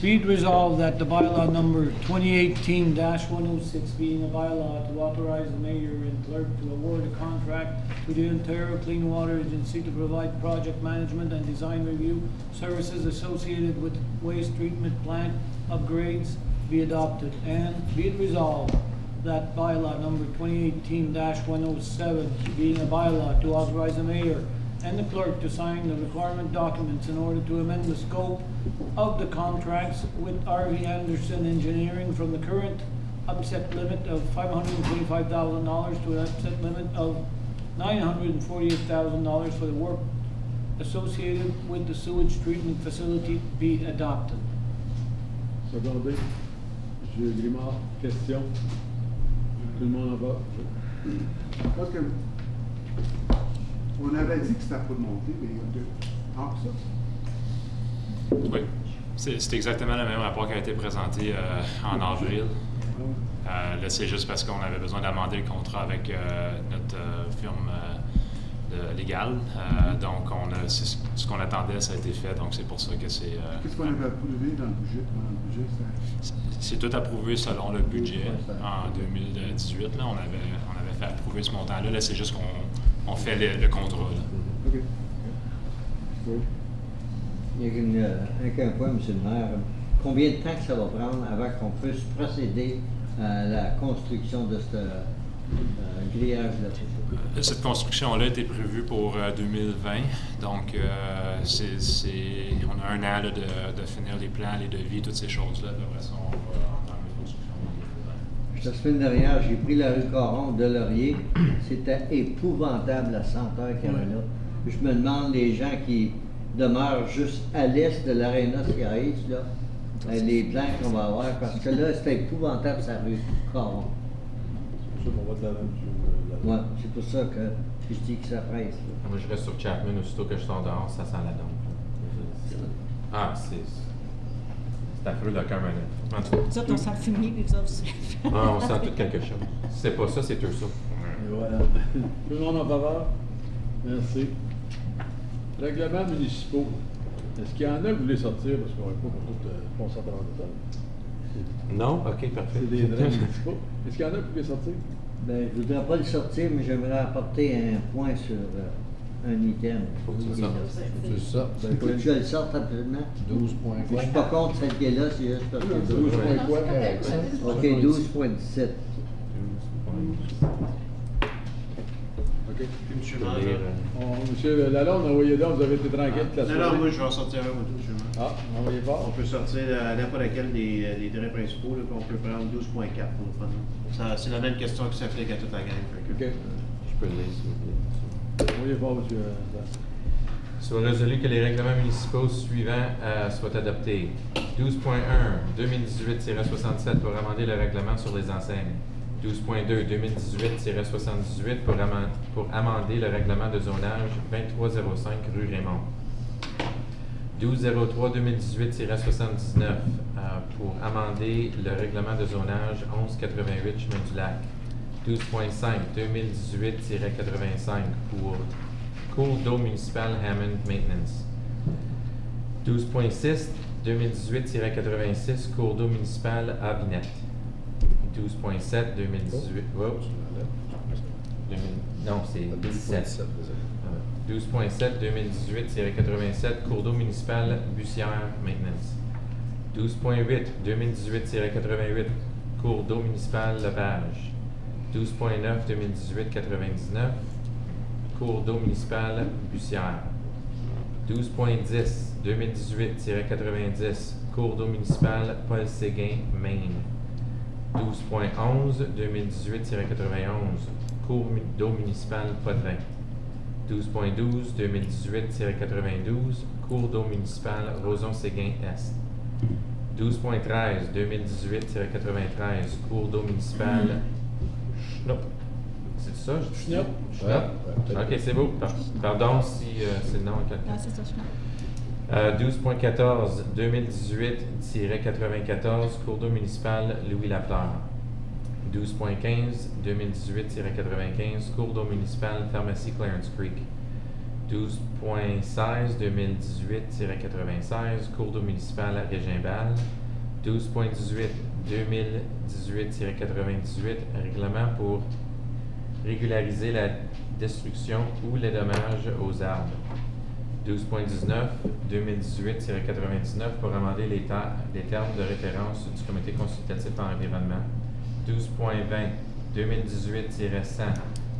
Be it resolved that the bylaw number 2018-106 being a bylaw to authorize the mayor and clerk to award a contract to the Ontario Clean Water Agency to provide project management and design review services associated with waste treatment plant upgrades be adopted. And be it resolved that bylaw number 2018-107 being a bylaw to authorize the mayor and the clerk to sign the requirement documents in order to amend the scope of the contracts with R.V. Anderson Engineering from the current upset limit of $525,000 to an upset limit of $948,000 for the work associated with the sewage treatment facility be adopted. Secondé. M. Grimard, question? Tout le monde en va? Parce que on avait dit que c'était pour monter, mais ça. Oui, c'est exactement le même rapport qui a été présenté en avril. Là, c'est juste parce qu'on avait besoin d'amender le contrat avec notre firme légale. Donc, ce qu'on attendait, ça a été fait. Donc, c'est pour ça que c'est... Qu'est-ce qu'on avait approuvé dans le budget? C'est tout approuvé selon le budget en 2018. Là, on avait fait approuver ce montant-là. Là, c'est juste qu'on fait le contrat. Là. OK. Il y a un point, M. le maire. Combien de temps que ça va prendre avant qu'on puisse procéder à la construction de ce grillage-là? Cette construction-là a été prévue pour 2020. Donc, on a un an là, de finir les plans, les devis, toutes ces choses-là. Après ça, on va entendre la construction. La semaine dernière, j'ai pris la rue Caron de Laurier. C'était épouvantable la senteur qu'il y avait là. Je me demande les gens qui demeurent juste à l'est de l'Arena Skyris, là, les plans qu'on va avoir, parce que là, c'était épouvantable sa rue Caron. C'est pour ça qu'on va de l'avant. Ouais, c'est pour ça que je dis que ça presse. Moi, je reste sur Chapman, aussitôt que je sors dehors, ça sent la dompe. Ah, c'est affreux de cœur manette. Nous autres, on sent le fumier, puis vous autres aussi. Ah, on sent tout quelque chose. Si c'est pas ça, c'est tout ça. Et voilà. Tout le monde en faveur? Merci. Règlements municipaux. Est-ce qu'il y en a que vous voulez sortir? Parce qu'on n'est pas pour tout concentrer en détail. Non? OK, parfait. C'est des règlements municipaux. Est-ce qu'il y en a que vous voulez sortir? Ben, je ne voudrais pas le sortir, mais j'aimerais apporter un point sur un item. Faut que tu le sortes. Faut que je le sorte absolument. 12 points. Je ne suis pas contre celle qui est là, c'est juste parce que... 12 points quoi? OK, 12.17. OK. Monsieur le maire. Monsieur Lalonde, envoyez donc, vous avez été tranquille toute la soirée. Non, moi, je vais en sortir un ou deux, monsieur le maire. Ah, envoyez fort. On peut sortir n'importe lequel des traits principaux, là, puis on peut prendre 12.4 pour le fun. C'est la même question qui s'applique à toute la gang. OK. Je peux le lire, s'il vous plaît. Envoyez fort, monsieur. Soit résolu que les règlements municipaux suivants soient adoptés. 12.1, 2018-67 pour amender le règlement sur les enseignes. 12.2, 2018-78 pour amender le règlement de zonage 2305 rue Raymond. 12.03-2018-79 pour amender le règlement de zonage 1188 Chemin du Lac. 12.5, 2018-85 pour cours d'eau municipal Hammond Maintenance. 12.6, 2018-86 cours d'eau municipal à Vinette. 12.7, 2018. Oh. Non, c'est 17. 12.7, 2018-87 cours d'eau municipal Bussière Maintenance. 12.8, 2018-88 cours d'eau municipal Lepage. 12.9, 2018-99 cours d'eau municipal Bussière. 12.10, 2018-90 cours d'eau municipal Paul Séguin, Maine. 12.11, 2018-91 cours d'eau municipal Potvin. 12.12, 2018-92 cours d'eau municipal Roson-Séguin-Est. 12.13, 2018-93 cours d'eau municipal... Non, c'est ça? ça? Je Non. Ok, c'est beau. Pardon si c'est le nom à quelqu'un. Ah, c'est ça, je pense. 12.14, 2018-94, cours d'eau municipal Louis Lafleur. 12.15, 2018-95, cours d'eau municipal pharmacie Clarence Creek. 12.16, 2018-96, cours d'eau municipal à Régimbal. 12.18, 2018-98, règlement pour régulariser la destruction ou les dommages aux arbres. 12.19, 2018-99 pour amender les termes de référence du Comité consultatif en environnement. 12.20, 2018-100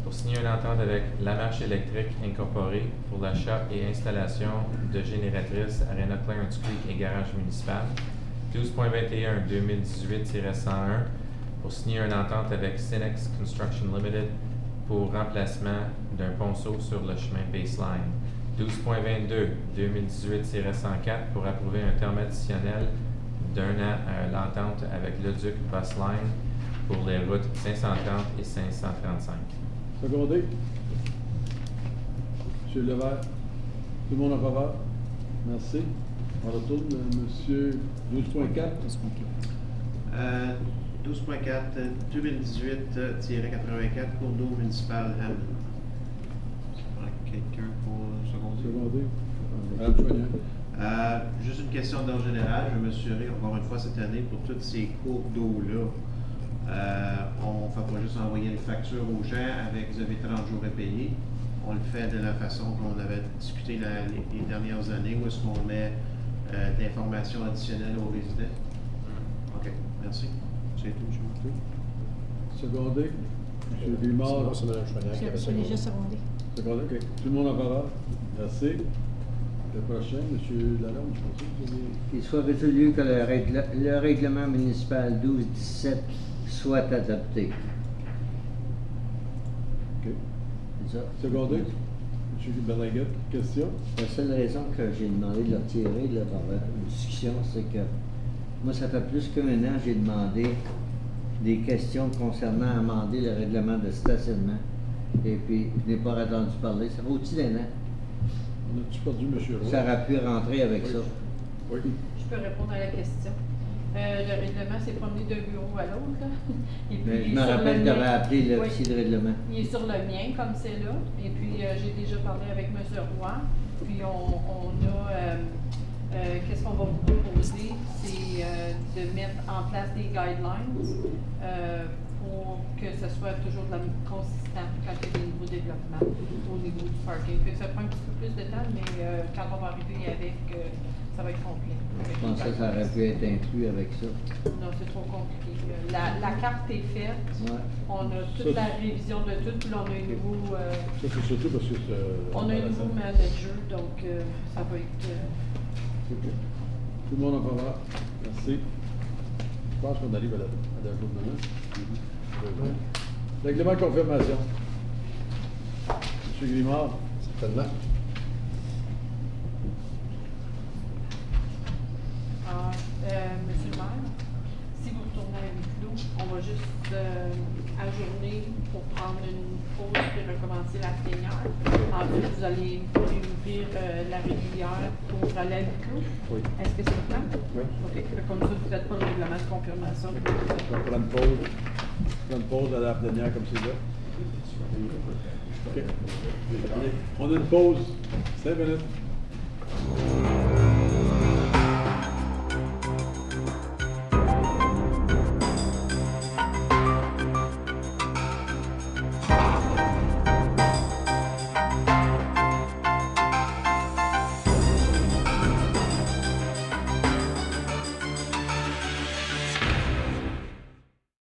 pour signer une entente avec La Marche électrique incorporée pour l'achat et installation de génératrices Arena Clarence Creek et garage municipal. 12.21, 2018-101 pour signer une entente avec Cinex Construction Limited pour remplacement d'un ponceau sur le chemin Baseline. 12.22, 2018-104 pour approuver un terme additionnel d'un an à l'entente avec le Duc Busline pour les routes 530 et 535. Secondé. Monsieur Levert. Tout le monde en faveur? Merci. On retourne, monsieur 12.4. 12.4, 2018-84, cours d'eau municipal Hammond. Quelqu'un pour seconder? Madame Soignant. Juste une question d'ordre général. Je me suis assuré, encore une fois cette année, pour toutes ces cours d'eau-là, on ne fait pas juste envoyer une facture aux gens avec vous avez 30 jours à payer. On le fait de la façon qu'on avait discuté les dernières années, où est-ce qu'on met de l'information additionnelle aux résidents. OK, merci. C'est tout, je m'en Secondé. Monsieur Guimard. C'est Mme Chouanière qui avait Je l'ai secondé. juste secondé. Secondé, OK. Tout le monde en faveur? Merci. Le prochain, monsieur Lalonde, je pense que vous avez... Il soit résolu que le règlement municipal 12-17 soit adopté. OK. C'est ça. Secondé. Monsieur Berlinguette, question? La seule raison que j'ai demandé de le retirer là, par une discussion, c'est que moi, ça fait plus qu'un an que j'ai demandé des questions concernant amender le règlement de stationnement. Et puis, je n'ai pas entendu parler. Ça fait au-dessus d'un an. On a-tu perdu M. Roy? Ça aurait pu rentrer avec ça. Oui. Je peux répondre à la question. Le règlement s'est promené d'un bureau à l'autre. Et puis, Mais je me rappelle que tu avais appelé l'officier de règlement. Il est sur le mien, comme c'est là. Et puis, j'ai déjà parlé avec M. Roy. Puis, on a... qu'est-ce qu'on va vous proposer? C'est de mettre en place des guidelines pour que ce soit toujours consistant quand il y a des nouveaux développements au niveau du parking. Fait que ça prend un petit peu plus de temps, mais quand on va arriver avec, ça va être complet. Je pensais que ça aurait pu être inclus avec ça. Non, c'est trop compliqué. La carte est faite. Ouais. On a toute la révision de tout, puis là, on a un nouveau... Ça, c'est surtout parce que on a un nouveau manager, donc ça va être... OK. Tout le monde en faveur? Merci. Je pense qu'on arrive à la journée. Règlement de confirmation. M. Grimard. Certainement. Monsieur le maire, si vous retournez à huis clos, on va juste ajourner pour prendre une pause et recommencer la plénière. Ensuite, vous allez réouvrir la régulière pour aller à huis clos. Oui. Est-ce que c'est le plan? Oui. OK. Comme ça, vous ne faites pas le règlement de confirmation. On va prendre une pause. Prendre une pause à la plénière comme c'est là. OK. Allez, on a une pause. 5 minutes.